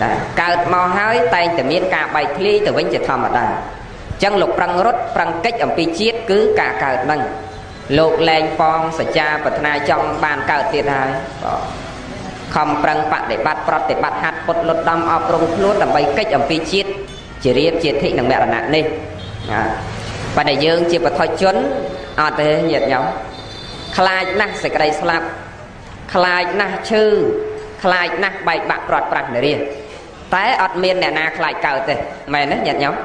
ណាកើតមកហើយតែងតែមានការបែកធ្លាយទៅវិញជាធម្មតាអញ្ចឹងលោកប្រឹងរត់ប្រឹងកិច្ចអំពីជាតិគឺការកើតហ្នឹងលោកលែងប៉ងសច្ចាប្រាថ្នាចង់បានកើតទៀតហើយខំប្រឹងបដិបត្តិប្រតិបត្តិហាត់ពុតលុតដំអប់រំខ្លួនដើម្បីកិច្ចអំពីជាតិជារៀបជាធិនឹងមរណៈនេះប៉ុន្តែយើងជាបុថុជនអត់ទេញាតិញោមខ្លាចណាស់សេចក្តីស្លាប់ខ្លាចណាស់ឈឺខ្លាចណាស់បែកបាក់ព្រាត់ប្រាសនារីតែអត់មានអ្នកណាខ្លាចកើតទេមែនទេញាតិញោម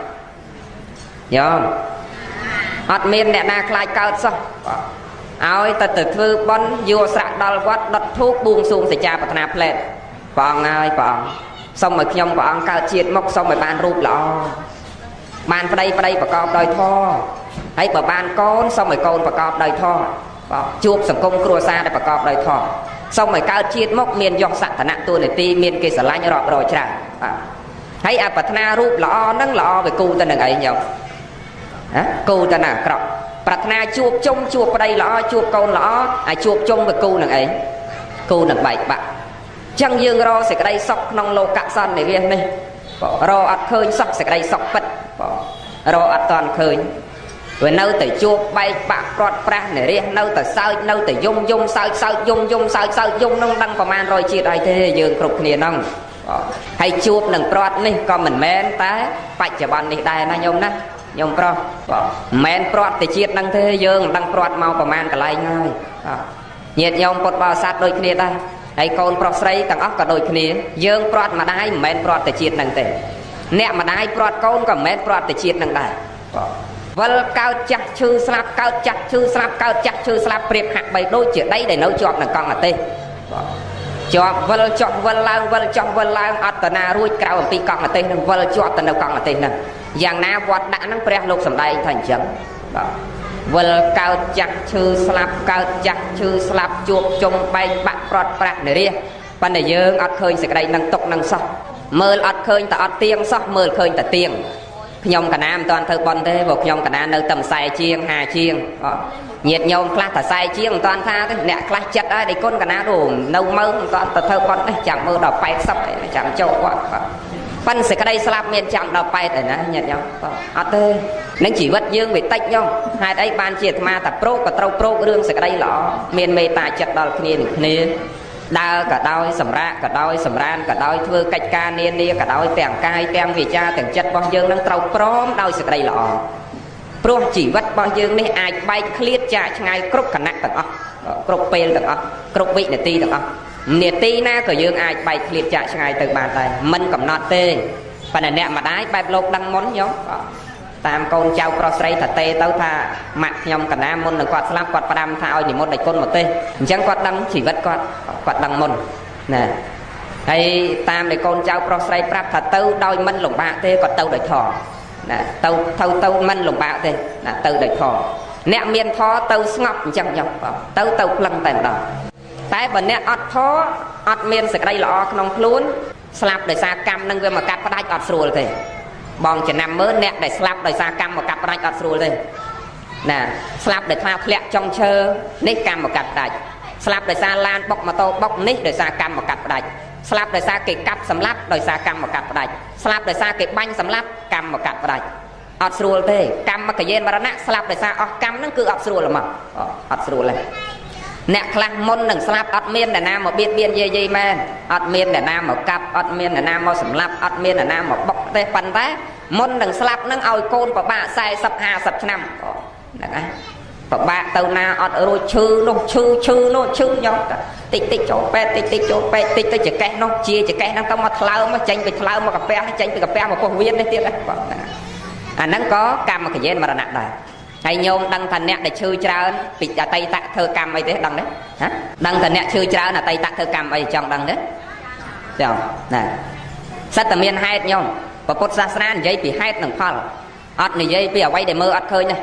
ញោមអត់មានអ្នកណាខ្លាចកើតសោះឲ្យទៅធ្វើបន់យកស្រាក់ដល់វត្តដុតធូបបួងសួងសច្ចាប្រាថ្នាផ្លែតព្រះអង្គហើយព្រះអង្គសូមឲ្យខ្ញុំព្រះអង្គកើតជាតិមកសូមឲ្យបានរូបល្អបានប្តីប្រកបដោយធម៌ហើយបើបានកូនសូមឲ្យកូនប្រកបដោយធម៌ជួបសង្គមគ្រួសារដែលប្រកបដោយធម៌សូមឲ្យកើតជាតិមកមានយសសក្ខណៈទួលនីតិមានគេស្រឡាញ់រាប់រយច្រើនហើយអប្រាថ្នារូបល្អហ្នឹងល្អវាគូទៅនឹងអីញោមគូទៅនឹងអាក្រក់ប្រាថ្នាជួបជុំជួបប្តីល្អជួបកូនល្អហើយជួបជុំវាគូនឹងអីគូនឹងបែកបាក់ចឹងយើងរកសេចក្តីសុខក្នុងលោកសន្និវាសនេះរកអត់ឃើញសុខសេចក្តីសុខពិតរកអត់តាន់ឃើញវានៅតែជួបបែកបាក់ព្រាត់ប្រាសនារីនៅតែសើចនៅតែយំសើចយំសើចយំនឹងដឹងប្រមាណ100ជាតិហើយទេយើងគ្រប់គ្នាហ្នឹងហើយជួបនឹងព្រាត់នេះក៏មិនមែនតែបច្ចុប្បន្ននេះដែរណាញោមណាញោមប្រុសមិនមែនព្រាត់តែជាតិហ្នឹងទេយើងមិនដឹងព្រាត់មកប្រមាណកន្លែងហើយញាតិញោមពុទ្ធបរិស័ទដូចគ្នាដែរហើយកូនប្រុសស្រីទាំងអស់ក៏ដូចគ្នាយើងព្រាត់ម្ដាយមិនមែនព្រាត់តែជាតិហ្នឹងទេអ្នកម្ដាយព្រាត់កូនក៏មិនមែនព្រាត់តែជាតិហ្នឹងដែរវិលកើតចាស់ឈឺស្លាប់កើតចាស់ឈឺស្លាប់កើតចាស់ឈឺស្លាប់ប្រៀបហាក់បីដូចជាដីដែលនៅជាប់នឹងកង់អាទេសជាប់វិលចុះវិលឡើងវិលចុះវិលឡើងអត់តាណារួចក្រៅអំពីកង់អាទេសនឹងវិលជាប់ទៅនៅកង់អាទេសហ្នឹងយ៉ាងណាវត្តដាក់ហ្នឹងព្រះលោកសម្ដែងថាអញ្ចឹងវិលកើតចាស់ឈឺស្លាប់កើតចាស់ឈឺស្លាប់ជួបជុំបែកបាក់ព្រាត់ប្រាសនារីប៉ុន្តែយើងអត់ឃើញសេចក្តីនឹងទុកនឹងសោះមើលអត់ឃើញតែអត់ទៀងសោះមើលឃើញតែទៀងខ្ញុំកណាមិនតាន់ធ្វើបន់ទេព្រោះខ្ញុំកណានៅតែខ្សែជាង50ជាងញាតញោមខ្លះតែខ្សែជាងមិនតាន់ថាទេអ្នកខ្លះចិត្តហើយដេគុណកណាដូនៅមើលមិនតាន់ទៅធ្វើបន់នេះចាំមើលដល់80ចាំចូលគាត់ប៉ុន្តែសេចក្តីស្លាប់មានចាំដល់8ឯណាញាតញោមអត់ទេនឹងជីវិតយើងវាតិចញោមហេតុអីបានជាអាត្មាតែប្រោកក៏ត្រូវប្រោករឿងសេចក្តីល្អមានមេត្តាចិត្តដល់គ្នានឹងគ្នាដើរក៏ដោយសម្រាកក៏ដោយសម្រានក៏ដោយធ្វើកិច្ចការនានាក៏ដោយទាំងកាយទាំងវាចាទាំងចិត្តរបស់យើងនឹងត្រូវព្រមដោយសេចក្តីល្អព្រោះជីវិតរបស់យើងនេះអាចបែកឃ្លាតចាកឆ្ងាយគ្រប់គណៈទាំងអស់គ្រប់ពេលទាំងអស់គ្រប់វិនាទីទាំងអស់នាទីណាក៏យើងអាចបែកឃ្លាតចាកឆ្ងាយទៅបានដែរមិនកំណត់ទេប៉ុន្តែអ្នកម្ដាយបែបលោកដឹងមុនញោមតាមកូនចៅប្រុសស្រីតាទេទៅថាម៉ាក់ខ្ញុំកណាមុននឹងគាត់ស្លាប់គាត់ផ្ដាំថាឲ្យនិមន្តដៃគុណមកទេអញ្ចឹងគាត់ដឹងជីវិតគាត់ដឹងមុនណាហើយតាមដែលកូនចៅប្រុសស្រីប្រាប់ថាទៅដោយមិនលំបាកទេគាត់ទៅដោយធម៌ណាទៅមិនលំបាកទេណាទៅដោយធម៌អ្នកមានធម៌ទៅស្ងប់អញ្ចឹងញោមទៅផ្លឹងតែម្ដងតែបើអ្នកអត់ធម៌អត់មានសេចក្តីល្អក្នុងខ្លួនស្លាប់ដោយសារកម្មនឹងវាមកកាត់ផ្ដាច់អត់ស្រួលទេបងចំណាំមើលអ្នកដែលស្លាប់ដោយសារកម្មមកកាត់ផ្ដាច់អត់ស្រួលទេណាស្លាប់ដោយថាធ្លាក់ចុងឈើនេះកម្មមកកាត់ផ្ដាច់ស្លាប់ដោយសារឡានបុកម៉ូតូបុកនេះដោយសារកម្មមកកាត់ផ្ដាច់ស្លាប់ដោយសារគេកាប់សម្លាប់ដោយសារកម្មមកកាត់ផ្ដាច់ស្លាប់ដោយសារគេបាញ់សម្លាប់កម្មមកកាត់ផ្ដាច់អត់ស្រួលទេកម្មមកយានមរណៈស្លាប់ដោយសារអស់កម្មហ្នឹងគឺអត់ស្រួលហ្មងអត់ស្រួលទេអ្នកខ្លះមុននឹងស្លាប់អត់មានអ្នកណាមកបៀតបៀនយាយមែនអត់មានអ្នកណាមកកាប់អត់មានអ្នកណាមកសម្លាប់អត់មានអ្នកណាមកបុកទេប៉ុន្តែមុននឹងស្លាប់នឹងឲ្យកូនប្របាក់40 50ឆ្នាំហ្នឹងណា ប្របាក់ទៅណាអត់រួចឈឺនោះឈឺនោះឈឺខ្ញុំតិចចូលពេទ្យតិចចូលពេទ្យតិចទៅចកេះនោះជាចកេះហ្នឹងទៅមកថ្លើមមកចេញពីថ្លើមមកកាពះចេញពីកាពះមកពោះវៀននេះទៀតហ្នឹងបងអាហ្នឹងក៏កម្មកញ្ញេមរណៈដែរហើយញោមដឹងថាអ្នកដែលឈឺច្រើនពីអតីតធ្វើកម្មអីទេដឹងទេហ៎ដឹងថាអ្នកឈឺច្រើនអតីតធ្វើកម្មអីចង់ដឹងទេចាណាសិតតែមានហេតុញោមពុទ្ធសាសនានិយាយពីហេតុនិងផលអត់និយាយពីអ្វីដែលមើលអត់ឃើញទេ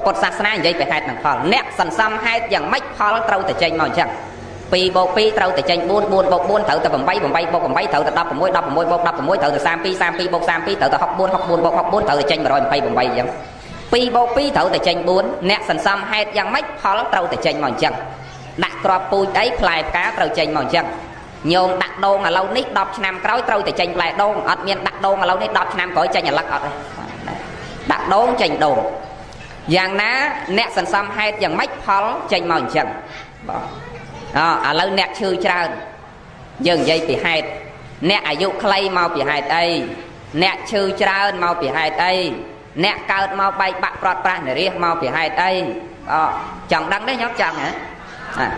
ពុទ្ធសាសនានិយាយពីហេតុនិងផលអ្នកសន្សំហេតុយ៉ាងម៉េចផលត្រូវតែចេញមកអញ្ចឹង2 + 2ត្រូវតែចេញ4 4 + 4ត្រូវតែ8 8 + 8ត្រូវតែ16 16 + 16ត្រូវតែ32 32 + 32ត្រូវតែ32 34 34ត្រូវតែ64 64 + 64ត្រូវតែចេញ128អញ្ចឹង2 + 2ត្រូវតែចេញ4អ្នកសន្សំហេតុយ៉ាងម៉េចផលត្រូវតែចេញមកអញ្ចឹងដាក់ក្របពូជអីផ្លែផ្កាត្រូវចេញមកអញ្ចឹងញោមដាក់ដូងឥឡូវនេះ10ឆ្នាំក្រោយត្រូវតែចេញផ្លែដូងអត់មានដាក់ដូងឥឡូវនេះ10ឆ្នាំក្រោយចេញអាឡឹកអត់ទេដាក់ដូងចេញដូងយ៉ាងណាអ្នកសន្សំហេតុយ៉ាងម៉េចផលចេញមកអញ្ចឹងបាទឥឡូវអ្នកឈឺច្រើនយើងនិយាយពីហេតុអ្នកអាយុខ្លីមកពីហេតុអីអ្នកឈឺច្រើនមកពីហេតុអីអ្នកកើតមកបែកបាក់ប្រត់ប្រាស់នរាសមកពីហេតុអីចង់ដឹងទេញោមចង់ហ៎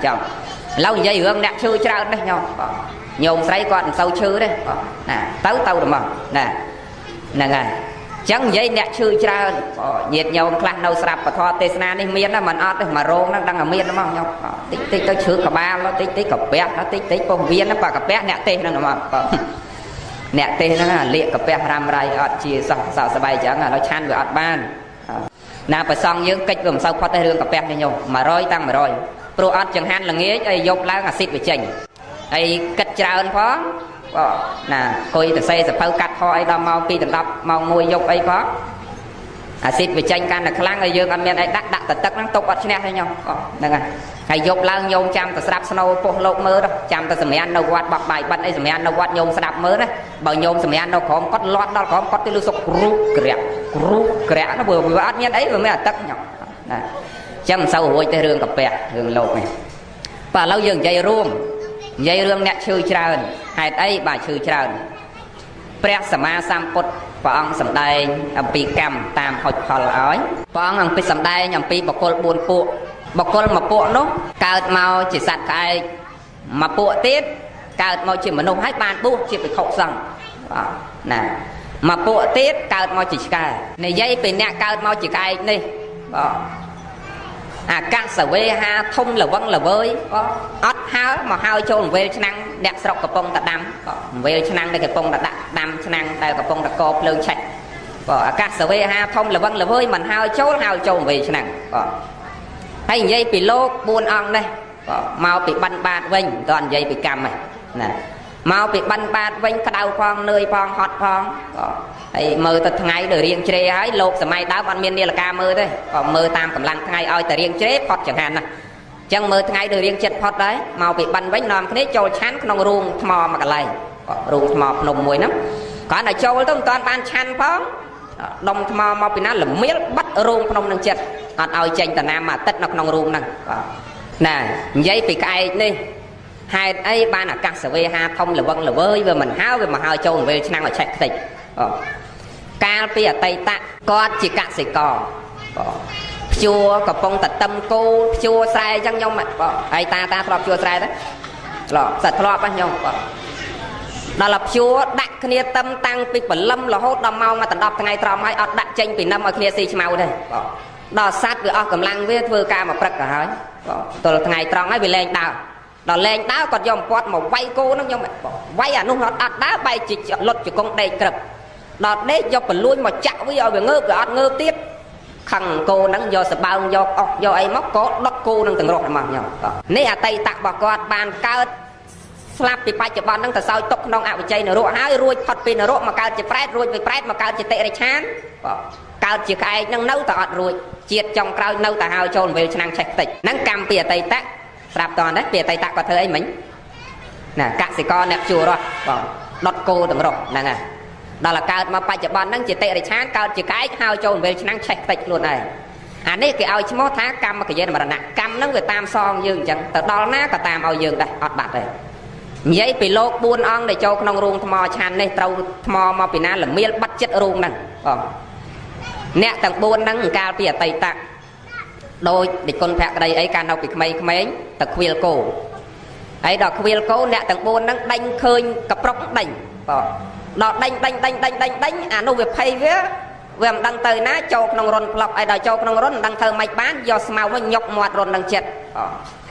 ចង់ឥឡូវនិយាយរឿងអ្នកឈឺច្រើននេះញោមញោមស្រីគាត់មិនសូវឈឺទេទៅទៅហ្មងណាហ្នឹងហើយចឹងនិយាយអ្នកឈឺច្រើនញាតិញោមខ្លះនៅស្រាប់ពធទេសនានេះមានណាមិនអត់ទេមករោងហ្នឹងដឹងតែមានហ្មងញោមតិចតិចទៅឈឺក្បាលតិចតិចកាពះតិចតិចពោះវៀនប៉កាពះអ្នកទេសហ្នឹងហ្មងអ្នកទេសហ្នឹងលាកកាពះរ៉ាំរៃអត់ជាសោះសោស្បែកចឹងឥឡូវឆាន់វាអត់បានណាប្រសងយើងកិច្ចវាមិនសូវផុតទេរឿងកាពះនេះញោម100តាំង100ព្រោះអត់ចង្ហាន់ល្ងាចអីយប់ឡើងអាស៊ីតវាចេញហើយគិតច្រើនផងណាអង្គុយទៅសេសភៅកាត់ខអីដល់ម៉ោង2 ដល់10ម៉ោង1យប់អីផងអាស៊ីតវាចេញកាន់តែខ្លាំងហើយយើងអត់មានអីដាក់ទៅទឹកហ្នឹងទុកអត់ឈ្នះទេញោមហ្នឹងហើយយប់ឡើងញោមចាំទៅស្ដាប់ស្នូពុះលោកមើលចាំទៅសម្រាននៅវត្តបោះបាយបិណ្ឌអីសម្រាននៅវត្តញោមស្ដាប់មើលណាបើញោមសម្រាននៅក្រោមគាត់លាត់ដល់ក្រោមគាត់ទៅលឺសុកគ្រូក្រាក់ណាព្រោះវាអត់មានអីវាមានអាទឹកញោមណាចឹងមិនសូវរួចទេរឿងកាពះរឿងលោកនេះបាទឥឡូវយើងនិយាយរួមនិយាយរឿងអ្នកឈឺច្រើនហេតុអីបាទឈឺច្រើនព្រះសម្មាសម្ពុទ្ធព្រះអង្គសម្ដែងអំពីកម្មតាមហុចផលឲ្យព្រះអង្គអំពីសម្ដែងអំពីបុគ្គល4ពួកបុគ្គលមួយពួកនោះកើតមកជាសត្វក្អែកមួយពួកទៀតកើតមកជាមនុស្សហើយបានបួសជាភិក្ខុសង្ឃបាទណាមួយពួកទៀតកើតមកជាឆ្កែនិយាយពីអ្នកកើតមកជាក្អែកនេះបាទអាកាសវេហាធំល្វឹងល្វើយអត់ហើមកហើយចូលវេលឆ្នាំងអ្នកស្រុកកំពុងតែដាំវេលឆ្នាំងដែលកំពុងតែដាក់ដាំឆ្នាំងដែលកំពុងតែកភ្លើងឆេះអាកាសវេហាធំល្វឹងល្វើយមិនហើយចូលវេលឆ្នាំងហើយនិយាយពីលោក4អង្គនេះមកពីបិណ្ឌបាតវិញតើនិយាយពីកម្មហ្នឹងណាមកពីបិណ្ឌបាតវិញក្តៅផងនឿយផងហត់ផងហើយមើលទៅថ្ងៃដូចរៀងជ្រេហើយលោកសម័យដើមអត់មាននាឡិកាមើលទេមើលតាមកម្លាំងថ្ងៃឲ្យតែរៀងជ្រេផុតចង្ហាន់ណាអញ្ចឹងមើលថ្ងៃដូចរៀងចិត្តផុតដែរមកពីបិណ្ឌវិញនាំគ្នាចូលឆាន់ក្នុងរូងថ្មមួយកន្លែងរូងថ្មភ្នំមួយហ្នឹងគ្រាន់តែចូលទៅមិនតាន់បានឆាន់ផងដុំថ្មមកពីណាល្មៀលបាត់រូងភ្នំនឹងចិត្តអត់ឲ្យចេញតាណាមអាទិត្យនៅក្នុងរូងហ្នឹងណានិយាយពីក្អែកនេះហេតុអីបានអាកាសវេហាធំល្វឹងល្វើយវាមិនហើយវាមកហើយចូលវេលឆ្នាំងឲ្យឆេះខ្ទេចកាលពីអតីតគាត់ជាកសិករភ្ជួរកំពុងតែតឹមគោភ្ជួរស្រែអញ្ចឹងខ្ញុំហើយតាធ្លាប់ភ្ជួរស្រែទេធ្លាប់សិតធ្លាប់ហ្នឹងខ្ញុំដល់តែភ្ជួរដាក់គ្នាតឹមតាំងពីព្រលឹមរហូតដល់ម៉ោងមកដល់10ថ្ងៃត្រង់ហើយអត់ដាក់ចេញពីនឹមឲ្យគ្នាស៊ីឆ្មៅទេដល់សัตว์វាអស់កម្លាំងវាធ្វើការមកព្រឹកទៅហើយទល់ថ្ងៃត្រង់ហើយវាលែងដើរដល់លែងដើរគាត់យកពាត់មកវាយគោហ្នឹងខ្ញុំវាយអានោះអត់ដើរបែកជាលុតជង្គង់ដេកក្រឹបដល់ដេកយកបលួយមកចាក់វាឲ្យវាងើបវាអត់ងើបទៀតខឹងគោហ្នឹងយកសបើងយកអុសយកអីមកក៏ដុតគោនឹងទាំងរស់របស់ខ្ញុំនេះអតីតរបស់គាត់បានកើតស្លាប់ពីបច្ចុប្បន្នហ្នឹងទៅសោយទុកក្នុងអវិជ័យនរកហើយរួចផុតពីនរកមកកើតជាប្រែតរួចពីប្រែតមកកើតជាតិរិឆានកើតជាក្អែកហ្នឹងនៅតែអត់រួចជាតិចុងក្រោយនៅតែហើយចូលវេលឆ្នាំងឆេះខ្ទេចហ្នឹងកម្មពីអតីតស្រាប់តដែរពីអតីតគាត់ធ្វើអីមិញណាកសិករអ្នកជួររស់ដុតគោទាំងរស់ហ្នឹងហើយដល់កើតមកបច្ចុប្បន្នហ្នឹងជាតិរិឆានកើតជាក្អែកហើយចូលវេលឆ្នាំងឆេះខ្ទេចខ្លួនឯងអានេះគេឲ្យឈ្មោះថាកម្មកយេនមរណៈកម្មហ្នឹងវាតាមសងយើងអញ្ចឹងទៅដល់ណាក៏តាមឲ្យយើងដែរអត់បាត់ទេនិយាយពីលោក4អង្គដែលចូលក្នុងរូងថ្មឆាន់នេះត្រូវថ្មមកពីណាល្មៀលបាត់ចិត្តរូងហ្នឹងអ្នកទាំង4ហ្នឹងកាលពីអតីត đôi địch con phẹt đây ấy can đâu bị mấy ta khuya cô ấy đọc khuya cô nè tầng buôn đang đánh khơi cặp róc đánh đọ đánh à nó việc phay vía về đang tới ná châu nông rôn lọc ai đòi châu nông rôn đang thơ mạch bán do màu nó nhọc mọt rôn đang chết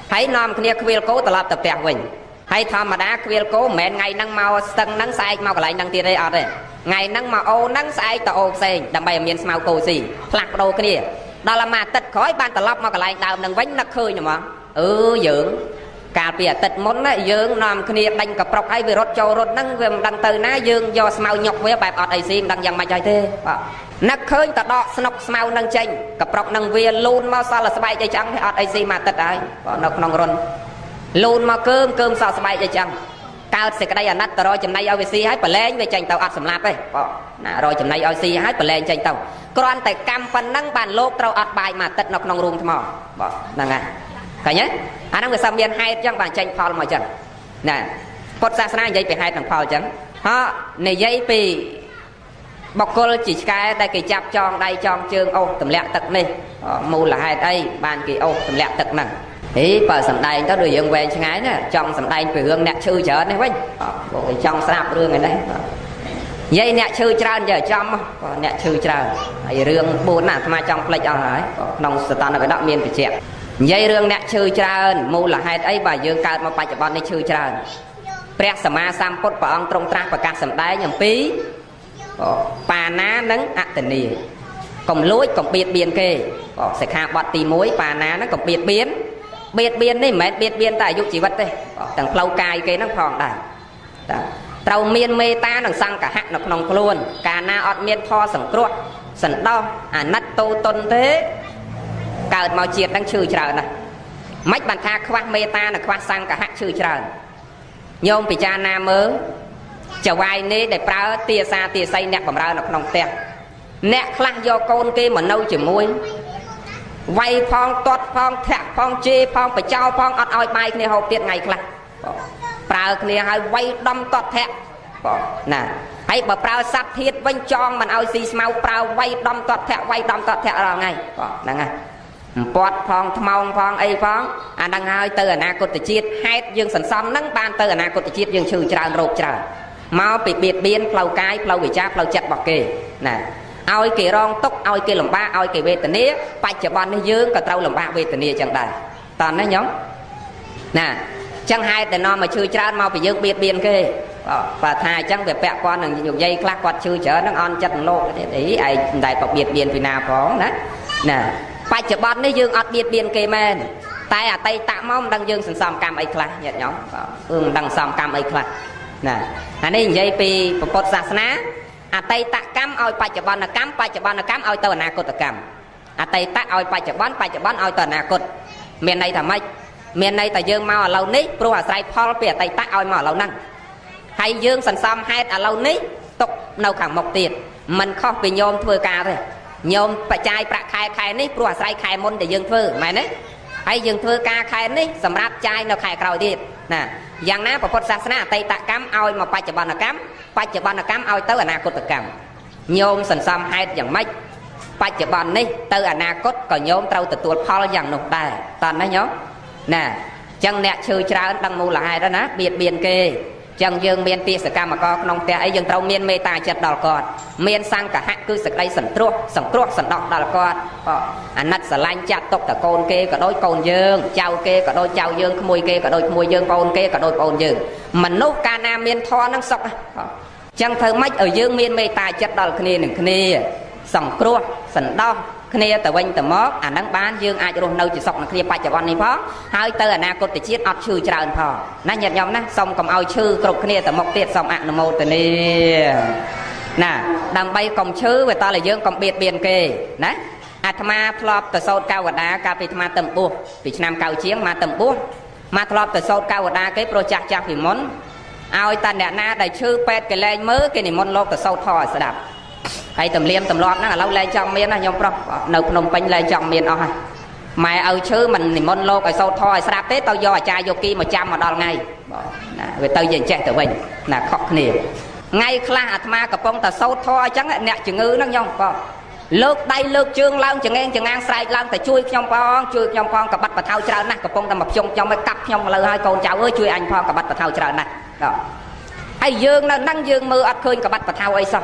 hãy nòm kia khuya cố tập tập tẹt mình hay thầm mà đã khuya cố mẹ ngày năng màu sân nắng sai màu cái lại năng tiền đây ở đây ngày năng màu ô nắng sai tàu ô xe đầm bay miền màu cô gì lạc đầu cái này đó là mà tật khói ban tập lọc màu cái lại đào năng vánh nắc khơi nhỉ mà dưỡng cả bìa tật món á dương nằm kia đánh cặp rọc ai về rót châu rót năng về đằng từ ná dương do màu nhọc với bài ọt ấy sim đằng dằng mà chạy thế nắc khơi ta đọ snock màu năng tranh cặp rọc năng về luôn mau sao là bay chạy trắng thì ọt ấy sim mà tật ai nọc nong rôn luôn mà cơm sao bay chạy trắng cao sẽ cái đây là nát rồi chừng này OVC hãy bật lên về tranh tàu ọt sầm lạp đấy rồi chừng này OVC hãy bật lên tranh tàu còn tại cam phần năng bàn lốp tàu ọt bài mà tật nọc nong rung thò năng à cái nhé anh đang người xâm biên hai trong bàn tranh phò mà chẳng nè Phật gia sana dây bị hai thằng phò chẳng họ này dây bị bọc cô chỉ cái đây cái chạp tròn đây tròn chương ô tầm lẹ tật này mù là hai đây bàn kỳ ô tầm lẹ tật nè ý bà sầm đây nó đưa dựng về chẳng ái nè trong sầm đây phải hương nẹt chư chở này quanh bộ trong sạp rương này đây dây nẹt chư tràn giờ trong nẹt chư tràn ai rương buồn là mà trong plei cho hỏi nông sờ tan là phải đạm miên phải chẹt dây rương nẹt chư tràn mù là hai ấy bà dương cao mà phải chở bọn này chư trànព្រះសម្មាសម្ពុទ្ធព្រះអង្គទ្រង់ត្រាស់ប្រកាសសម្ដែងអំពីបាណានិងអតនីកុំលួចកុំបៀតបៀនគេសិក្ខាបទទី1បាណាហ្នឹងកុំបៀតបៀននេះមិនមែនបៀតបៀនតែអាយុជីវិតទេទាំងផ្លូវកាយគេហ្នឹងផងដែរត្រូវមានមេត្តានិងសង្កហៈនៅក្នុងខ្លួនកាលណាអត់មានផលសង្គ្រោះសន្តោសអាណិតតូតុនទេកើតមកជាតិហ្នឹងឈឺច្រើនណាស់មិនបានថាខ្វះមេត្តានិងខ្វះសង្កហៈឈឺច្រើនញោមពិចារណាមើលចវាយនេះដែលប្រើទាសាទាស័យអ្នកបម្រើនៅក្នុងផ្ទះអ្នកខ្លះយកកូនគេមកនៅជាមួយវាយផងទាត់ផងធាក់ផងជេរផងបចោផងអត់ឲ្យបាយគ្នាហូបទៀតថ្ងៃខ្លះប្រើគ្នាឲ្យវាយដំទាត់ធាក់ណាហើយបើប្រើសັບធាតវិញចងមិនឲ្យស៊ីស្មៅប្រើវាយដំទាត់ធាក់វាយដំទាត់ធាក់រាល់ថ្ងៃហ្នឹងហើយពាត់ផងថ្មោងផងអីផងអាហ្នឹងហើយទៅអនាគតជាតិហេតុយើងសន្សំហ្នឹងបានទៅអនាគតជាតិយើងឈឺច្រើនរោគច្រើនមកពីបៀតបៀនផ្លូវកាយផ្លូវវិជ្ជាផ្លូវចិត្តរបស់គេណាឲ្យគេរងទុក្ខឲ្យគេលំបាកឲ្យគេវេទនាបច្ចុប្បន្ននេះយើងក៏ត្រូវលំបាកវេទនាចឹងដែរតើណាញោមណាចឹងហេតុតែនាំមកឈឺច្រើនមកពីយើងបៀតបៀនគេបើថាអញ្ចឹងវាពាក់ព័ន្ធនឹងនិយាយខ្លះគាត់ឈឺច្រើននឹងអន់ចិត្តលោកទេអីឯងមិនដែលក៏បៀតបៀនពីណាផងណាបច្ចុប្បន្ននេះយើងអត់បៀតបៀនគេមែនតែអតីតមកមិនដឹងយើងសន្សំកម្មអីខ្លះញាតិញោមមិនដឹងសន្សំកម្មអីខ្លះណាអានេះនិយាយពីពុទ្ធសាសនាអតីតកម្មឲ្យបច្ចុប្បន្នកម្មបច្ចុប្បន្នកម្មឲ្យទៅអនាគតកម្មអតីតឲ្យបច្ចុប្បន្នឲ្យទៅអនាគតមានន័យថាម៉េចមានន័យថាយើងមកឥឡូវនេះព្រោះអាស្រ័យផលពីអតីតឲ្យមកឥឡូវហ្នឹងហើយយើងសន្សំហេតុឥឡូវនេះទុកនៅខាងមុខទៀតមិនខុសពីញោមធ្វើការទេញោមបច្ច័យប្រាក់ខែនេះព្រោះអាស្រ័យខែមុនដែលយើងធ្វើមែនទេហើយយើងធ្វើការខែនេះសម្រាប់ចាយនៅខែក្រោយទៀតណាយ៉ាងណាពុទ្ធសាសនាអតីតកម្មឲ្យមកបច្ចុប្បន្នកម្មបច្ចុប្បន្នកម្មឲ្យទៅអនាគតកម្មញោមសន្សំហេតុយ៉ាងម៉េចបច្ចុប្បន្ននេះទៅអនាគតក៏ញោមត្រូវទទួលផលយ៉ាងនោះដែរតើណាញោមណាអញ្ចឹងអ្នកឈឺច្រើនដឹងមូលហេតុណាបៀតបៀនគេចឹងយើងមានពាក្យសកម្មករក្នុងផ្ទះអីយើងត្រូវមានមេត្តាចិត្តដល់គាត់មានសង្កហៈគឺសេចក្តីសង្គ្រោះសន្តោសដល់គាត់អាណិតស្រឡាញ់ចាត់ទុកតកូនគេក៏ដូចកូនយើងចៅគេក៏ដូចចៅយើងក្មួយគេក៏ដូចក្មួយយើងប្អូនគេក៏ដូចប្អូនយើងមនុស្សកាលណាមានធម៌នឹងសុខចឹងធ្វើម៉េចឲ្យយើងមានមេត្តាចិត្តដល់គ្នានឹងគ្នាសង្គ្រោះសន្តោសគ្នាទៅវិញទៅមកអាហ្នឹងបានយើងអាចរស់នៅជាសុខនឹងគ្នាបច្ចុប្បន្ននេះផងហើយទៅអនាគតជាតិអត់ឈឺច្រើនផងណាញាតិញោមណាសូមកុំឲ្យឈឺគ្រប់គ្នាទៅមុខទៀតសូមអនុមោទនាណាដើម្បីកុំឈឺវាតតែយើងកុំបៀតបៀនគេណាអាត្មាធ្លាប់ទៅសូត្រកៅវតាកាលពីអាត្មាទៅបួសពីឆ្នាំ9ជាងមកទៅបួសមកធ្លាប់ទៅសូត្រកៅវតាគេប្រុសចាស់ពីមុនឲ្យតាអ្នកណាដែលឈឺពេទ្យកលែងមើលគេនិមន្តលោកទៅសូត្រធម៌ឲ្យស្ដាប់ហើយទំលៀមទម្លាប់ហ្នឹងឥឡូវលែងចង់មានណាខ្ញុំប្រុសនៅភ្នំពេញលែងចង់មានអស់ហើយម៉ែឲ្យឈឺមិននិមន្តលោកឲ្យសូត្រធម៌ឲ្យស្ដាប់ទេទៅយកអាចារ្យយោគីមកចាំមកដល់ថ្ងៃណាវាទៅយើងចេះទៅវិញណាខកគ្នាថ្ងៃខ្លះអាត្មាកំពុងតែសូត្រធម៌អញ្ចឹងអ្នកជំងឺហ្នឹងខ្ញុំ លើកដៃលើកជើងឡើងចង្អេងចង្អាងស្រែកឡើងតែជួយខ្ញុំផងកបាត់បថៅច្រើនណាស់កំពុងតែមកខ្ញុំឲ្យកាប់ខ្ញុំមកលើហើយកូនចៅអើយជួយអញផងកបាត់បថៅច្រើនណាស់ហើយយើងនៅហ្នឹងយើងមើលអត់ឃើញកបាត់បថៅអីសោះ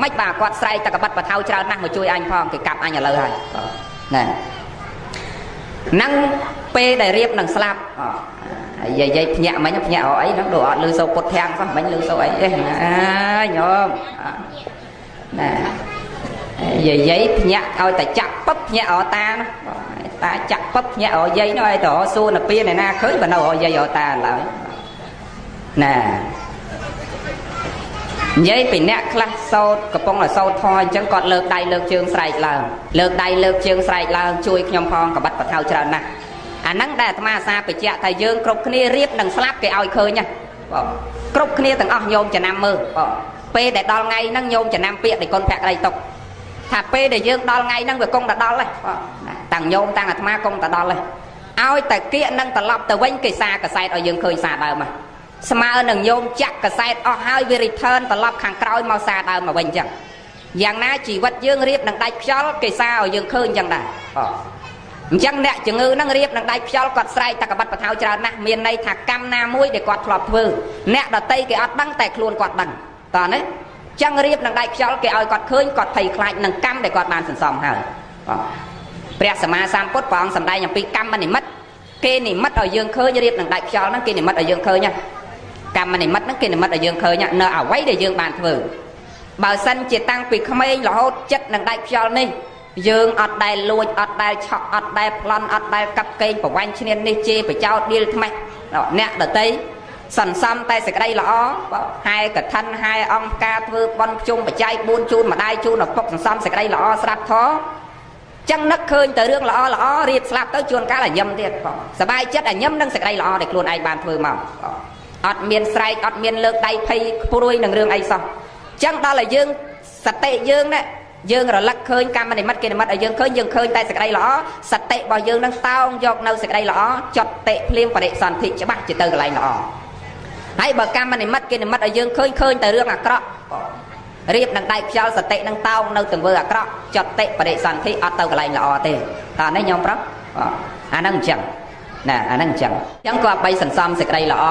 មិនបាទគាត់ស្រែកតែកបាត់បថៅច្រើនណាស់មកជួយអញផងគេកាប់អញឥឡូវហើយណែហ្នឹងពេលដែលរៀបនឹងស្លាប់យាយភ្ញាក់មិញភ្ញាក់អីហ្នឹងដូចអត់លឺសូរពុតធាំងសោះមិញលឺសូរអីទេញោមណែយាយភ្ញាក់ឲ្យតែចាក់ពឹបភ្ញាក់អតាតាចាក់ពឹបភ្ញាក់យាយនោះឲ្យទៅសួរនៅពីណែណាឃើញបើនៅយាយអតាឡើយណែនិយាយពីអ្នកខ្លះសោតកំពុងតែសោតធေါ်អញ្ចឹងគាត់លើកដៃលើកជើងស្រែកឡើងលើកដៃលើកជើងស្រែកឡើងជួយខ្ញុំផងកបាត់បថៅច្រើនណាស់អាហ្នឹងដែលអាត្មាអាសាបញ្ជាក់ថាយើងគ្រប់គ្នារៀបនឹងស្លាប់គេឲ្យឃើញណាគ្រប់គ្នាទាំងអស់ញោមចំណាំមើលពេលដែលដល់ថ្ងៃហ្នឹងញោមចំណាំពាក្យដែលគុណភក្តីຕົកថាពេលដែលយើងដល់ថ្ងៃហ្នឹងវាគង់តែដល់ហើយតាំងញោមតាំងអាត្មាគង់តែដល់ហើយឲ្យតែគៀកនឹងត្រឡប់ទៅវិញគេសារកសែតឲ្យយើងឃើញសារដើមស្មើនឹងញោមចាក់កសែតអស់ហើយវា return ត្រឡប់ខាងក្រោយមកសារដើមមកវិញអញ្ចឹងយ៉ាងណាជីវិតយើងរៀបនឹងដាច់ខ្យល់គេសារឲ្យយើងឃើញអញ្ចឹងដែរអញ្ចឹងអ្នកជំងឺហ្នឹងរៀបនឹងដាច់ខ្យល់គាត់ស្រែកតែកបាត់បថៅច្រើនណាស់មានន័យថាកម្មណាមួយដែលគាត់ធ្លាប់ធ្វើអ្នកដតីគេអត់ដឹងតែខ្លួនគាត់ដឹងតើណាចឹងរៀបនឹងដៃខ្យល់គេឲ្យគាត់ឃើញគាត់ភ័យខ្លាចនឹងកម្មដែលគាត់បានសន្សំហើយព្រះសម្មាសម្ពុទ្ធព្រះអង្គសម្ដែងអំពីកម្មនិមិត្តគេនិមិត្តឲ្យយើងឃើញរៀបនឹងដៃខ្យល់ហ្នឹងគេនិមិត្តឲ្យយើងឃើញកម្មនិមិត្តហ្នឹងគេនិមិត្តឲ្យយើងឃើញនៅអ្វីដែលយើងបានធ្វើបើសិនជាតាំងពីក្មេងរហូតចិត្តនឹងដៃខ្យល់នេះយើងអត់ដែលលួចអត់ដែលឆក់អត់ដែលប្លន់អត់ដែលកាប់កេងប្រវាញ់ឈ្នាននេះជេរបចោតឌីលថ្មេះអ្នកដតីសន្សំតែសេចក្តីល្អហែកឋិនហែអង្គការធ្វើបន់ជុំបច្ច័យ4ជូនម្ដាយជូនឪពុកសន្សំសេចក្តីល្អស្រាប់ធរចឹងនឹកឃើញតែរឿងល្អល្អរៀបស្លាប់ទៅជួនកាលឲ្យញឹមទៀតសบายចិត្តឲ្យញឹមនឹងសេចក្តីល្អដែលខ្លួនឯងបានធ្វើមកអត់មានស្រែកអត់មានលើកដៃភ័យព្រួយនឹងរឿងអីសោះចឹងដល់ឲ្យយើងសតិយើងណាយើងរលឹកឃើញកម្មនិមិត្តគេនិមិត្តឲ្យយើងឃើញតែសេចក្តីល្អសតិរបស់យើងនឹងតោងយកនៅសេចក្តីល្អចត់តិភ្លាមបរិសន្ធិច្បាស់ទៅកន្លែងល្អហើយបើកម្មនិមិត្តគេនិមិត្តឲ្យយើងឃើញតែរឿងអាក្រក់រៀបនឹងដៃខ្យល់សតិនឹងតោងនៅទង្វើអាក្រក់ចត់តិបរិសន្ធិអត់ទៅកន្លែងល្អទេតើនេះញោមប្រាប់អាហ្នឹងអញ្ចឹងណាអាហ្នឹងអញ្ចឹងក៏បីសន្សំសេចក្តីល្អ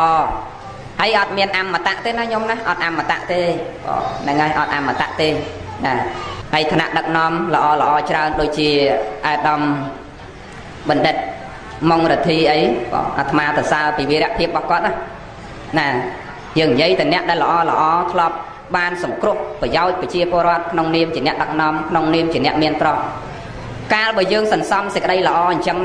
ហើយអត់មានអមតៈទេណាញោមណាអត់អមតៈទេហ្នឹងហើយអត់អមតៈទេណាហើយឋានៈដឹកនាំល្អច្រើនដូចជាអាដាមបណ្ឌិតម៉ុងរទ្ធីអីអាត្មាទៅសើពីវីរភាពរបស់គាត់ណាយើងនិយាយតែអ្នកដែលល្អធ្លាប់បានសង្គ្រោះប្រយោជន៍ប្រជាពលរដ្ឋក្នុងនាមជាអ្នកដឹកនាំក្នុងនាមជាអ្នកមានទ្រព្យកាលបើយើងសន្សំសេចក្តីល្អអញ្ចឹងណា